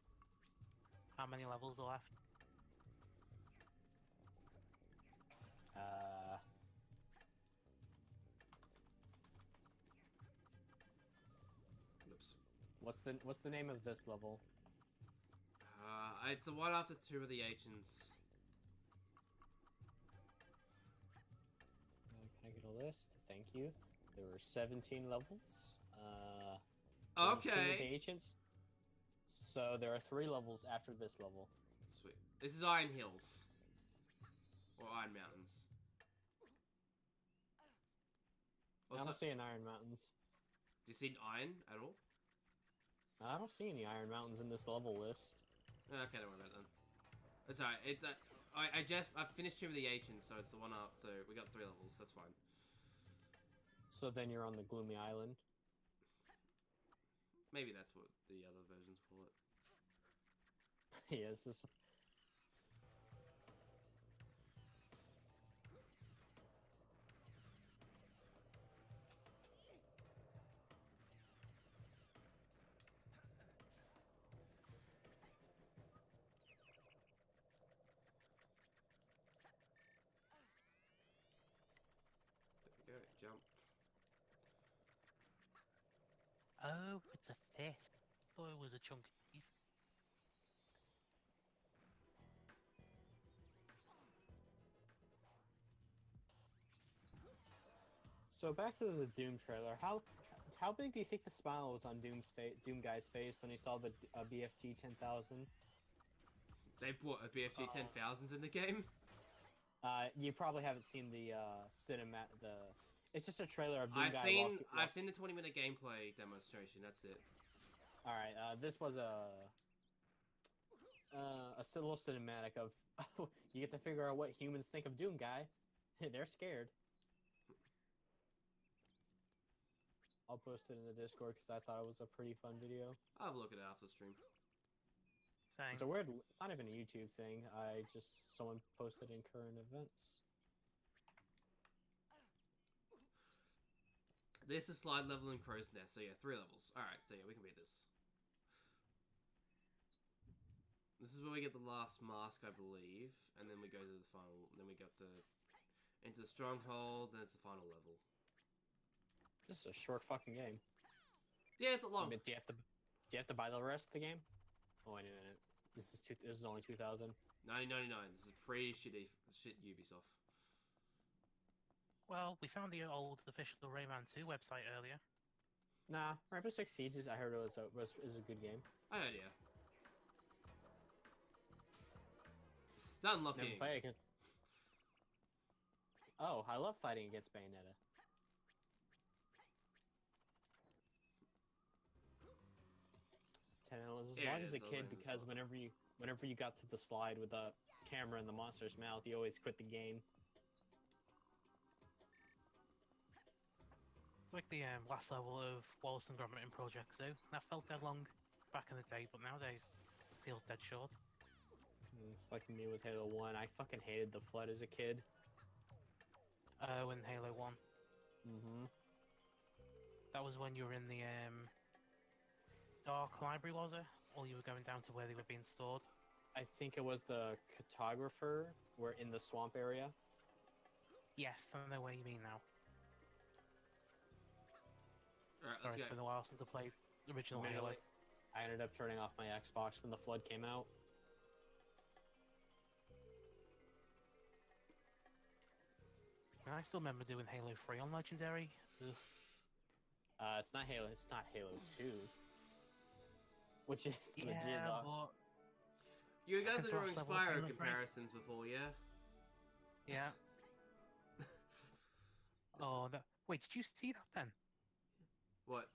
How many levels are left? Oops. What's the name of this level? It's the one after Tomb of the Ancients. Can I get a list? Thank you. There were 17 levels. Okay. Tomb of the Ancients. So there are 3 levels after this level. Sweet. This is Iron Hills. Or Iron Mountains. I don't see an Iron Mountains. Do you see iron at all? I don't see any Iron Mountains in this level list. Okay, don't worry about it then. It's alright. It's I've finished Tomb of the Ancients, so it's the one up. So we got 3 levels. That's fine. So then you're on the Gloomy Island. Maybe that's what the other versions call it. Yeah, it's just... There we go. Jump. Oh, it's a fifth. Thought it was a chunk of piece. So back to the Doom trailer. How big do you think the smile was on Doom guy's face when he saw the BFG 10,000? They brought a BFG 10,000s in the game. You probably haven't seen the It's just a trailer of Doom guy. I've seen the 20-minute gameplay demonstration. That's it. All right. This was a little cinematic of you get to figure out what humans think of Doom guy. They're scared. I'll post it in the Discord because I thought it was a pretty fun video. I'll have a look at it after the stream. Same. It's a weird. It's not even a YouTube thing. Someone posted in current events. This is slide level and crow's nest. So yeah, 3 levels. All right. So yeah, we can beat this. This is where we get the last mask, I believe, and then we go to the final. Then we got into the stronghold. Then it's the final level. This is a short fucking game. Yeah, it's a long. I mean, do you have to buy the rest of the game? Oh wait a minute. This is only 2,000. 1999. This is pretty shit Ubisoft. Well, we found the old official Rayman 2 website earlier. Nah, Rainbow Six Siege I heard it was a good game. I heard, yeah. Stun locking. Never played against. Oh, I love fighting against Bayonetta. As long as a kid, because whenever you got to the slide with the camera in the monster's mouth, you always quit the game. It's like the last level of Wallace and Gromit in Project Zoo. That felt dead long back in the day, but nowadays it feels dead short. It's like me with Halo 1. I fucking hated the flood as a kid. Oh, in Halo 1. Mm-hmm. That was when you were in the Dark Library, was it? Or you were going down to where they were being stored? I think it was the cartographer. We're in the swamp area. Yes, I know where you mean now. Alright, Sorry, let's it's go. been a while since I played the original Halo. I ended up turning off my Xbox when the flood came out. And I still remember doing Halo 3 on Legendary. Ugh. It's not Halo 2. Which is legit. But... You guys It's are last doing level Spyro of Halo 3. comparisons before, yeah? Yeah. Oh, wait, did you see that then? What?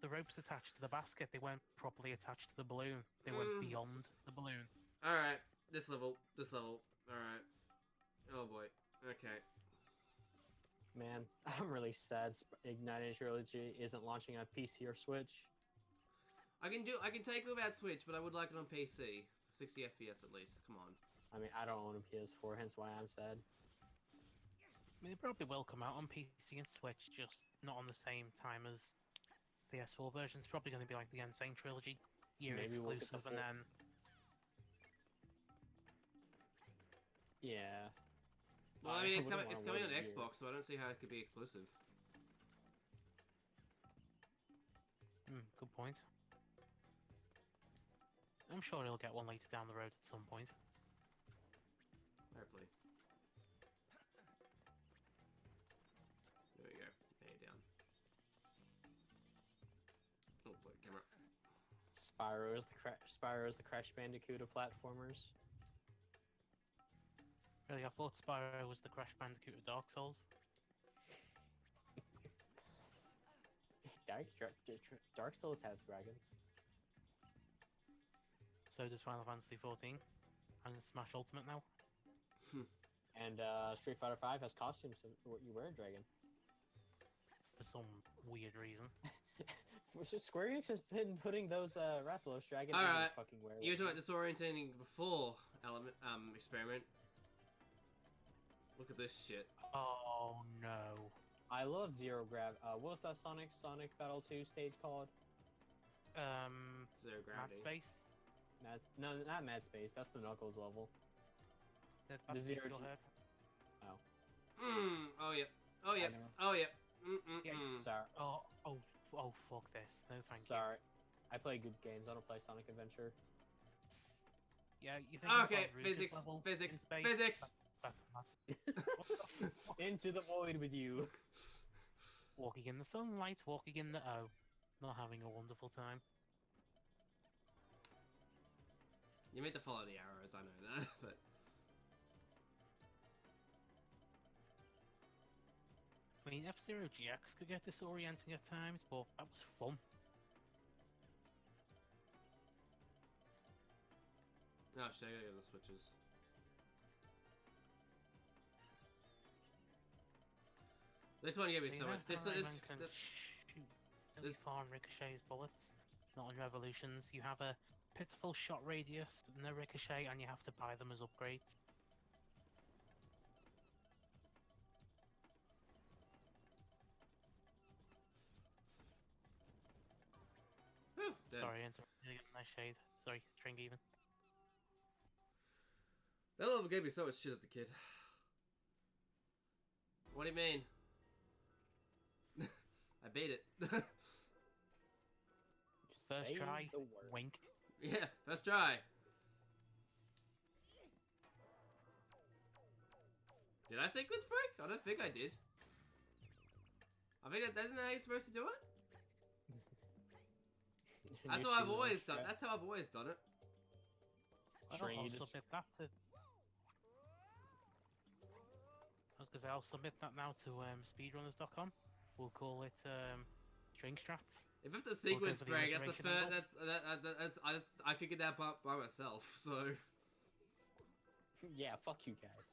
The ropes attached to the basket, they weren't properly attached to the balloon. They went beyond the balloon. Alright, this level. Alright. Oh boy. Okay. Man, I'm really sad Ignited Trilogy isn't launching on PC or Switch. I can take it without Switch, but I would like it on PC. 60 FPS at least. Come on. I mean, I don't own a PS4, hence why I'm sad. I mean, it probably will come out on PC and Switch, just not on the same time as PS4 version. It's probably going to be like the Insane Trilogy, year Maybe we'll get the exclusive, and then Yeah. Well, I mean, it's wouldn't coming wanna on wait a year. Xbox, so I don't see how it could be exclusive. good point. I'm sure he'll get one later down the road at some point. Hopefully. There we go. There you down. Oh boy, camera. Spyro is the Crash Bandicoot of platformers. Really, I thought Spyro was the Crash Bandicoot of Dark Souls. Dark Souls has dragons. So does Final Fantasy XIV and Smash Ultimate now. And Street Fighter V has costumes, so you wear a dragon. For some weird reason. Square Enix has been putting those Rathalos dragons in Alright, the fucking wear. You were talking about disorientating before experiment. Look at this shit. Oh no. I love Zero What was that Sonic Battle 2 stage called? Zero Mad gravity. Space? No, not Mad Space. That's the Knuckles level. That's The Zero Pixel G- Head. Oh yeah. Oh yeah. I know. Oh yeah. Yeah, Sorry. Oh, fuck this. No, thank you. Sorry. I play good games. I don't play Sonic Adventure. Yeah, you think Okay, about Rouge's physics, level physics, in space? physics. That's mad. Into the void with you. Walking in the sunlight, walking in the not having a wonderful time. You meant to follow the arrows, I know that, but I mean, F-Zero GX could get disorienting at times, but that was fun. no shit, I gotta go to the switches. This one gave me so much. This Rayman can this shoot really this- far and ricochets bullets. Not in Revolutions. You have a pitiful shot radius, no ricochet, and you have to buy them as upgrades. Whew, dead. Sorry, nice shade. Sorry, string even. That level gave me so much shit as a kid. What do you mean? I beat it. First Say try, the word. wink. Yeah, let's try. Did I sequence break? I don't think I did. I think that isn't how you're supposed to do it. That's You how I've see always the done. That's how I've always done it. String, I'll you just- submit that to. I was gonna say I'll submit that now to speedrunners.com. We'll call it string strats. If it's a sequence for the break, that's the iteration first. I figured that part by myself. So Yeah, fuck you guys.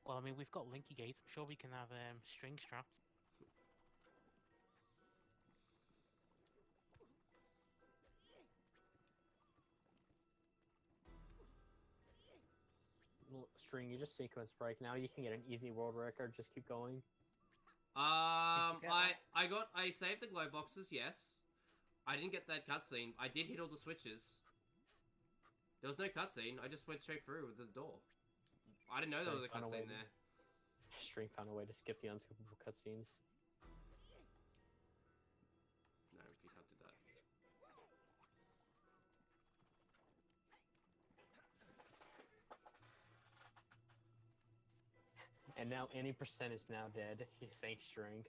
Well, I mean, we've got Linky Gates. I'm sure we can have string straps. String, you just sequence break. Now you can get an easy world record. Just keep going. get I saved the glow boxes. Yes, I didn't get that cutscene. I did hit all the switches. There was no cutscene. I just went straight through with the door. I didn't know there was a Found a way cutscene to- there. String found a way to skip the unskippable cutscenes. No, you can't do that. And now any percent is now dead. Thanks, String.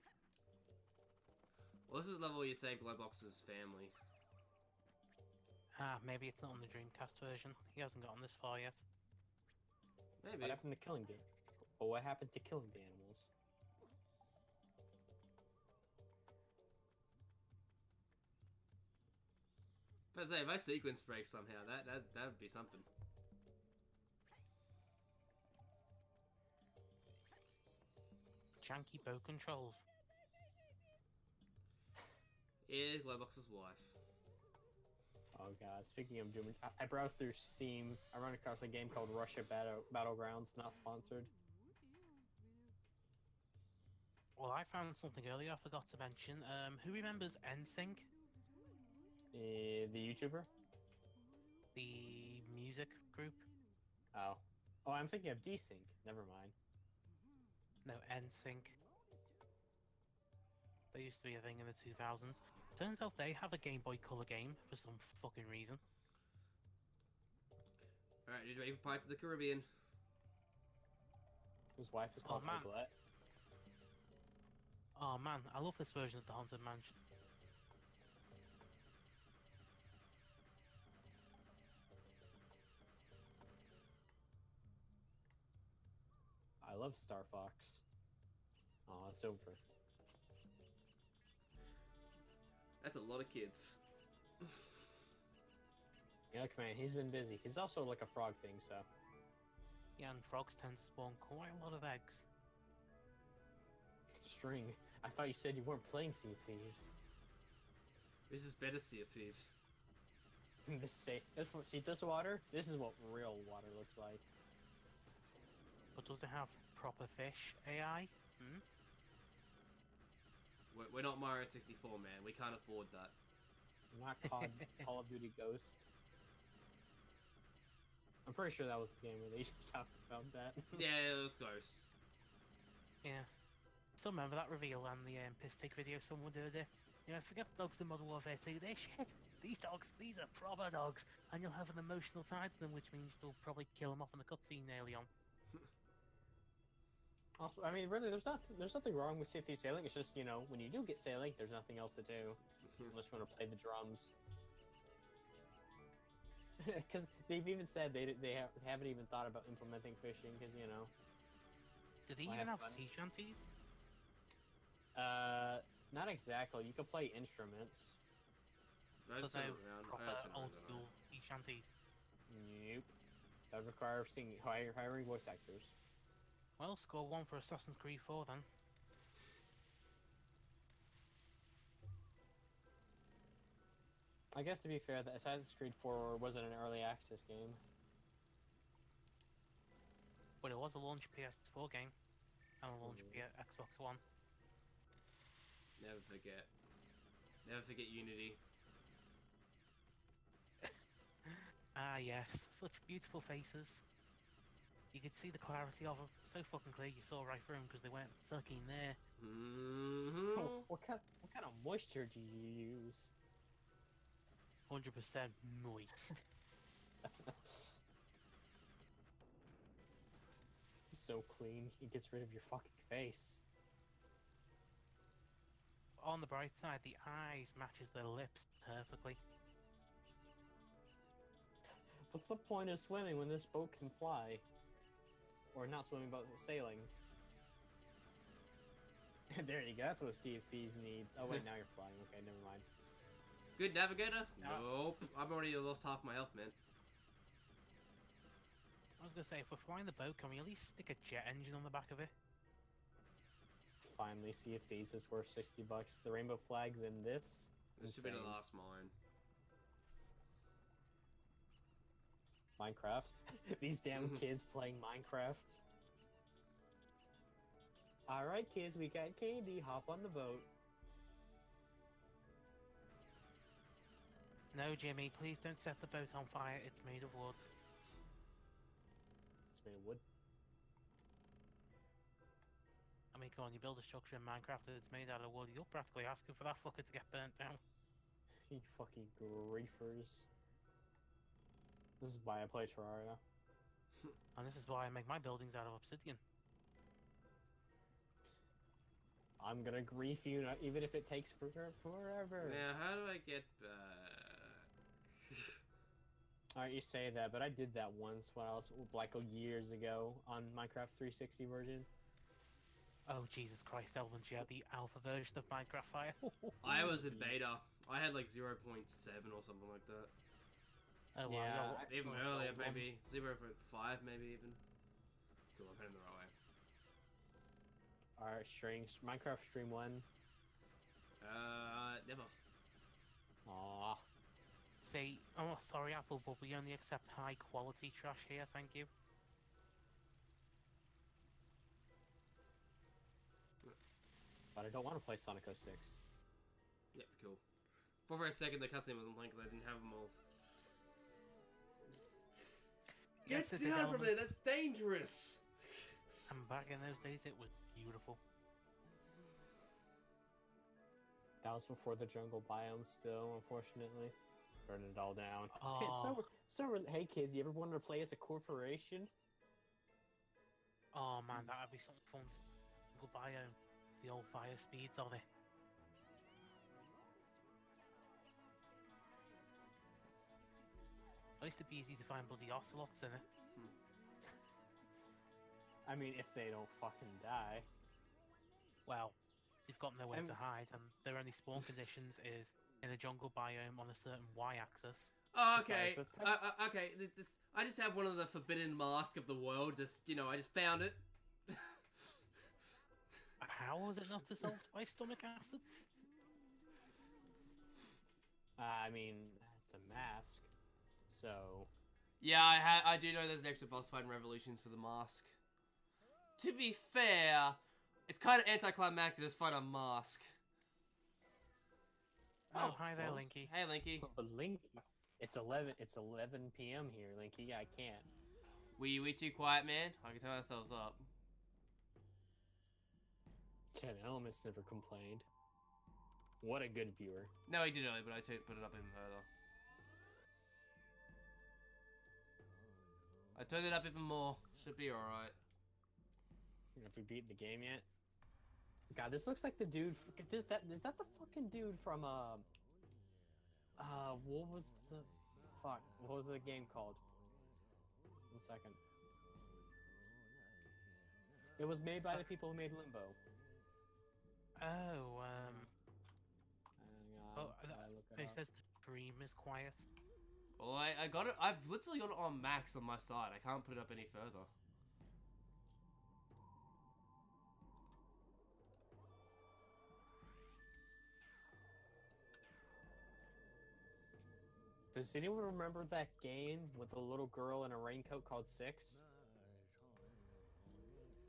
Well, this is the level where you save glow boxes family. Maybe it's not on the Dreamcast version. He hasn't gotten this far yet. Maybe. What happened to killing the? Oh, what happened to killing the animals? But say if I sequence break somehow, that would be something. janky bow controls. Here's Glowbox's wife. Oh god, speaking of Doom, I browsed through Steam. I ran across a game called Russia Battlegrounds, not sponsored. Well, I found something earlier I forgot to mention. Who remembers NSYNC, The YouTuber? the music group? Oh. Oh, I'm thinking of Desync. Never mind. No, NSYNC. They used to be a thing in the 2000s. Turns out they have a Game Boy Color game for some fucking reason. Alright, who's ready for Pirates of the Caribbean? His wife is called man. Egglet. Oh man, I love this version of the Haunted Mansion. I love Star Fox. Oh, it's over. That's a lot of kids. Yeah, look, man, he's been busy. He's also like a frog thing, so. Yeah, and frogs tend to spawn quite a lot of eggs. String. I thought you said you weren't playing Sea of Thieves. This is better Sea of Thieves. See this water? This is what real water looks like. But does it have proper fish AI? Hmm? We're not Mario 64, man. We can't afford that. Not Call of Duty Ghost. I'm pretty sure that was the game where they just talked about that. Yeah, it was Ghost. Yeah. Still remember that reveal and the piss take video someone did it. You know, forget the dogs in Modern Warfare 2. They're shit. These dogs, these are proper dogs, and you'll have an emotional tie to them, which means you'll probably kill them off in the cutscene early on. Also, I mean, really, there's nothing wrong with Sea of Thieves sailing. It's just, you know, when you do get sailing, there's nothing else to do unless you want to play the drums. Because they've even said they haven't even thought about implementing fishing. Because you know. Do they Well, even have have fun. sea shanties? Not exactly. You can play instruments. I But just turn they're it around. proper I turn it old around. school sea shanties. Nope. That would require hiring voice actors. Well, score 1 for Assassin's Creed 4 then. I guess to be fair, the Assassin's Creed 4 wasn't an early access game. But it was a launch PS4 game. And a launch Xbox One. Never forget. Never forget Unity. Ah yes, such beautiful faces. You could see the clarity of them. So fucking clear you saw right through them because they weren't fucking there. Mm-hmm. Oh, what kind of moisture do you use? 100% moist. So clean, it gets rid of your fucking face. On the bright side, the eyes matches their lips perfectly. What's the point of swimming when this boat can fly? Or not swimming, but sailing. There you go, that's what Sea of Thieves needs. Oh wait, now you're flying. Okay, never mind. Good navigator? No. Nope. I've already lost half my health, man. I was gonna say, if we're flying the boat, can we at least stick a jet engine on the back of it? Finally, Sea of Thieves is worth $60. The rainbow flag, then this. This should be the Insane. last mine. Minecraft. These damn kids playing Minecraft. Alright, kids, we got candy. Hop on the boat. No, Jimmy, please don't set the boat on fire. It's made of wood. It's made of wood. I mean, come on, you build a structure in Minecraft that's made out of wood. You're practically asking for that fucker to get burnt down. You fucking griefers. This is why I play Terraria. And this is why I make my buildings out of obsidian. I'm gonna grief you, even if it takes forever. Now, how do I get back? Alright, you say that, but I did that once when I was like years ago on Minecraft 360 version. Oh, Jesus Christ, Elvin, you had the alpha version of Minecraft Fire. I was in beta. I had like 0.7 or something like that. Oh, well, Yeah, yeah, Even one of the earlier, old maybe ones. 0.5, maybe even. Cool, I'm heading the right way. our Minecraft Stream 1? Never. Aww. Say, oh, sorry, Apple, but we only accept high quality trash here, thank you. But I don't want to play Sonic 06. Yep, cool. For a second, the cutscene wasn't playing because I didn't have them all. Yes, Get it did down from there, elements. that's dangerous! And back in those days, it was beautiful. That was before the jungle biome still, unfortunately. Burned it all down. Hey, Oh, hey kids, you ever wanted to play as a corporation? oh man, that'd be something fun. Jungle biome, the old fire speeds of it. At least it'd be easy to find bloody ocelots in it. I mean, if they don't fucking die. Well, they've got nowhere I'm- to hide, and their only spawn conditions is in a jungle biome on a certain y-axis. Oh, okay. Besides the Okay. I just have one of the forbidden mask of the world. Just, you know, I just found it. How was it not dissolved by stomach acids? I mean, it's a mask. So, Yeah, I do know there's an extra boss fight in Revolutions for the mask. To be fair, it's kind of anticlimactic to just fight a mask. Oh, hi there, well, Linky. Hey, Linky. but Linky, it's 11 p.m. here, Linky. I can't. We too quiet, man? I can tell ourselves up. 10 Elements never complained. What a good viewer. No, he did earlier, but I put it up even further. I turned it up even more. Should be alright. Have we beaten the game yet? God, this looks like the dude. Is that the fucking dude from what was the fuck? What was the game called? 1 second. It was made by the people who made Limbo. Oh, Hang on, oh, I look it it up. says the stream is quiet. Well, I got it. I've literally got it on max on my side. I can't put it up any further. Does anyone remember that game with the little girl in a raincoat called Six?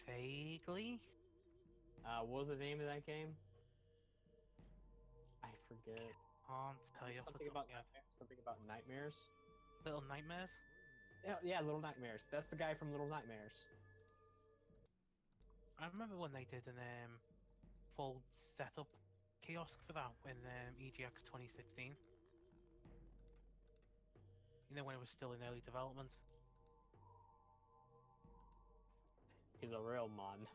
Vaguely? What was the name of that game? I forget. Can't tell you off the Something top about of my head. something about nightmares. Little Nightmares? Yeah, Little Nightmares. That's the guy from Little Nightmares. I remember when they did an full setup kiosk for that in EGX 2016. You know, when it was still in early development. He's a real mon.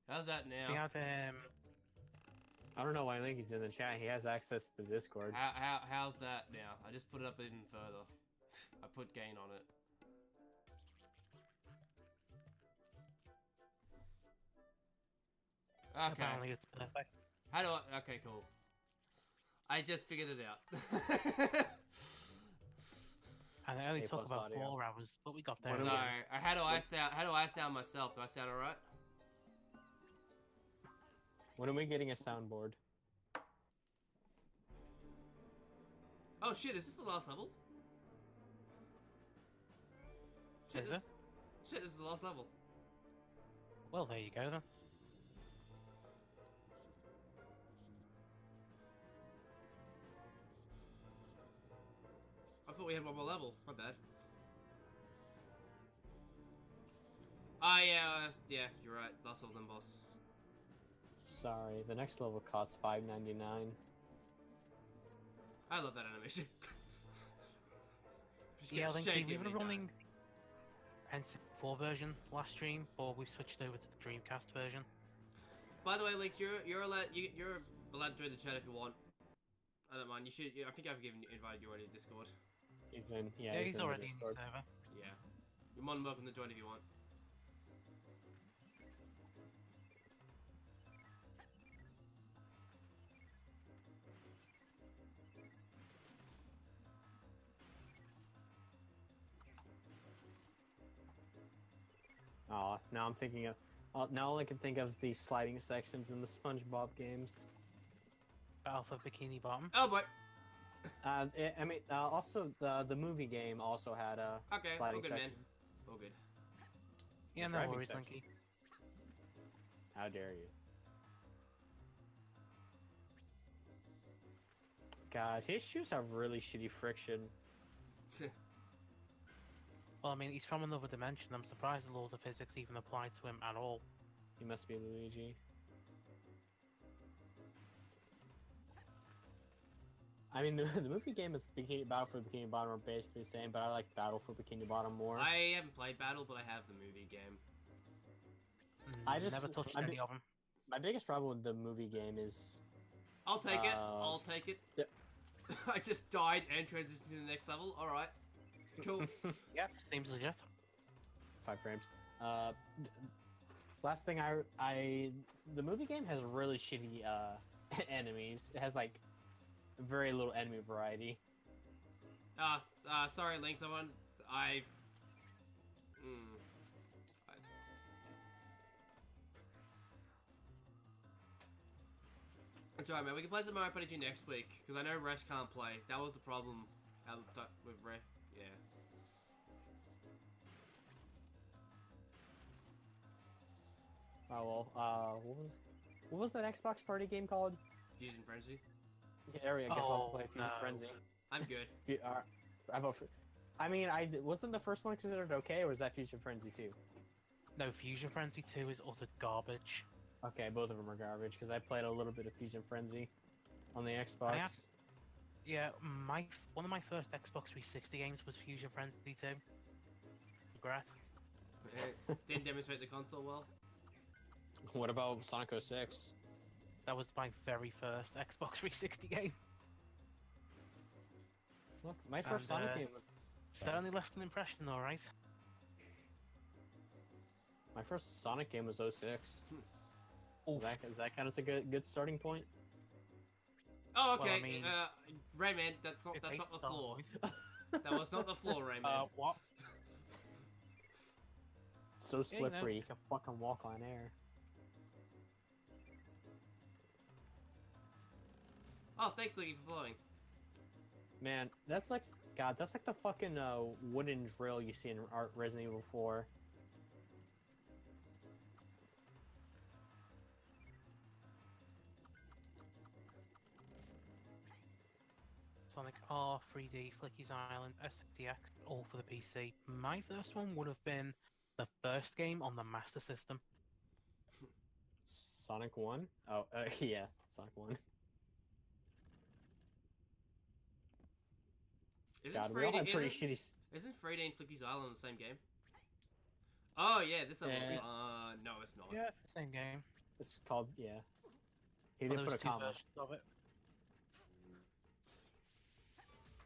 How's that They now? had I don't know why Linky's in the chat. He has access to the Discord. How's that now? I just put it up even further. I put gain on it. Okay. apparently it's perfect. How do I? Okay, cool. I just figured it out. And it only A took plus about audio. 4 hours, but we got there. What in do the we- Sorry. end. How do I sound? How do I sound myself? Do I sound alright? When are we getting a soundboard? Oh shit! Is this the last level? Shit! Is This, it? shit! This is the last level. Well, there you go then. I thought we had one more level. My bad. Ah, yeah, you're right. Last level then, boss. Sorry, the next level costs $5.99. I love that animation. Just Yeah, I get think shaking we were when he running died. N64 version last stream, but we've switched over to the Dreamcast version. By the way, Links, you're allowed to join the chat if you want. I don't mind. You should. I think I've invited you already to Discord. He's in. Yeah, Yeah, he's in the already in the Discord. server. Yeah, you're more than welcome to join if you want. Oh, now I'm thinking of. Now all I can think of is the sliding sections in the SpongeBob games. Battle for Bikini Bottom. Oh boy. Also the movie game also had a Okay, all sliding good, man. section. All good. Yeah, no driving worries, section. Linky. How dare you? God, his shoes have really shitty friction. Well, I mean, he's from another dimension. I'm surprised the laws of physics even apply to him at all. He must be Luigi. I mean, the movie game and Battle for Bikini Bottom are basically the same, but I like Battle for Bikini Bottom more. I haven't played Battle, but I have the movie game. I just- never touched I any mean- of them. My biggest problem with the movie game is I'll take it. I'll take it. yeah. I just died and transitioned to the next level. All right. Cool. Yep, seems legit. 5 frames. Last thing the movie game has really shitty enemies. It has like very little enemy variety. Sorry, Link. Someone. It's alright, man. We can play some Mario Party 2 next week because I know Resh can't play. That was the problem with Resh. Yeah. Oh well. What was that Xbox party game called? Fusion Frenzy. Yeah, there we go. I guess I'll have to play Fusion no. Frenzy. I'm good. I mean, wasn't the first one considered okay, or was that Fusion Frenzy 2? No, Fusion Frenzy 2 is utter garbage. Okay, both of them are garbage because I played a little bit of Fusion Frenzy on the Xbox. Yeah, one of my first Xbox 360 games was Fusion Frenzy 2. Regret. Didn't demonstrate the console well. What about Sonic 06? That was my very first Xbox 360 game. Look, my first Sonic game was. Certainly left an impression, alright. My first Sonic game was 06. Is that kind of a good starting point? Oh, okay. Well, I mean, Rayman, that's not the floor. That was not the floor, Rayman. What? So slippery, you can fucking walk on air. Oh, thanks, Linky, for flowing. Man, that's like the fucking wooden drill you see in Resident Evil 4. Sonic R, 3D, Flicky's Island, STX, all for the PC. My first one would have been the first game on the Master System. Sonic 1? Oh, yeah, Sonic 1. God, we all had pretty shitty. Isn't Friday and Flicky's Island the same game? Oh yeah, this level's no, it's not. Yeah, it's the same game. It's called He Well, didn't there put a was two comma. versions of it.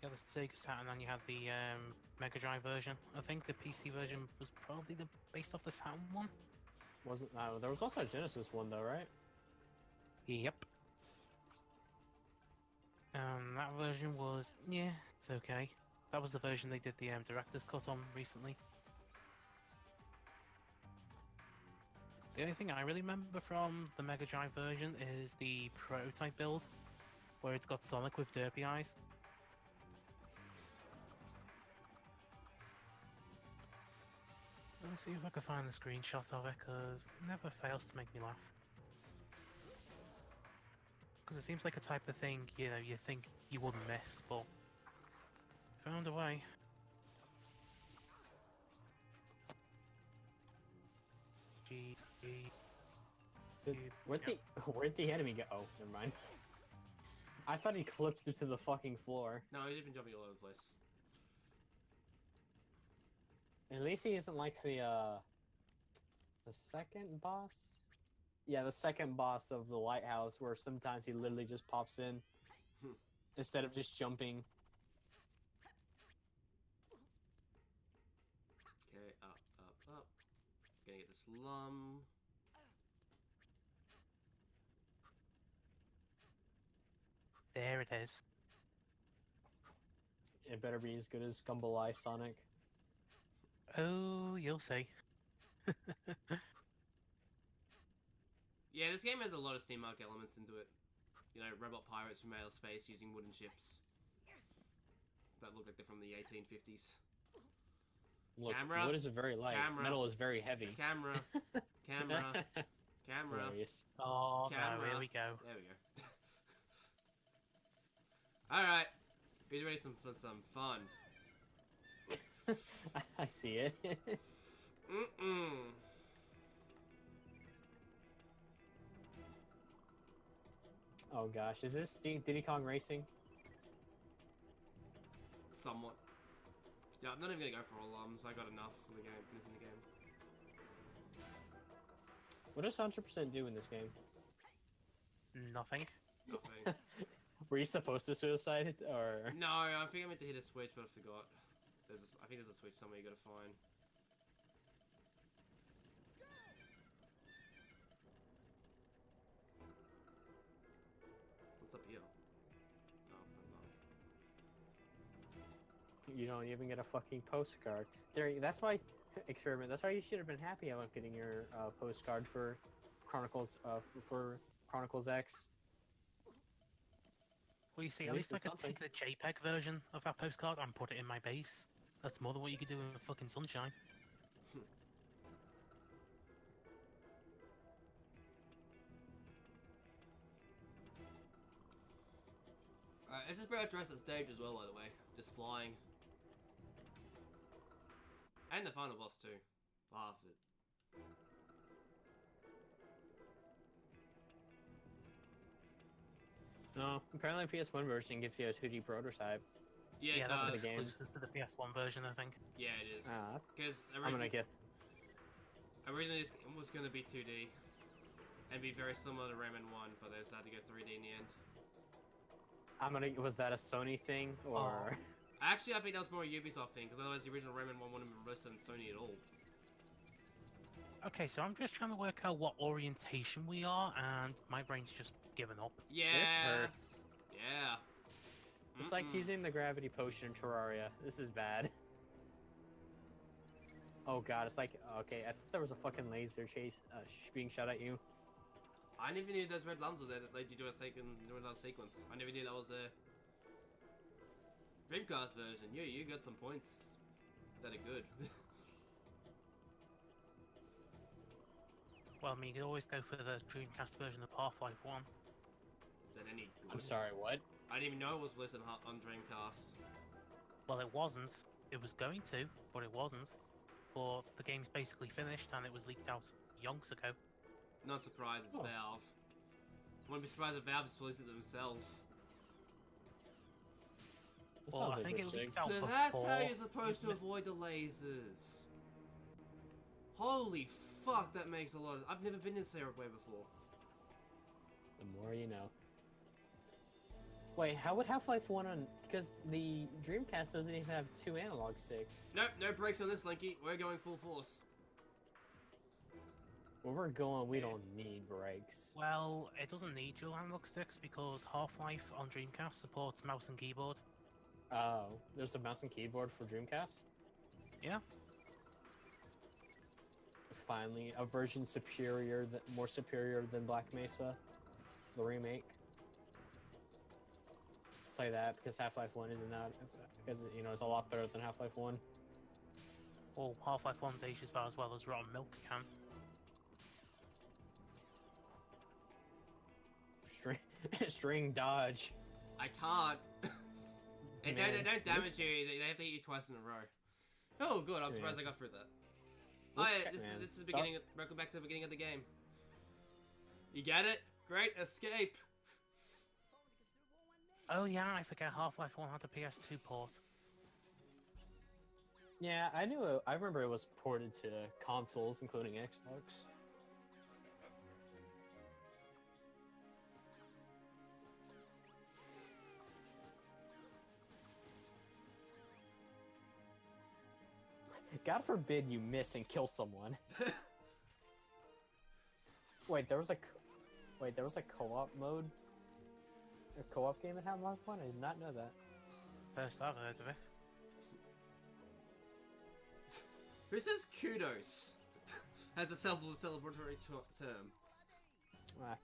You had the Sega Saturn and you had the Mega Drive version. I think the PC version was probably based off the Saturn one. Wasn't there was also a Genesis one though, right? Yep. That version was, yeah, it's okay. That was the version they did the director's cut on recently. The only thing I really remember from the Mega Drive version is the prototype build, where it's got Sonic with derpy eyes. Let me see if I can find the screenshot of it, because it never fails to make me laugh. Because it seems like a type of thing, you know, you think you wouldn't miss, but found a way. Where'd the enemy go? Oh, never mind. I thought he clipped through to the fucking floor. No, he's been jumping all over the place. At least he isn't like the second boss? Yeah, the second boss of the lighthouse, where sometimes he literally just pops in instead of just jumping. Okay, up. Gonna get this lum. There it is. It better be as good as Gumball Eye Sonic. Oh, you'll see. Yeah, this game has a lot of steampunk elements into it. You know, robot pirates from outer space using wooden ships that look like they're from the 1850s. Look, Camera. wood is very light. Camera. Metal is very heavy. Camera. Camera. Camera. Hilarious. Oh, Camera. no, here we go. There we go. Alright. Who's ready for some fun? I see it. Mm-mm. Oh gosh, is this Diddy Kong Racing? Somewhat. Yeah, I'm not even gonna go for all I got enough for the game, finishing the game. What does 100% do in this game? Nothing. Nothing. Were you supposed to suicide it, or? No, I think I meant to hit a switch, but I forgot. I think there's a switch somewhere you gotta find. What's up here? No, never mind. You don't even get a fucking postcard. That's why, Experiment. That's why you should have been happy about getting your postcard for Chronicles for Chronicles X. Well, you see, At at least least I it's could something. take the JPEG version of that postcard and put it in my base. That's more than what you could do in fucking Sunshine. Alright, this is pretty much the rest of the stage as well, by the way. Just flying. And the final boss too. Half of it. No, apparently PS1 version gives you a 2D prototype. Yeah, it that's does. the game. exclusive to the PS1 version, I think. Yeah, it is. Ah, Because I'm gonna guess. originally this was going to be 2D. And be very similar to Rayman 1, but they decided to go 3D in the end. Was that a Sony thing, or? Actually, I think that was more a Ubisoft thing, because otherwise the original Rayman 1 wouldn't have been released on Sony at all. Okay, so I'm just trying to work out what orientation we are, and my brain's just given up. Yeah. This hurts. Yeah. It's like using the gravity potion in Terraria. This is bad. Oh god, it's like, okay, I thought there was a fucking laser chase being shot at you. I never knew those red lamps were there that led you to another sequence. I never knew that was a Dreamcast version. Yeah, you got some points that are good. Well, I mean, you could always go for the Dreamcast version of Half-Life 1. Is that any good? I'm sorry, what? I didn't even know it was released on Dreamcast. Well, it wasn't. It was going to, but it wasn't. But the game's basically finished, and it was leaked out yonks ago. Not surprised, it's Oh. Valve. Wouldn't be surprised if Valve just released it themselves. This Well, sounds I think it interesting. leaked out So before. that's how you're supposed to avoid the lasers. Holy fuck, that makes a lot of... I've never been in Sarah Way before. The more you know. Wait, how would Half-Life 1 on... Because the Dreamcast doesn't even have 2 analog sticks. Nope, no brakes on this, Linky. We're going full force. Where we're going, we don't need brakes. Well, it doesn't need dual analog sticks because Half-Life on Dreamcast supports mouse and keyboard. Oh, there's a mouse and keyboard for Dreamcast? Yeah. Finally, a version more superior than Black Mesa, the remake. Play that because Half-Life 1 isn't that, because it's a lot better than Half-Life 1. Well, Half-Life 1's aged about as well as Rotten Milk can. String dodge. I can't. They Man, don't damage looks- you. They have to hit you twice in a row. Oh, good. I'm surprised I got through that. Oh Looks yeah, ca- man, this is the stop- beginning. Welcome back to the beginning of the game. You get it? Great escape. Oh yeah, I forget Half-Life 1 had a PS2 port. Yeah, I remember it was ported to consoles, including Xbox. God forbid you miss and kill someone. Wait, there was a co-op mode? A co-op game at Half-Life 1? I did not know that. First I've heard of it. Who says kudos? has a celebratory term.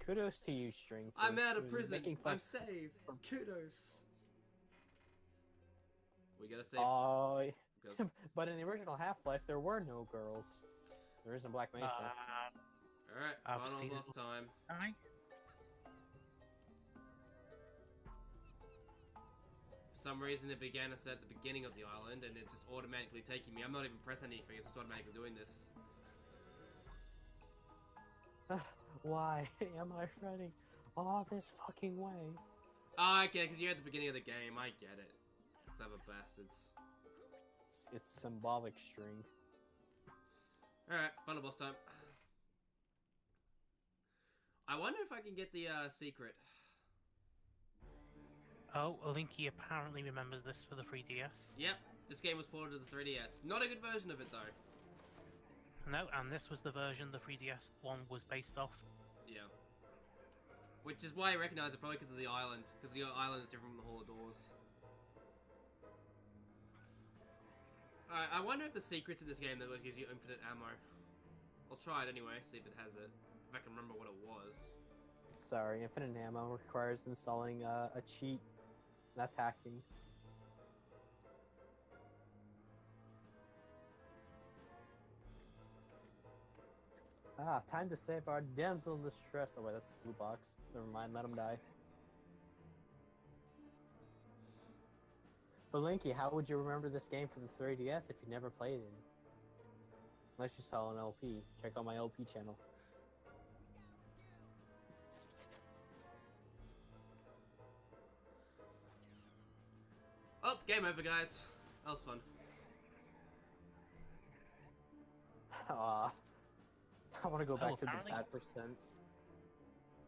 Kudos to you, String. I'm out of for prison. making fun. I'm saved. Kudos. We gotta save. Oh, because- but in the original Half-Life, there were no girls. There isn't Black Mesa. Alright, I've final seen boss it. time. Aye. For some reason, it began us at the beginning of the island, and it's just automatically taking me. I'm not even pressing anything, it's just automatically doing this. Why am I running all this fucking way? Oh, I get it, because you're at the beginning of the game. I get it. Clever bastards. It's symbolic, String. Alright, final boss time. I wonder if I can get the secret. Oh, Linky apparently remembers this for the 3DS. Yep, this game was ported to the 3DS. Not a good version of it, though. No, and this was the version the 3DS one was based off. Yeah. Which is why I recognize it, probably because of the island. Because the island is different from the Hall of Doors. Alright, I wonder if the secret's in this game that gives you infinite ammo. I'll try it anyway, see if it has it. If I can remember what it was. Sorry, infinite ammo requires installing a cheat. That's hacking. Time to save our damsel in distress. Oh wait, that's blue box. Never mind, let him die. But Linky, how would you remember this game for the 3DS if you never played it? Unless you saw an LP. Check out my LP channel. Oh, game over, guys. That was fun. I want to go back to the apparently- bad percent.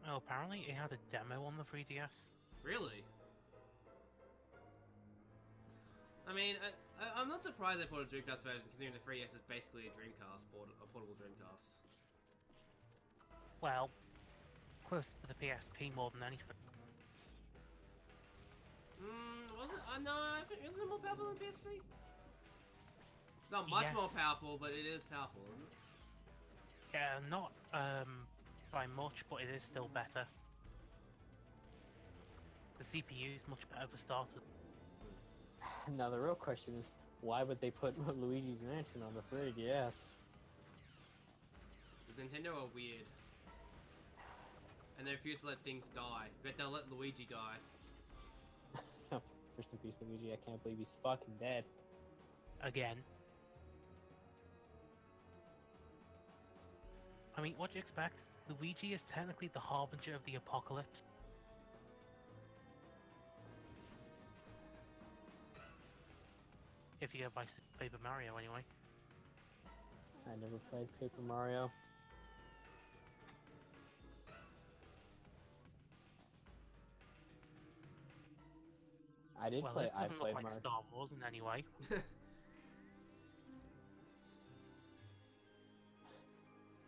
Oh, apparently it had a demo on the 3DS. Really? I mean, I'm not surprised they ported a Dreamcast version, considering the 3DS is basically a Dreamcast, a portable Dreamcast. Well, close to the PSP more than anything. Was it? No, I think isn't it more powerful than PSP? Not much more Yes. powerful, but it is powerful, isn't it? Yeah, not by much, but it is still better. The CPU is much better for starters. Now the real question is, why would they put Luigi's Mansion on the 3DS? Because Nintendo are weird. And they refuse to let things die. But they'll let Luigi die. Rest in peace, Luigi. I can't believe he's fucking dead. Again. I mean, what do you expect? Luigi is technically the harbinger of the apocalypse. If you go by Paper Mario, anyway. I never played Paper Mario. I did Well, play. this I doesn't played look like Mario. Star Wars in any way.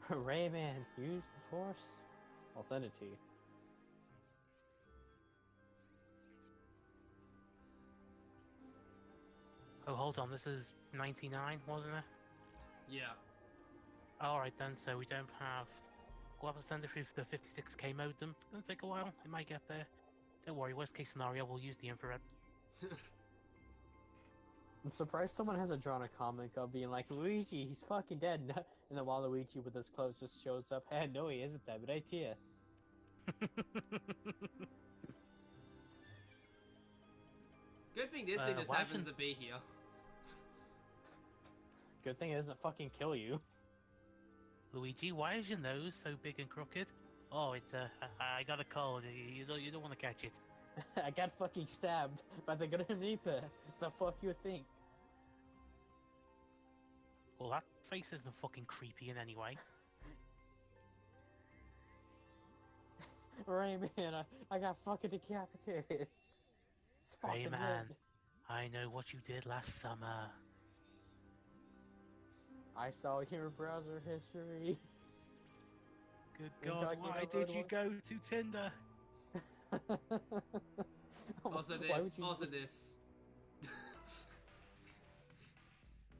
Rayman, use the Force. I'll send it to you. Oh, hold on, this is 99, wasn't it? Yeah. Alright then, so we don't have... We'll have to send it through the 56k modem. It's gonna take a while, it might get there. Don't worry, worst case scenario, we'll use the infrared. I'm surprised someone hasn't drawn a comic of being like, Luigi, he's fucking dead. And then Waluigi with his clothes just shows up. Hey, no, he isn't dead, but idea. Good thing this thing just why happens shouldn't- to be here. Good thing it doesn't fucking kill you. Luigi, why is your nose so big and crooked? Oh, it's I got a cold. You don't want to catch it. I got fucking stabbed by the Grim Reaper. The fuck you think? Well, that face isn't fucking creepy in any way. Rayman, I got fucking decapitated. It's fucking Rayman, red. I know what you did last summer. I saw your browser history. Good Incognito God, why mode did you was- go to Tinder? Also Why this. would you Also do- this.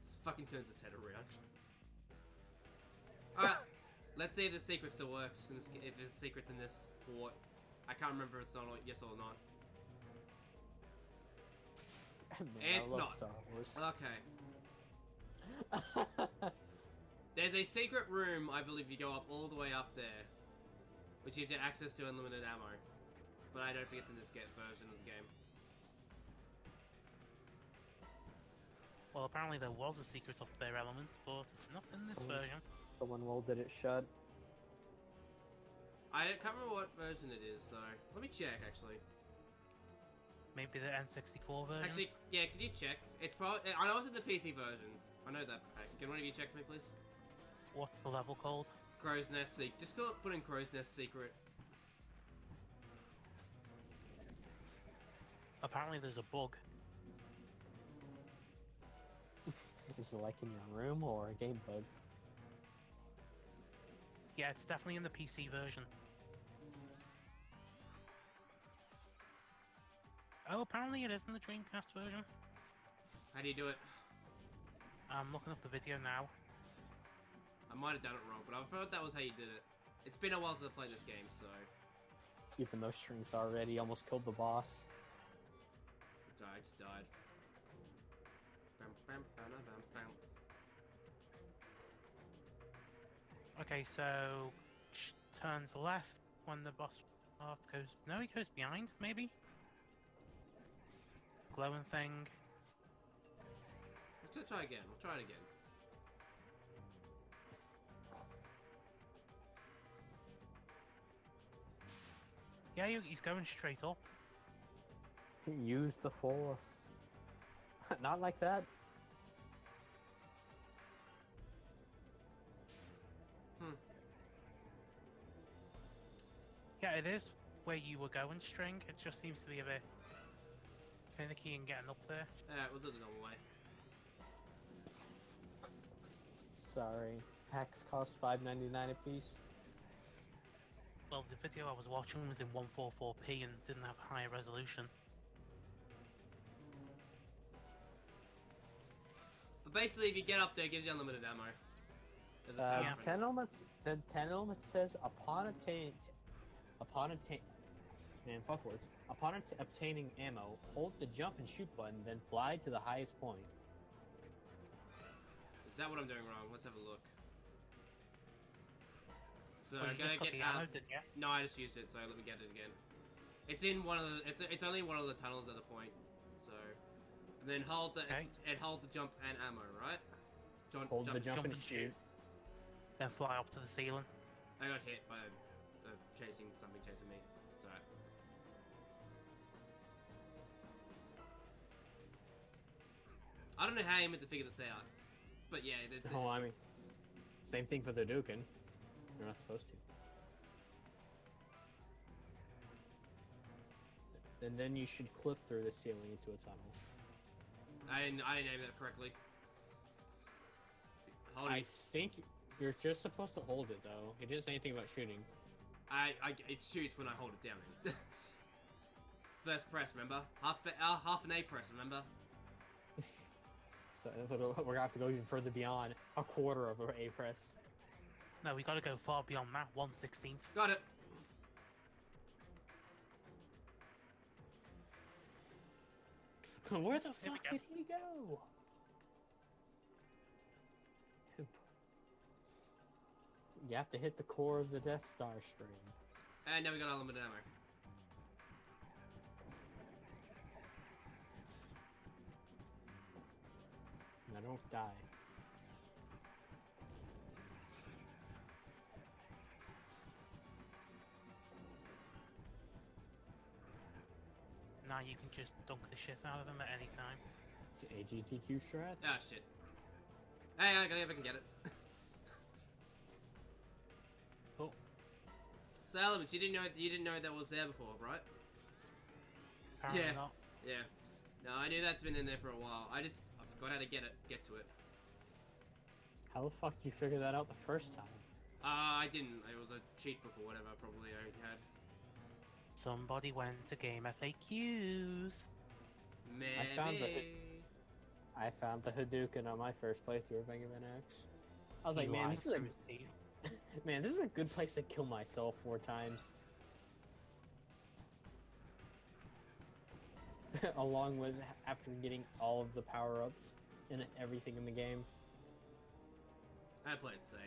Just fucking turns his head around. Alright, let's see if the secret still works. If there's secrets in this port. I can't remember if it's not yes or not. Man, It's I love not. Star Wars. Okay. There's a secret room, I believe you go up all the way up there, which gives you access to unlimited ammo. But I don't think it's in this version of the game. Well, apparently there was a secret up there element, but not in this version. Someone welded it shut. I can't remember what version it is, though. Let me check, actually. Maybe the N64 version? Actually, yeah, can you check? It's probably... I know it's in the PC version. I know that for a fact. Can one of you check for me, please? What's the level called? Crow's Nest Secret. Just put in Crow's Nest Secret. Apparently there's a bug. Is it like in your room or a game bug? Yeah, it's definitely in the PC version. Oh, apparently it is in the Dreamcast version. How do you do it? I'm looking up the video now. I might have done it wrong, but I thought that was how you did it. It's been a while since I played this game, so... Even though Strings already almost killed the boss. I just died. Bam, bam, bam, bam, bam. Okay, so turns left when the boss starts, goes... No, he goes behind, maybe? Glowing thing. Let's try again. We'll try it again. Yeah, he's going straight up. Use the force. Not like that. Yeah, it is where you were going, String. It just seems to be a bit finicky in getting up there. Alright, we'll do it the normal way. Sorry. Hacks cost $5.99 a piece. Well, the video I was watching was in 144p and didn't have higher resolution. But basically, if you get up there, it gives you unlimited ammo. As a power 10 elements. 10 elements says upon obtaining ammo, hold the jump and shoot button, then fly to the highest point. Is that what I'm doing wrong? Let's have a look. So Well, I you gotta just got get the ammo, didn't you? No, I just used it, so let me get it again. It's in one of the. It's only one of the tunnels at the point. So, and then hold the hold the jump and ammo, right? Hold the jump and shoot. Then fly up to the ceiling. I got hit by something chasing me. It's alright. I don't know how you meant to figure this out, but yeah, Oh, I mean, same thing for the Dukin. You're not supposed to. And then you should clip through the ceiling into a tunnel. I didn't aim that correctly. I think you're just supposed to hold it though. It didn't say anything about shooting. It shoots when I hold it down. First press, remember? Half an A press, remember? So we're gonna have to go even further beyond a quarter of an A press. No, we gotta go far beyond that, 1/16. Got it. Where the fuck did he go? You have to hit the core of the Death Star string. And now we got unlimited ammo. Now don't die. Now you can just dunk the shit out of them at any time. AGTQ strats? Ah, shit. Hey, I gotta go back and get it. Cool. So elements, you didn't know that was there before, right? Apparently Yeah. not. Yeah. No, I knew that's been in there for a while. I forgot how to get to it. How the fuck you figure that out the first time? I didn't. It was a cheat book or whatever. Probably I had. Somebody went to Game FAQs. Maybe. I found the Hadouken on my first playthrough of Mega Man X. I was like, He man, lied this is through his teeth. Man, this is a good place to kill myself 4 times. Along with after getting all of the power-ups and everything in the game. I played safe.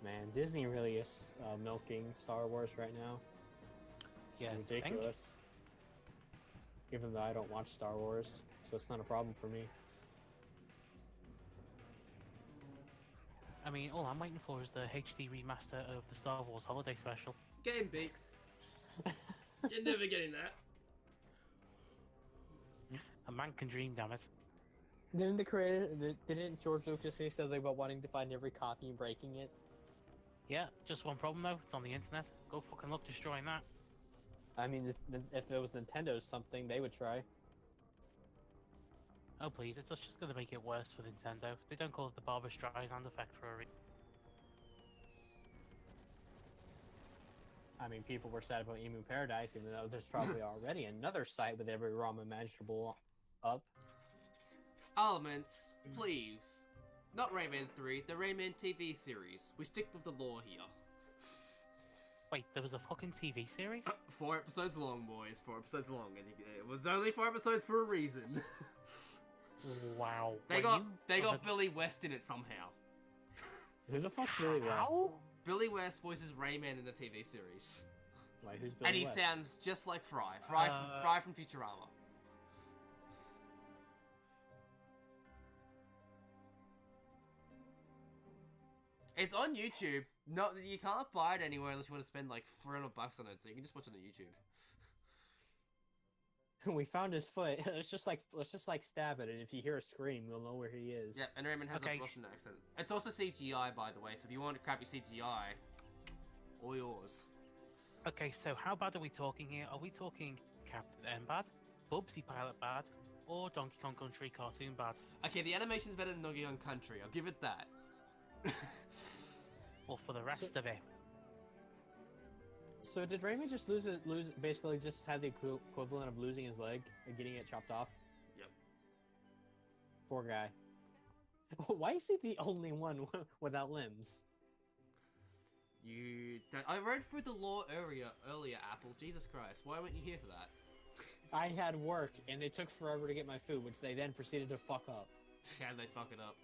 Man, Disney really is milking Star Wars right now. It's Yeah, ridiculous. Even though I don't watch Star Wars, so it's not a problem for me. I mean, all I'm waiting for is the HD remaster of the Star Wars Holiday Special. Game beat. You're never getting that. A man can dream, damn it. Didn't the creator, didn't George Lucas say something about wanting to find every copy and breaking it? Yeah, just one problem though, it's on the internet. Go fucking look destroying that. I mean, if it was Nintendo's something, they would try. Oh please, it's just gonna make it worse for Nintendo. They don't call it the Barbra Streisand effect for a reason. I mean, people were sad about Emu Paradise, even though there's probably already another site with every ROM imaginable up. Elements, please. Not Rayman 3, the Rayman TV series. We stick with the lore here. Wait, there was a fucking TV series? 4 episodes long, boys. 4 episodes long. And it was only 4 episodes for a reason. Wow. They got Billy West in it somehow. Who the fuck's Billy West? How? Billy West voices Rayman in the TV series. Wait, who's Billy And he West? sounds just like Fry. Fry from Futurama. It's on YouTube. No, you can't buy it anywhere unless you want to spend like $400 on it. So you can just watch it on YouTube. We found his foot. Let's just like stab at it. If you hear a scream, we'll know where he is. Yeah, and Raymond has a Boston accent. It's also CGI, by the way. So if you want a crappy CGI, all yours. Okay, so how bad are we talking here? Are we talking Captain M bad, Bubsy Pilot bad, or Donkey Kong Country cartoon bad? Okay, the animation's better than Donkey Kong Country. I'll give it that. Well, for the rest of it. So did Rayman just lose basically just have the equivalent of losing his leg and getting it chopped off? Yep. Poor guy. Why is he the only one without limbs? I read through the lore earlier, Apple. Jesus Christ, why weren't you here for that? I had work, and it took forever to get my food, which they then proceeded to fuck up. Yeah, they fuck it up.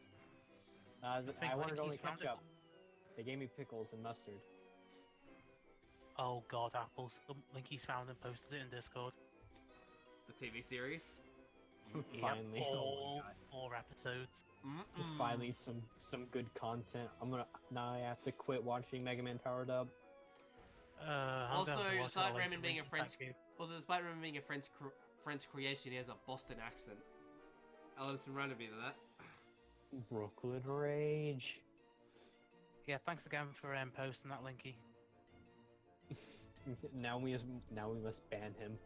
I wanted only Linky's found ketchup. They gave me pickles and mustard. Oh god, Apples. Linky's found and posted it in Discord. The TV series? Finally. Yep, Oh all 4 episodes. Finally, some good content. Now I have to quit watching Mega Man Powered Up. Also, despite Raymond being a French creation, he has a Boston accent. Alan's been running me to that. Brooklyn Rage. Yeah, thanks again for posting that, Linky. Now we must ban him.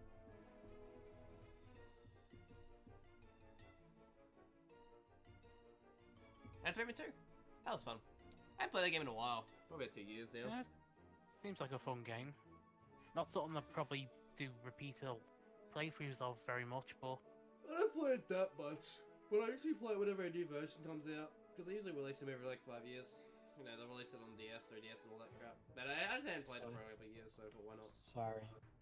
And Rayman 2. That was fun. I haven't played that game in a while. Probably about 2 years now. Yeah, seems like a fun game. Not something I probably do repeat playthroughs of very much, but... I don't play it that much, but I usually play it whenever a new version comes out, because they usually release them every like 5 years. You know, they'll release it on DS, 3DS and all that crap. But I just haven't played it for a couple of years, so why not? Sorry.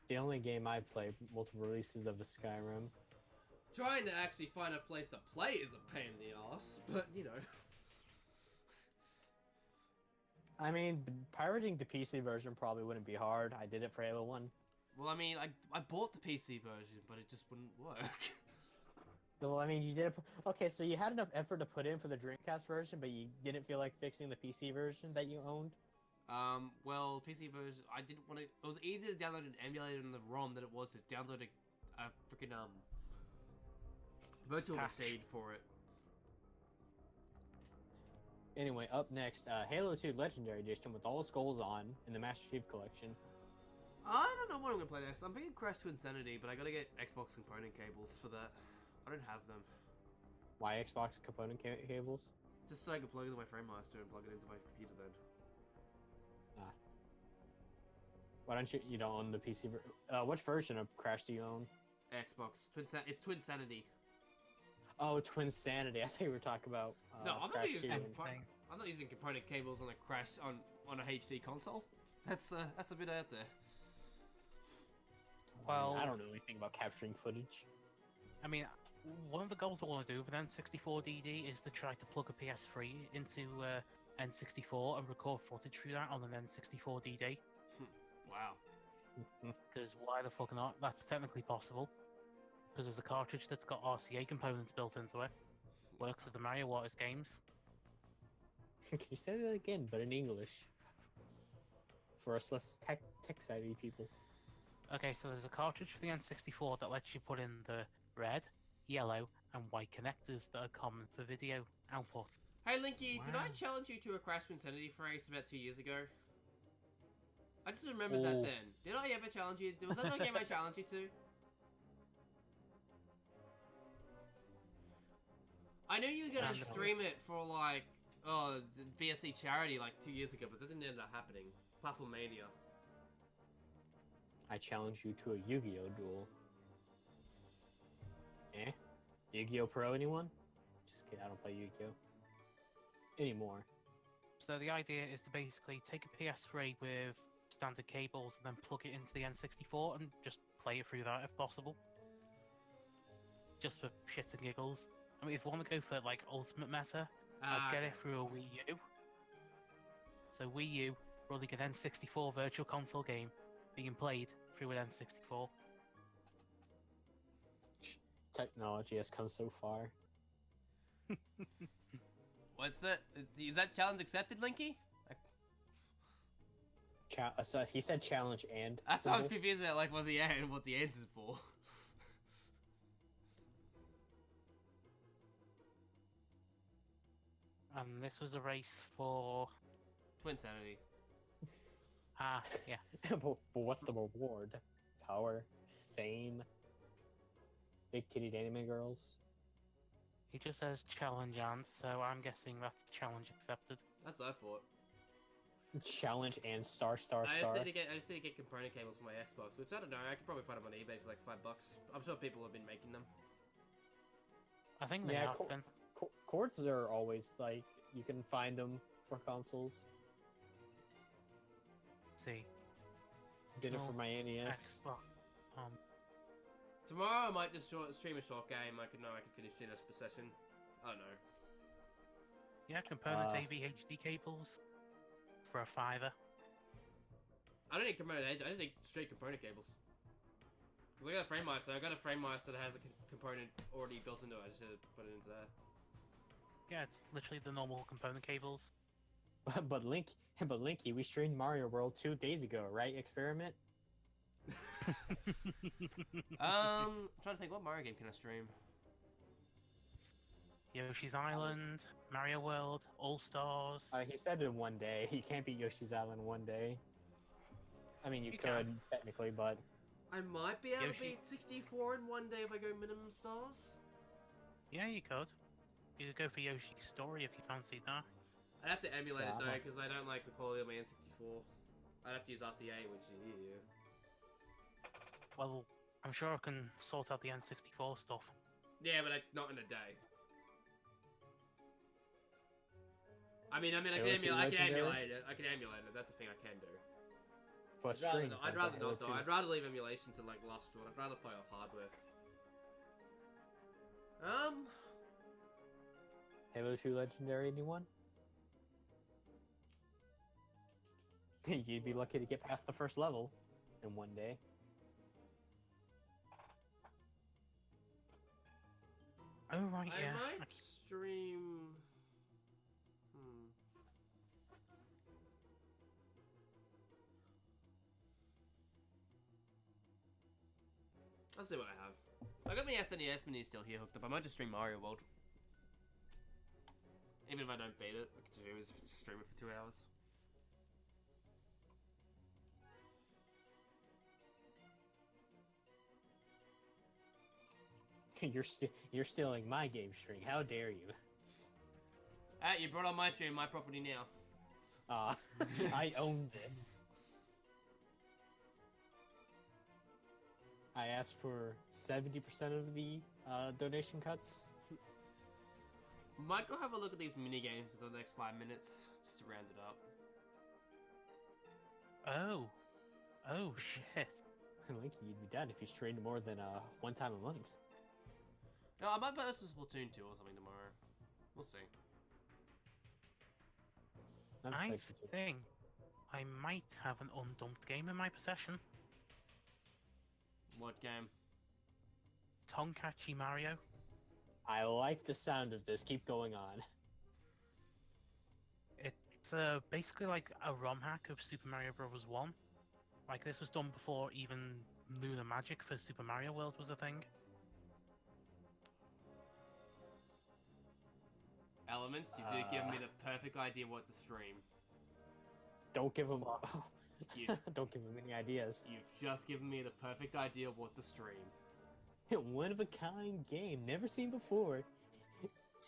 The only game I played multiple releases of is Skyrim. Trying to actually find a place to play is a pain in the ass, but you know. I mean, pirating the PC version probably wouldn't be hard. I did it for Halo 1. Well, I mean, I bought the PC version, but it just wouldn't work. Well, I mean, you did it. Okay, so you had enough effort to put in for the Dreamcast version, but you didn't feel like fixing the PC version that you owned? Well, PC version, I didn't want to... It was easier to download an emulator in the ROM than it was to download a freaking, virtual machine for it. Anyway, up next, Halo 2 Legendary Edition with all the skulls on in the Master Chief Collection. I don't know what I'm going to play next. I'm thinking Crash to Insanity, but I got to get Xbox component cables for that. I don't have them. Why Xbox component cables? Just so I can plug it into my FrameMaster and plug it into my computer then. Why don't you don't own the PC? Which version of Crash do you own? Xbox. It's Twin Sanity. Oh, Twin Sanity. I think we were talking about. No, I'm not Crash using. 2. I'm not using component cables on a crash on a HD console. That's a bit out there. Well, I don't know anything about capturing footage. I mean, one of the goals I want to do with N64DD is to try to plug a PS3 into N64 and record footage through that on an N64DD. Wow. Because why the fuck not? That's technically possible. Because there's a cartridge that's got RCA components built into it. Works with the Mario Waters games. Can you say that again, but in English? For us less tech-savvy people. Okay, so there's a cartridge for the N64 that lets you put in the red, yellow, and white connectors that are common for video output. Hey Linky, did I Wow. challenge you to a Crash Insanity race about 2 years ago? I just remembered that then. Did I ever challenge you? Was that the game I challenged you to? I knew you were gonna stream it for like, the BSC charity like 2 years ago, but that didn't end up happening. Platform Mania. I challenge you to a Yu-Gi-Oh duel. Eh? Yu-Gi-Oh Pro, anyone? Just kidding, I don't play Yu-Gi-Oh anymore. So the idea is to basically take a PS3 with standard cables and then plug it into the N64 and just play it through that if possible. Just for shits and giggles. I mean, if you want to go for like ultimate meta, I'd get it through a Wii U. So Wii U running an N64 virtual console game being played through an N64. Technology has come so far. What's that? Is that challenge accepted, Linky? So he said challenge and. That's why I'm symbol. confused about like what the answer's for. And this was a race for... Twin Sanity. Yeah. but what's the reward? Power, fame, big titted anime girls. He just says challenge and, so I'm guessing that's challenge accepted. That's what I thought. Challenge and star. I just need to get component cables for my Xbox, which I don't know. I could probably find them on eBay for like $5. I'm sure people have been making them. I think they Yeah, have been. Cords are always like you can find them for consoles. Let's see. Did it No, for my NES. Xbox. Tomorrow I might just stream a short game. I could finish in a session. I don't know. Yeah, components AV-HD cables for a $5. I don't need component edge. I just need straight component cables. Because I got a frame meister. I got a frame meister that has a component already built into it. I just need to put it into there. Yeah, it's literally the normal component cables. But Linky, we streamed Mario World 2 days ago, right? Experiment. I'm trying to think, what Mario game can I stream? Yoshi's Island, Mario World, All Stars. He said in one day. He can't beat Yoshi's Island one day. I mean, you could can. technically, but I might be able to Yoshi. beat 64 in one day if I go minimum stars. Yeah, you could. You could go for Yoshi's Story if you fancied that. I'd have to emulate it Sad. though, because I don't like the quality of my N64. I'd have to use RCA, which is Well, I'm sure I can sort out the N64 stuff. yeah, but not in a day. I mean, I can Halo 2 emulate Legendary? it. I can emulate it. That's a thing I can do. for I'd rather, stream. I'd rather not though. I'd rather leave emulation to like last resort. I'd rather play off hardware. Halo 2 Legendary, anyone? You'd be lucky to get past the first level in one day. Oh, right, yeah. I might stream. I'll see what I have. I got my SNES mini still here hooked up. I might just stream Mario World. Even if I don't beat it, I could just stream it for 2 hours. You're stealing my game string. How dare you? You brought on my stream, my property now. I own this. I asked for 70% of the donation cuts. Might go have a look at these mini games for the next 5 minutes, just to round it up. Oh shit. Like you'd be done if you streamed more than one time a month. No, I might post some Splatoon 2 or something tomorrow. We'll see. I think I might have an undumped game in my possession. What game? Tonkachi Mario. I like the sound of this. Keep going on. It's basically like a ROM hack of Super Mario Bros. 1. Like, this was done before even Lunar Magic for Super Mario World was a thing. Elements, you did give me the perfect idea what to stream. Don't give him. You, Don't give him any ideas. you've just given me the perfect idea of what to stream. One of a kind game, never seen before.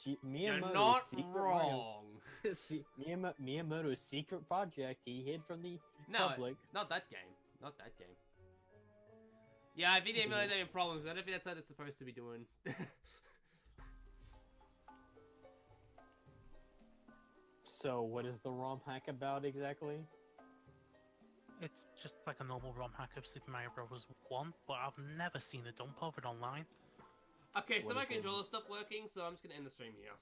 You're Miyamoto's not secret wrong. Miyamoto's secret project he hid from the public. Not that game. Not that game. Yeah, I think they realize having problems. I don't think that's what it's supposed to be doing. So, what is the ROM hack about exactly? It's just like a normal ROM hack of Super Mario Bros. 1, but I've never seen a dump of it online. Okay, so What my is it? controller stopped working, so I'm just gonna end the stream here.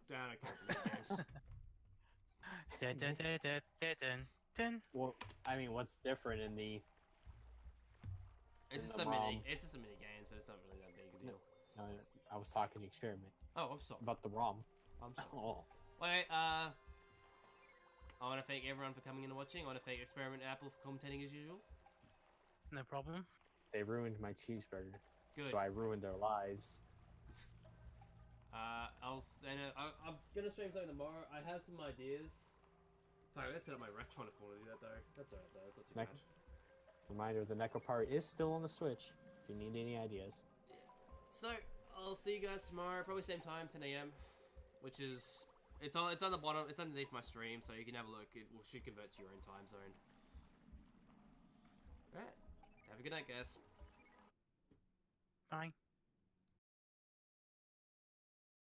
Down, okay. Dun. Well, I mean, what's different in the? It's In just the a mini. ROM. It's just a mini games, but it's not really that big a deal. No, I was talking experiment Oh, I'm sorry. about the ROM. I'm sorry. Oh, Wait, I want to thank everyone for coming in and watching. I want to thank Experiment and Apple for commentating as usual. No problem. they ruined my cheeseburger, Good. so I ruined their lives. I'm gonna stream something tomorrow. I have some ideas. Sorry, I gotta set up my Retron if I want to do that though. That's alright though. That's not too bad. Reminder: the Neko part is still on the Switch. If you need any ideas. So I'll see you guys tomorrow, probably same time, 10 AM, which is it's on the bottom. It's underneath my stream, so you can have a look. It should convert to your own time zone. All right. Have a good night, guys. Bye.